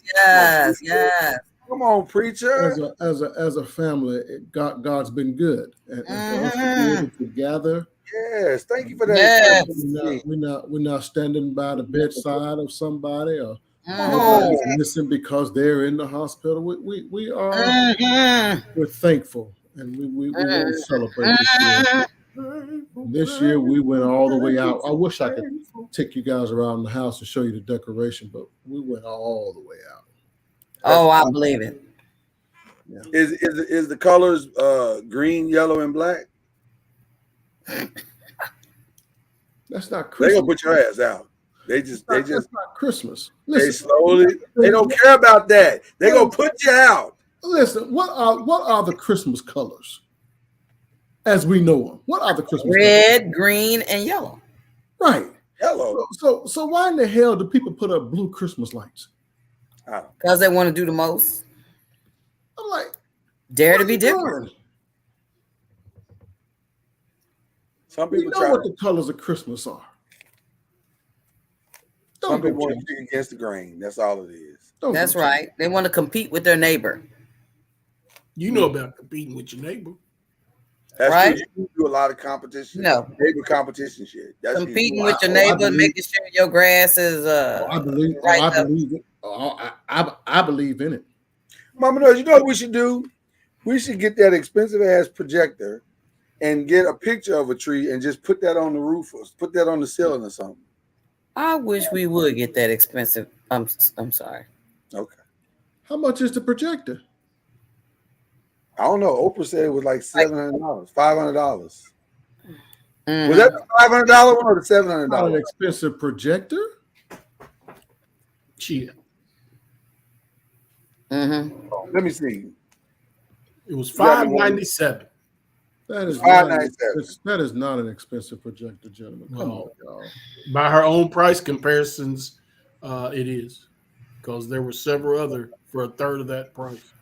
Come on, preacher. As a family, God's been good, and for us to be able to gather. Yes, thank you for that. Yes. We're not standing by the bedside of somebody or missing because they're in the hospital. We are we're thankful, and we want to celebrate this year. This year we went all the way out. I wish I could take you guys around the house and show you the decoration, but we went all the way out. Oh, I believe it. Yeah. Is the colors green, yellow, and black? That's not They Christmas. gonna put your ass out. That's not Christmas. Listen, they don't care about that. They gonna put you out. Listen, what are the Christmas colors as we know them? What are the Christmas red, colors? green, and yellow? Right. Yellow. So why in the hell do people put up blue Christmas lights? Because they want to do the most. I'm like, dare to be different. Some people know what the colors of Christmas are. Some people want to kick against the grain. That's all it is. That's right. They want to compete with their neighbor. You know about competing with your neighbor. That's right? True. You do a lot of competition. No. Neighbor competition shit. That's competing with your neighbor, making sure your grass is I believe it. I believe in it. Mama knows, you know what we should do? We should get that expensive ass projector and get a picture of a tree and just put that on the roof or put that on the ceiling or something. I wish we would get that expensive. I'm sorry. Okay. How much is the projector? I don't know. Oprah said it was like $700, $500. Mm-hmm. Was that the $500 one or the $700? Not an expensive projector. Cheetah. Mm-hmm. Let me see. It was $597. That is $597. That is not an expensive projector, gentlemen. Come on, y'all. By her own price comparisons, it is, because there were several other for a third of that price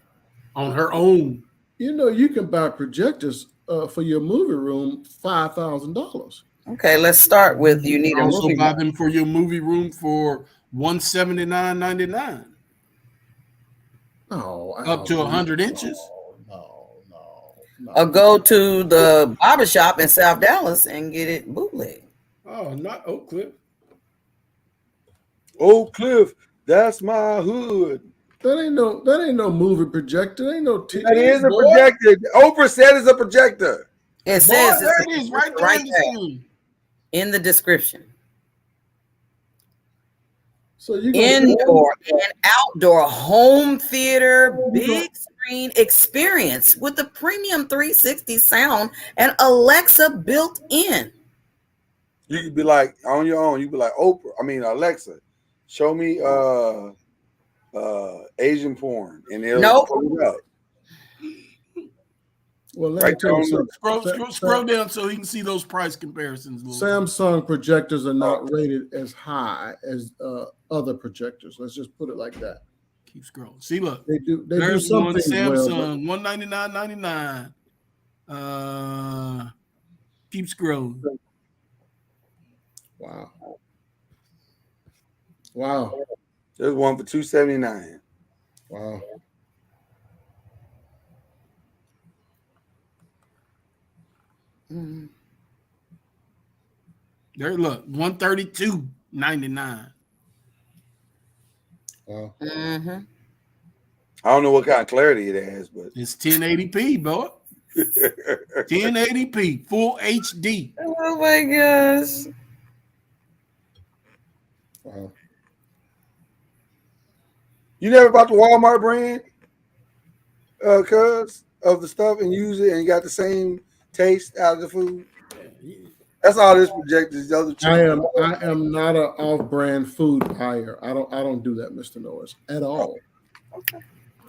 on her own. You know, you can buy projectors for your movie room $5,000. Okay, let's start with you need a also movie buy room. them for your movie room for $179.99. No, up to 100 inches. No. Or go to the barbershop in South Dallas and get it bootleg. Oh, not Oak Cliff. Oak Cliff, that's my hood. That ain't no movie projector. That ain't no TV. That is a projector. Oprah said it's a projector. It says there it is, right there in the screen. In the description. So you indoor and outdoor home theater, big screen experience with the premium 360 sound and Alexa built in. You could be like on your own. You be like Alexa, show me Asian porn, and it'll pull it up. Well, let me tell you something. Scroll down so you can see those price comparisons. Samsung projectors are not rated as high as other projectors. Let's just put it like that. Keep scrolling. See, look. They do There's some one things Samsung, well, $199.99. Keep scrolling. Wow. There's one for $279. Wow. Mm-hmm. There, look, $132.99. Wow. Mm-hmm. I don't know what kind of clarity it has, but it's 1080p, boy. 1080p, full HD. Oh my gosh. Wow. You never bought the Walmart brand, cuz of the stuff and use it and you got the same taste out of the food. That's all this projectors. I am not an off-brand food buyer. I don't do that, Mr. NOIZ, at all. Okay.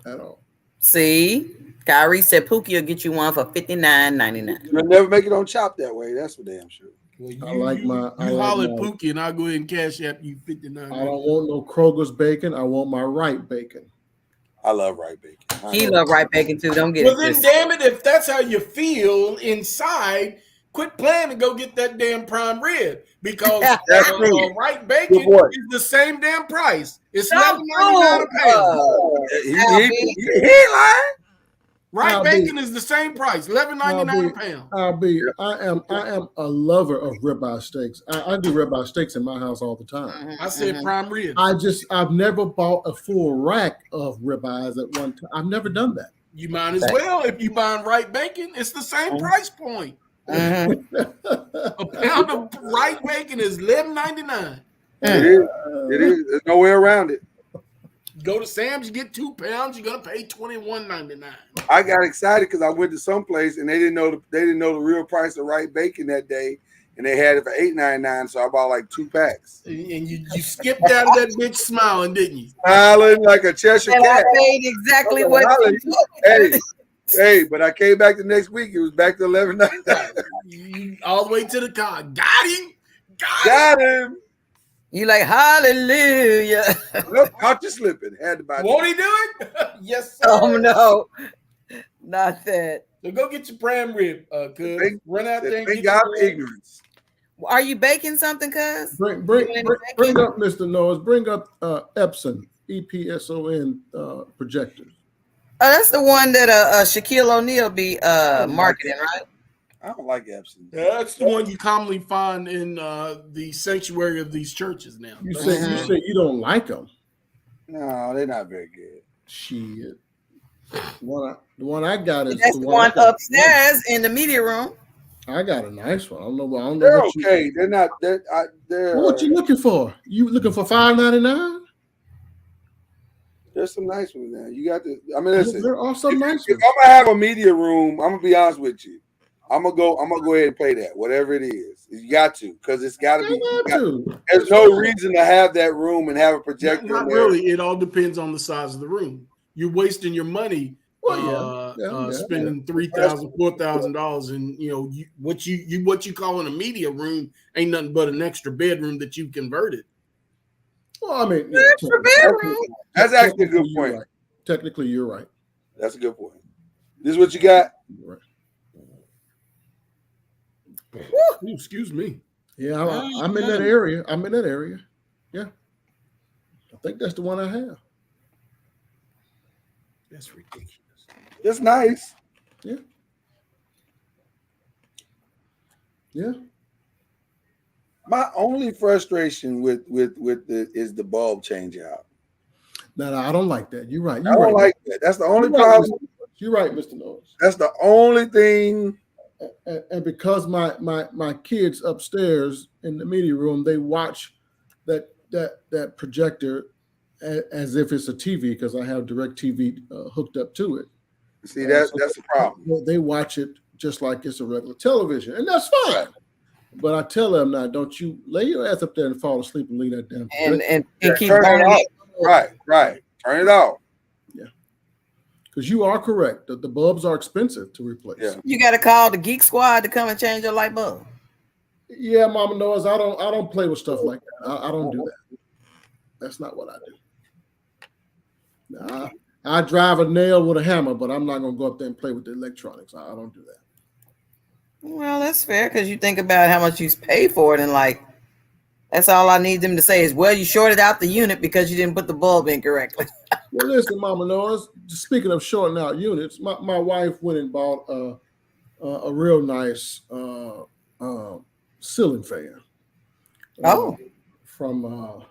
At all. See, Kyrie said Pookie will get you one for $59.99. You'll never make it on Chop that way. That's for damn sure. Well, I like my Pookie, and I'll go ahead and cash app you $59. I don't want no Kroger's bacon. I want my Wright bacon. I love Wright bacon. He love Wright bacon too. Don't get well, it. Well, then, damn it, if that's how you feel inside, quit playing and go get that damn prime rib, because Wright bacon is the same damn price. It's $11.99 a pound. He ain't lying. Wright bacon is the same price, $11.99 a pound. I am a lover of ribeye steaks. I do ribeye steaks in my house all the time. I said prime rib. I've never bought a full rack of ribeyes at one time. I've never done that. You might as well. If you buying Wright bacon, it's the same price point. A pound of Wright bacon is $11.99. It is. There's no way around it. go to Sam's, you get 2 pounds, you're gonna pay $21.99. I got excited because I went to some place and they didn't know the real price of right bacon that day, and they had it for $8.99. So I bought like 2 packs. And you skipped out of that bitch smiling, didn't you? Smiling like a Cheshire And cat. I paid exactly what Hey, but I came back the next week. It was back to $11.99. All the way to the car. Got him. Got him. You like hallelujah. Nope, caught you slipping. Had to buy. Won't he do it? Yes, sir. Oh no, not that. So go get your prime rib, cuz. Run out there and Thank get God your for ignorance. Are you baking something, cuz? Bring up Mr. Noise. Bring up Epson, EPSON projectors. Oh, that's the one that Shaquille O'Neal be marketing, right? I don't like Epson. That's the one you commonly find in the sanctuary of these churches now. You say you don't like them. No, they're not very good. Shit. The one I got is that's the one upstairs in the media room. I got a nice one. I don't know. They're okay. They're not. They're. What you looking for? You looking for $5.99? There's some nice ones now. You got to. I mean, listen. There are some nice If ones. I'm gonna have a media room, I'm gonna be honest with you. I'm gonna go ahead and pay that, whatever it is. You got to, because it's got to be. There's no reason to have that room and have a projector. Not really. It all depends on the size of the room. You're wasting your money spending $3,000, $4,000, and what you call in a media room ain't nothing but an extra bedroom that you converted. Well, I mean, extra bedroom. That's actually a good point. Right. Technically, you're right. That's a good point. This is what you got. Right. Ooh, excuse me. Yeah, I'm in that area. Yeah. I think that's the one I have. That's ridiculous. It's nice. Yeah. Yeah. My only frustration with is the bulb change out. No, I don't like that. You're right. I don't like that. That's the only problem. You're right, Mr. Noise. That's the only thing. And because my kids upstairs in the media room, they watch that projector as if it's a TV, because I have DirecTV hooked up to it. See, that's the problem. They watch it just like it's a regular television, and that's fine. But I tell them now, don't you lay your ass up there and fall asleep and leave that damn and keep turn it off. Right. Turn it off. Yeah. Because you are correct. The bulbs are expensive to replace. Yeah. You got to call the Geek Squad to come and change your light bulb. Yeah, Mama Noise, I don't play with stuff like that. I don't do that. That's not what I do. Nah, I drive a nail with a hammer, but I'm not gonna go up there and play with the electronics. I don't do that. Well, that's fair, because you think about how much you pay for it, and like that's all I need them to say is, well, you shorted out the unit because you didn't put the bulb in correctly. Well, listen, Mama Noise, speaking of shorting out units, my wife went and bought a real nice ceiling fan. From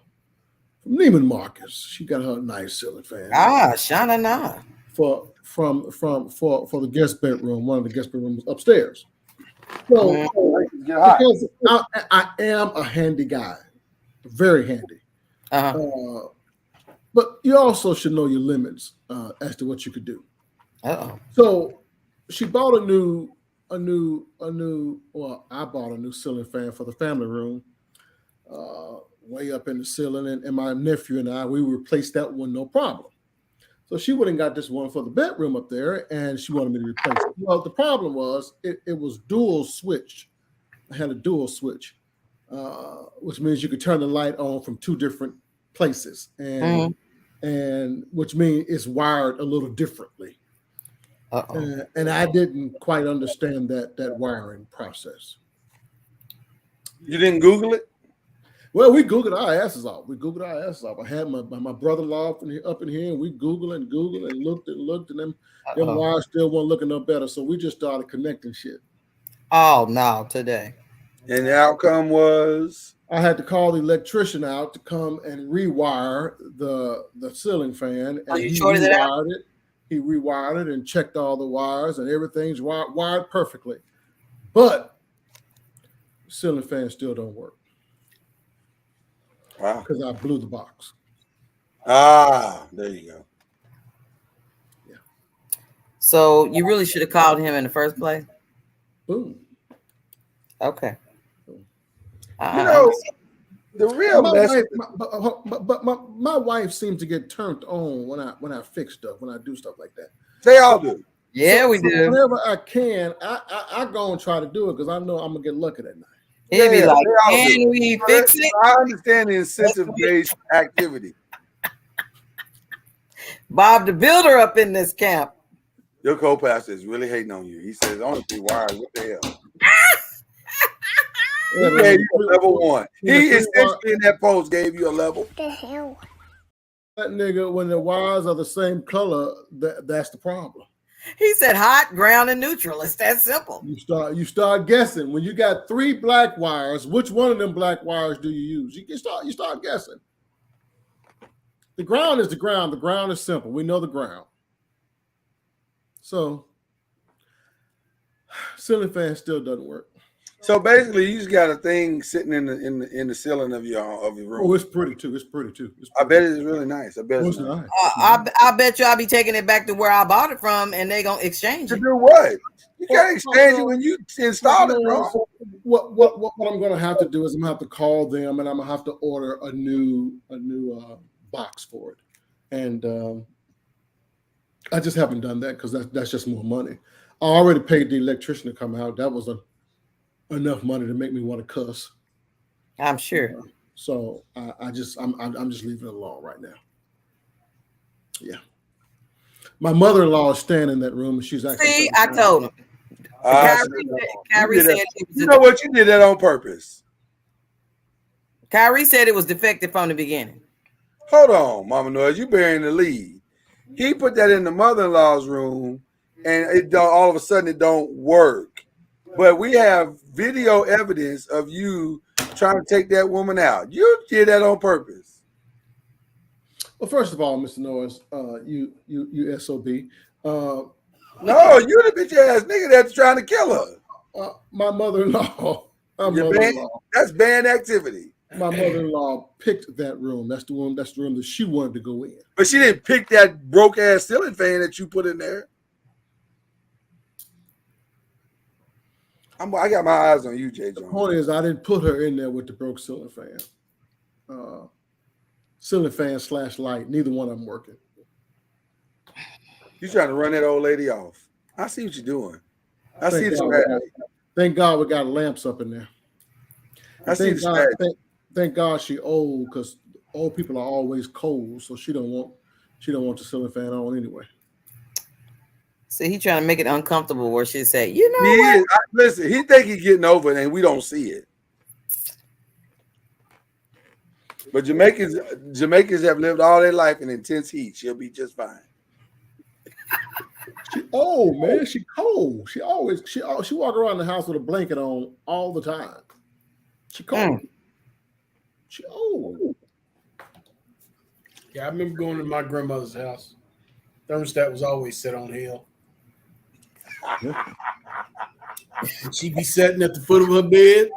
Neiman Marcus. She got her a nice ceiling fan. Shana. For the guest bedroom, one of the guest bedrooms upstairs. So because I am a handy guy, very handy. But you also should know your limits as to what you could do. So she bought I bought a new ceiling fan for the family room, way up in the ceiling, and my nephew and I, we replaced that one, no problem. So she went and got this one for the bedroom up there, and she wanted me to replace it. Well, the problem was it was dual switched. I had a dual switch, which means you could turn the light on from 2 different places, and which means it's wired a little differently. And I didn't quite understand that wiring process. You didn't Google it? Well, we Googled our asses off. I had my brother-in-law up in here, and we Googled and looked, and them wires still weren't looking no better. So we just started connecting shit. Oh, no, today. And the outcome was? I had to call the electrician out to come and rewire the ceiling fan. And you shorted it out? He rewired it and checked all the wires, and everything's wired perfectly. But the ceiling fan still don't work. Wow. Because I blew the box. There you go. Yeah. So you really should have called him in the first place. Boom. Okay. You know, the real my wife seems to get turned on when I fix stuff, when I do stuff like that. They all do. Yeah, we do. Whenever I can, I go and try to do it because I know I'm gonna get lucky that night. He'd be like, "Can we fix it?" I understand the incentive-based activity. Bob the Builder up in this camp. Your co-pastor is really hating on you. He says only 3 wires. What the hell? He gave you a level 1. He essentially in that post gave you a level. What the hell? That nigga, when the wires are the same color, that's the problem. He said hot, ground, and neutral. It's that simple. You start guessing. When you got 3 black wires, which one of them black wires do you use? You start guessing. The ground is the ground. The ground is simple. We know the ground. So ceiling fan still doesn't work. So basically, you just got a thing sitting in the ceiling of your room. Oh, it's pretty too. I bet it's really nice. I bet it's nice. I bet you I'll be taking it back to where I bought it from, and they gonna exchange it. To do what? You can't exchange it when you install it, bro. What I'm gonna have to do is I'm gonna have to call them, and I'm gonna have to order a new box for it, and I just haven't done that because that's just more money. I already paid the electrician to come out. That was enough money to make me want to cuss. I'm sure. So I'm just leaving it alone right now. Yeah. My mother-in-law is standing in that room, and she's actually. See, I told him. Kyrie said you know what? You did that on purpose. Kyrie said it was defective from the beginning. Hold on, Mama Noise, you burying the lead. He put that in the mother-in-law's room, and all of a sudden it don't work. But we have video evidence of you trying to take that woman out. You did that on purpose. Well, first of all, Mr. Noise, you SOB. No, you the bitch ass nigga that's trying to kill her. My mother-in-law. That's banned activity. My mother-in-law picked that room. That's the room that she wanted to go in. But she didn't pick that broke ass ceiling fan that you put in there. I got my eyes on you, J. Jones. The point is, I didn't put her in there with the broke ceiling fan. Ceiling fan / light. Neither one of them working. You trying to run that old lady off. I see what you're doing. I see the strategy. Thank God we got lamps up in there. I see the strategy. Thank God she old, because old people are always cold, so she don't want the ceiling fan on anyway. See, he trying to make it uncomfortable where she said, you know what? Listen, he think he's getting over it and we don't see it. But Jamaicans have lived all their life in intense heat. She'll be just fine. She old, man. She cold. She walk around the house with a blanket on all the time. She cold. She old. Yeah, I remember going to my grandmother's house. Thermostat was always set on hell. And she'd be sitting at the foot of her bed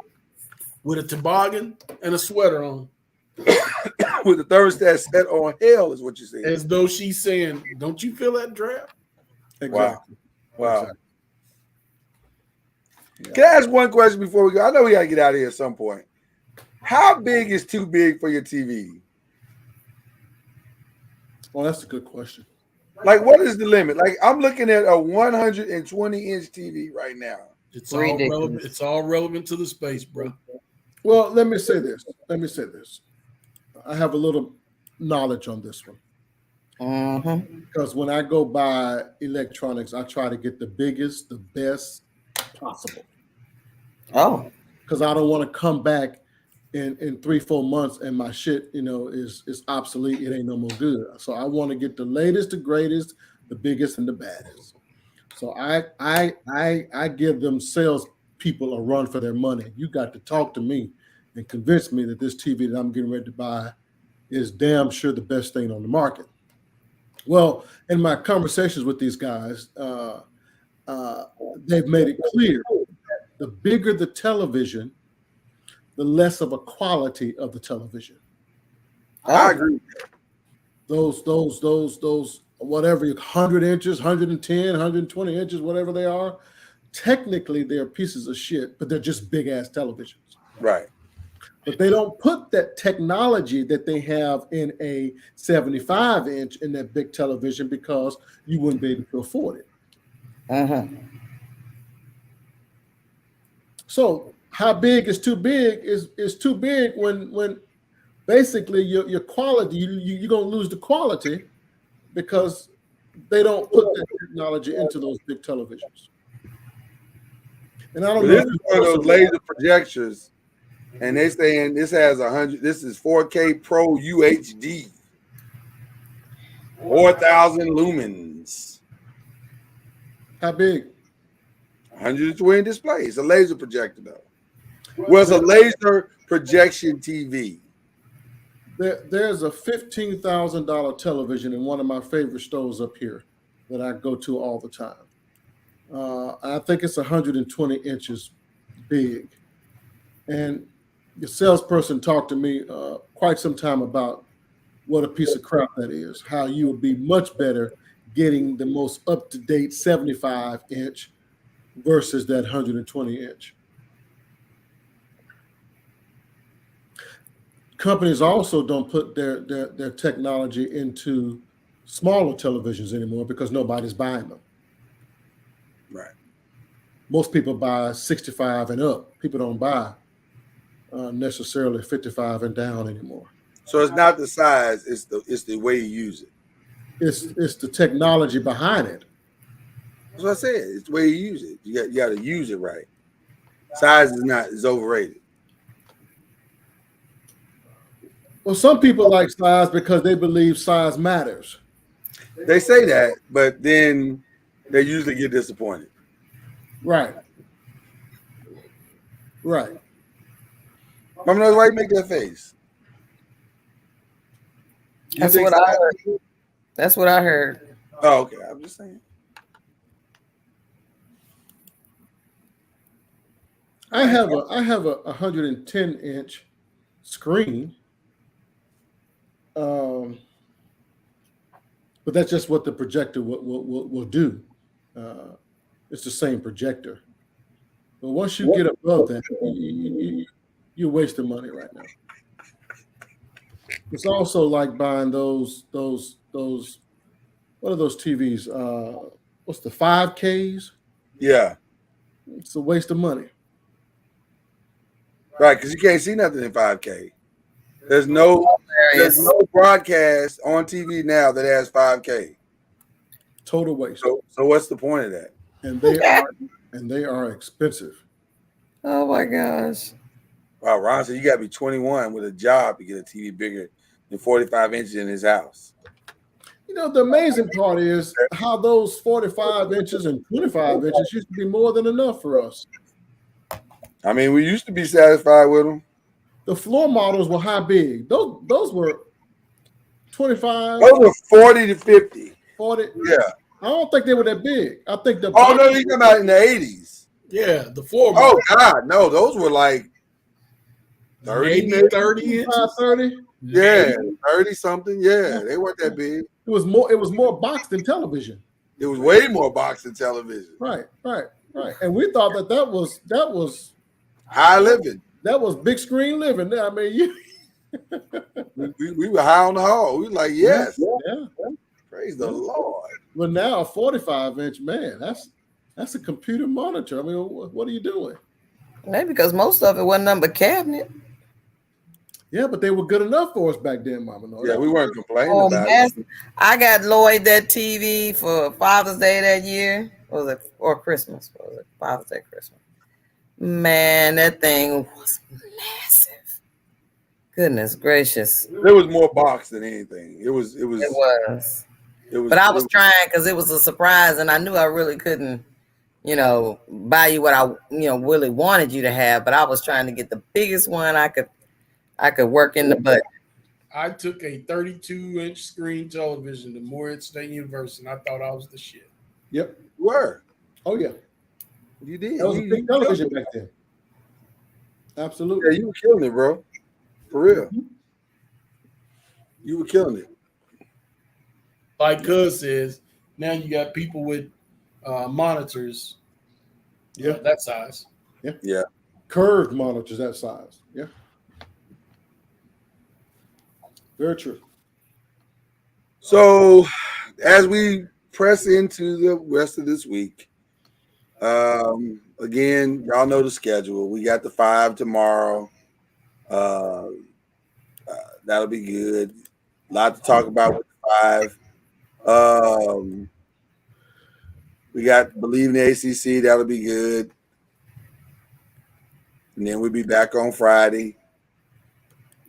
with a toboggan and a sweater on. With the thermostat set on hell is what you saying. As though she's saying, don't you feel that draft? Exactly. Wow. Exactly. Yeah. Can I ask one question before we go? I know we got to get out of here at some point. How big is too big for your TV? Well, that's a good question. Like, what is the limit? Like, I'm looking at a 120-inch TV right now. It's all relevant. It's all relevant to the space, bro. Well, let me say this. I have a little knowledge on this one. Because when I go buy electronics, I try to get the biggest, the best possible. Oh. Because I don't want to come back in 3-4 months and my shit, is obsolete. It ain't no more good. So I want to get the latest, the greatest, the biggest, and the baddest. So I give them sales people a run for their money. You got to talk to me and convince me that this TV that I'm getting ready to buy is damn sure the best thing on the market. Well, in my conversations with these guys, they've made it clear that the bigger the television, the less of a quality of the television. I agree with that. those whatever 100 inches, 110, 120 inches, whatever they are, technically they're pieces of shit, but they're just big ass televisions. Right. But they don't put that technology that they have in a 75-inch in that big television because you wouldn't be able to afford it. So how big is too big is too big when basically your quality, you're going to lose the quality because they don't put that technology into those big televisions. And I don't know. This is one of those laser projectors, and they saying this has 100. This is 4K Pro UHD, 4,000 lumens. How big? 120 display. It's a laser projector though. Well, it's a laser projection TV. There's a $15,000 television in one of my favorite stores up here that I go to all the time. I think it's 120 inches big. And the salesperson talked to me quite some time about what a piece of crap that is, how you would be much better getting the most up-to-date 75-inch versus that 120-inch. Companies also don't put their technology into smaller televisions anymore because nobody's buying them. Right. Most people buy 65 and up. People don't buy necessarily 55 and down anymore. So it's not the size; it's the way you use it. It's the technology behind it. That's what I said. It's the way you use it. You got to use it right. Size is overrated. Well, some people like size because they believe size matters. They say that, but then they usually get disappointed. Right. Right. Mama knows why you make that face. That's what I heard. That's what I heard. Oh, okay. I'm just saying. I have a 110-inch screen. But that's just what the projector will do. It's the same projector. But once you get above that, you're wasting money right now. It's also like buying those what are those TVs? What's the 5Ks? Yeah. It's a waste of money. Right, because you can't see nothing in 5K. There's no broadcast on TV now that has 5K. Total waste. So what's the point of that? And they are expensive. Oh my gosh. Wow, Ron said you got to be 21 with a job to get a TV bigger than 45 inches in his house. You know, the amazing part is how those 45 inches and 25 inches used to be more than enough for us. I mean, we used to be satisfied with them. The floor models were how big? Those were 25. Those were 40 to 50. 40. Yeah. I don't think they were that big. I think the. Oh no, you talking about in the 80s? Yeah, the floor. Oh God, no, those were like 30, maybe 30 inches. 30. Yeah, 30 something. Yeah, they weren't that big. It was more box than television. It was way more box than television. Right. And we thought that was high living. That was big screen living. I mean, we were high on the hall. We were like, yes. Yeah. Praise the Lord. But now a 45-inch, man, that's a computer monitor. I mean, what are you doing? Maybe because most of it wasn't nothing but cabinet. Yeah, but they were good enough for us back then, Mama. No, yeah, we weren't complaining about it. I got Lloyd that TV for Father's Day that year. Or Christmas? Was it Father's Day, Christmas? Man, that thing was massive. Goodness gracious. There was more box than anything. It was. But I was trying because it was a surprise, and I knew I really couldn't, buy you what I, really wanted you to have. But I was trying to get the biggest one I could work in the budget. I took a 32-inch screen television to Morehead State University, and I thought I was the shit. Yep. You were. Oh yeah. You did. That was a big television back then. Absolutely. Yeah, you were killing it, bro. For real. You were killing it. like Cuz says, now you got people with monitors. Yeah. That size. Yeah. Curved monitors that size. Yeah. Very true. So, as we press into the rest of this week, again, y'all know the schedule. We got the 5 tomorrow. That'll be good. A lot to talk about with the 5. We got Believe in the ACC. That'll be good. And then we'll be back on Friday.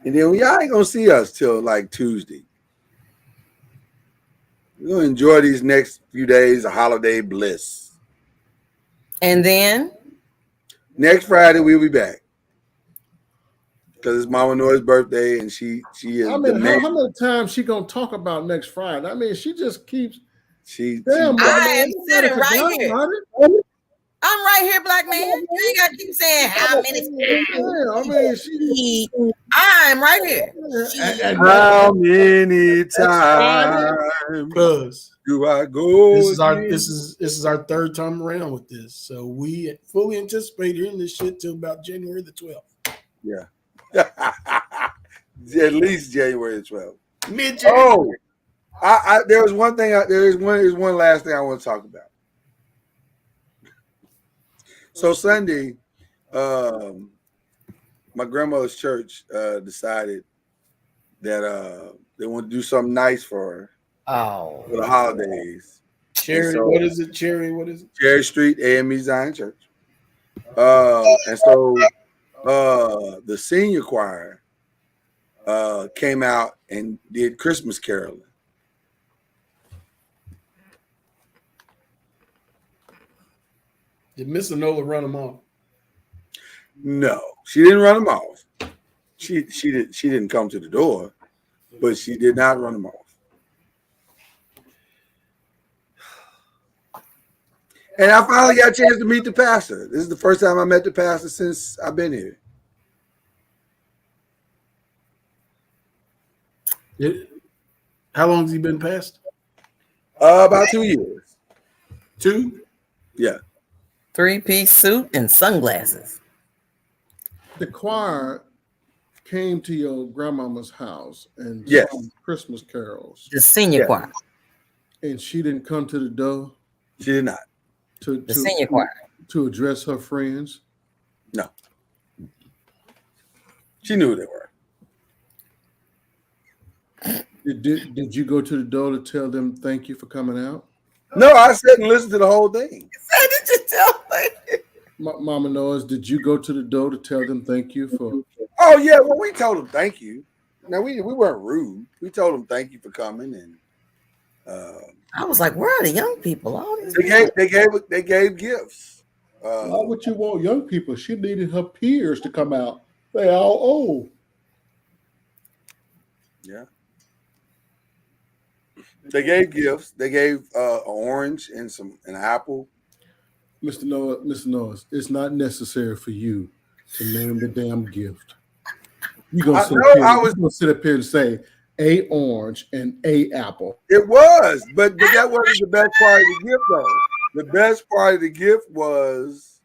And then y'all ain't going to see us till like Tuesday. We're going to enjoy these next few days of holiday bliss. And then? Next Friday, we'll be back. Because it's Mama Noah's birthday, and she is. I mean, how many times she going to talk about next Friday? I mean, she just keeps. I am sitting right here. I'm right here, black man. You ain't got to keep saying how many times. I'm right here. How many times do I go? This is our third time around with this, so we fully anticipate hearing this shit till about January the 12th. Yeah, at least January the 12th. Mid-January. There's one last thing I want to talk about. So Sunday, my grandmother's church decided that they want to do something nice for her for the holidays. Cherry, so, what is it? Cherry, what is it? Cherry Street AME Zion Church. And so the senior choir came out and did Christmas caroling. Did Miss Anola run them off? No, she didn't run them off. She didn't come to the door, but she did not run them off. And I finally got a chance to meet the pastor. This is the first time I met the pastor since I've been here. How long has he been pastor? About 2 years. 2? Yeah. 3-piece suit and sunglasses. The choir came to your grandmama's house and sang Christmas carols. The senior choir. And she didn't come to the door? She did not. The senior choir. To address her friends? No. She knew who they were. Did you go to the door to tell them thank you for coming out? No, I sat and listened to the whole thing. Did you tell me? Mama Noise, did you go to the door to tell them thank you for? Oh yeah, well we told them thank you. Now we weren't rude. We told them thank you for coming, and I was like, where are the young people? All these they gave gifts. Why would you want young people? She needed her peers to come out. They all old. Yeah. They gave gifts. They gave an orange and an apple. Mr. Noah, it's not necessary for you to name the damn gift. You're gonna sit up here and say a orange and a apple. It was, but that wasn't the best part of the gift, though. The best part of the gift was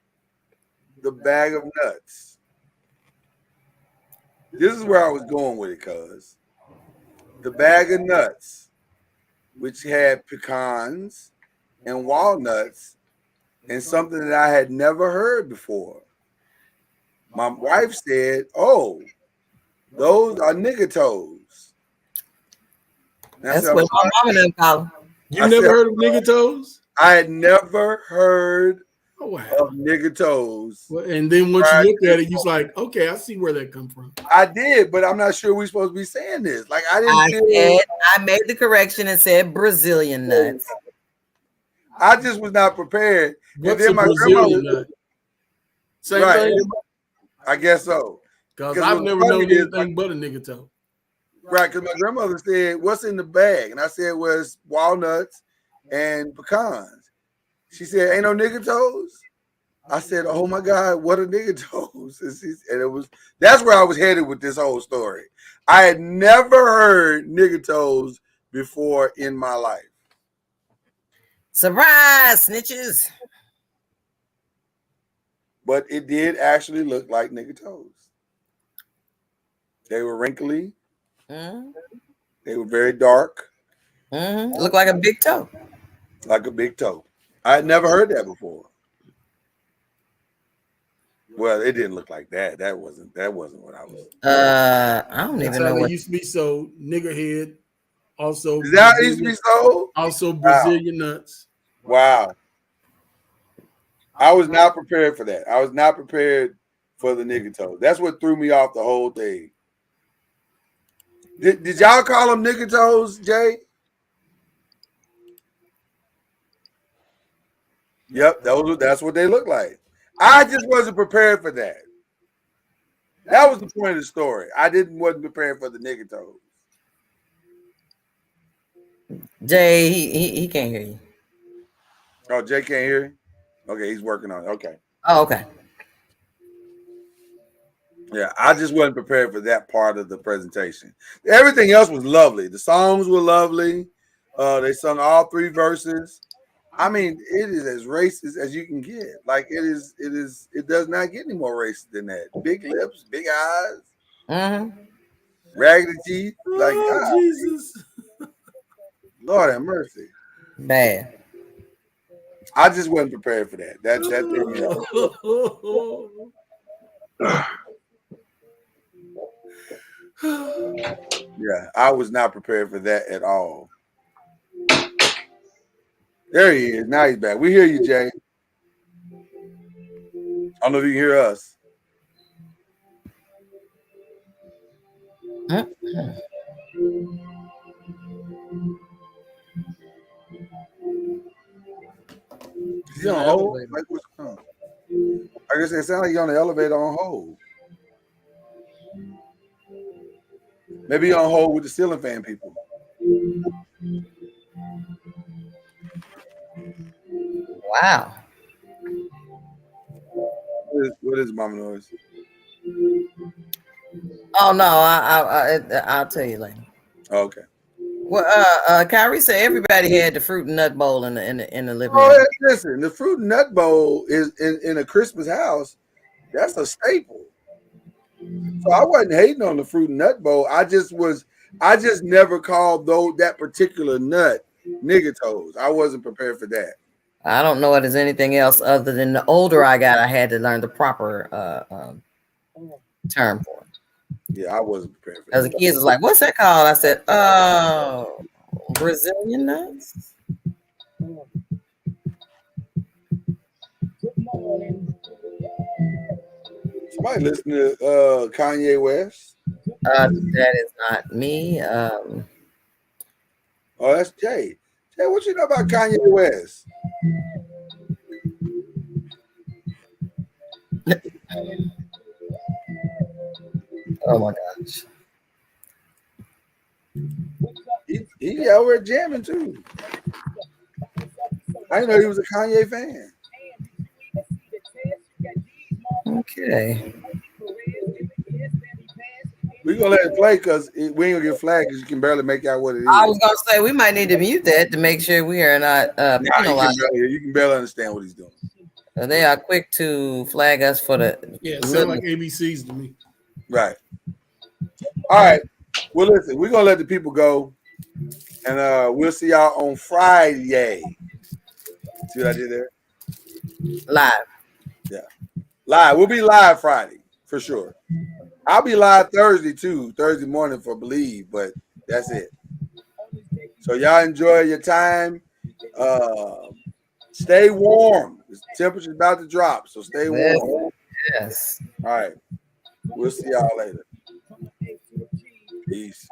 the bag of nuts. This is where I was going with it, cuz the bag of nuts, which had pecans and walnuts and something that I had never heard before. My wife said, "Oh, those are nigger toes." That's what my mama done call them. You never heard of nigger toes? I had never heard of nigger toes. Well, and then once you look at it, you're like, okay, I see where that come from. I did, but I'm not sure we're supposed to be saying this. Like I made the correction and said Brazilian nuts. I just was not prepared. What's and then my Brazilian nut? Same thing? I guess so. Because I've never known anything but a nigger toe. Right, because my grandmother said, "What's in the bag?" And I said, "Well, it's walnuts and pecans." She said, "Ain't no nigger toes?" I said, "Oh my God, what are nigger toes?" And that's where I was headed with this whole story. I had never heard nigger toes before in my life. Surprise, snitches. But it did actually look like nigga toes. They were wrinkly. Mm-hmm. They were very dark. Mm-hmm. Looked like a big toe. Like a big toe. I had never heard that before. Well, it didn't look like that. That wasn't what I was. I don't even know what used to be sold. Nigger head. Also, is that how it used to be sold? Also, Brazilian nuts. Wow. I was not prepared for that. I was not prepared for the nigga toes. That's what threw me off the whole thing. Did y'all call them nigga toes, Jay? Yep, that's what they look like. I just wasn't prepared for that. That was the point of the story. I wasn't prepared for the nigga toes. Jay, he can't hear you. Oh, Jay can't hear you? Okay, he's working on it. Okay. Oh, okay. Yeah, I just wasn't prepared for that part of the presentation. Everything else was lovely. The songs were lovely. They sung all 3 verses. I mean, it is as racist as you can get. Like it does not get any more racist than that. Big lips, big eyes, raggedy teeth. Like, oh, Jesus. Lord have mercy. Bad. I just wasn't prepared for that. That yeah, I was not prepared for that at all. There he is. Now he's back. We hear you, Jay. I don't know if you can hear us. Is he on hold? Like, what's going on? I guess it sounds like you're on the elevator on hold. Maybe you're on hold with the ceiling fan people. Wow. What is Mama Noise? Oh no, I'll tell you later. Okay. Well, Kyrie said everybody had the fruit and nut bowl in the living room. Oh, listen, the fruit and nut bowl is in a Christmas house. That's a staple. So I wasn't hating on the fruit and nut bowl. I just never called that particular nut nigga toes. I wasn't prepared for that. I don't know it as anything else other than the older I got, I had to learn the proper term for it. Yeah, I wasn't prepared for that. As a kid, was like, "What's that called?" I said, "Oh, Brazilian nuts." Somebody listen to Kanye West? That is not me. Oh, that's Jay. Jay, what you know about Kanye West? Oh my gosh. He out there jamming too. I didn't know he was a Kanye fan. Okay. We're gonna let it play because we ain't gonna get flagged because you can barely make out what it is. I was gonna say we might need to mute that to make sure we are not penalized. You can barely understand what he's doing. They are quick to flag us for the it sounds like ABCs to me. Right. All right. Well, listen, we're gonna let the people go, and we'll see y'all on Friday. See what I did there? Live. Yeah. Live. We'll be live Friday for sure. I'll be live Thursday too, Thursday morning for Believe, but that's it. So y'all enjoy your time. Stay warm. The temperature's about to drop, so stay warm. Yes. All right. We'll see y'all later. Peace.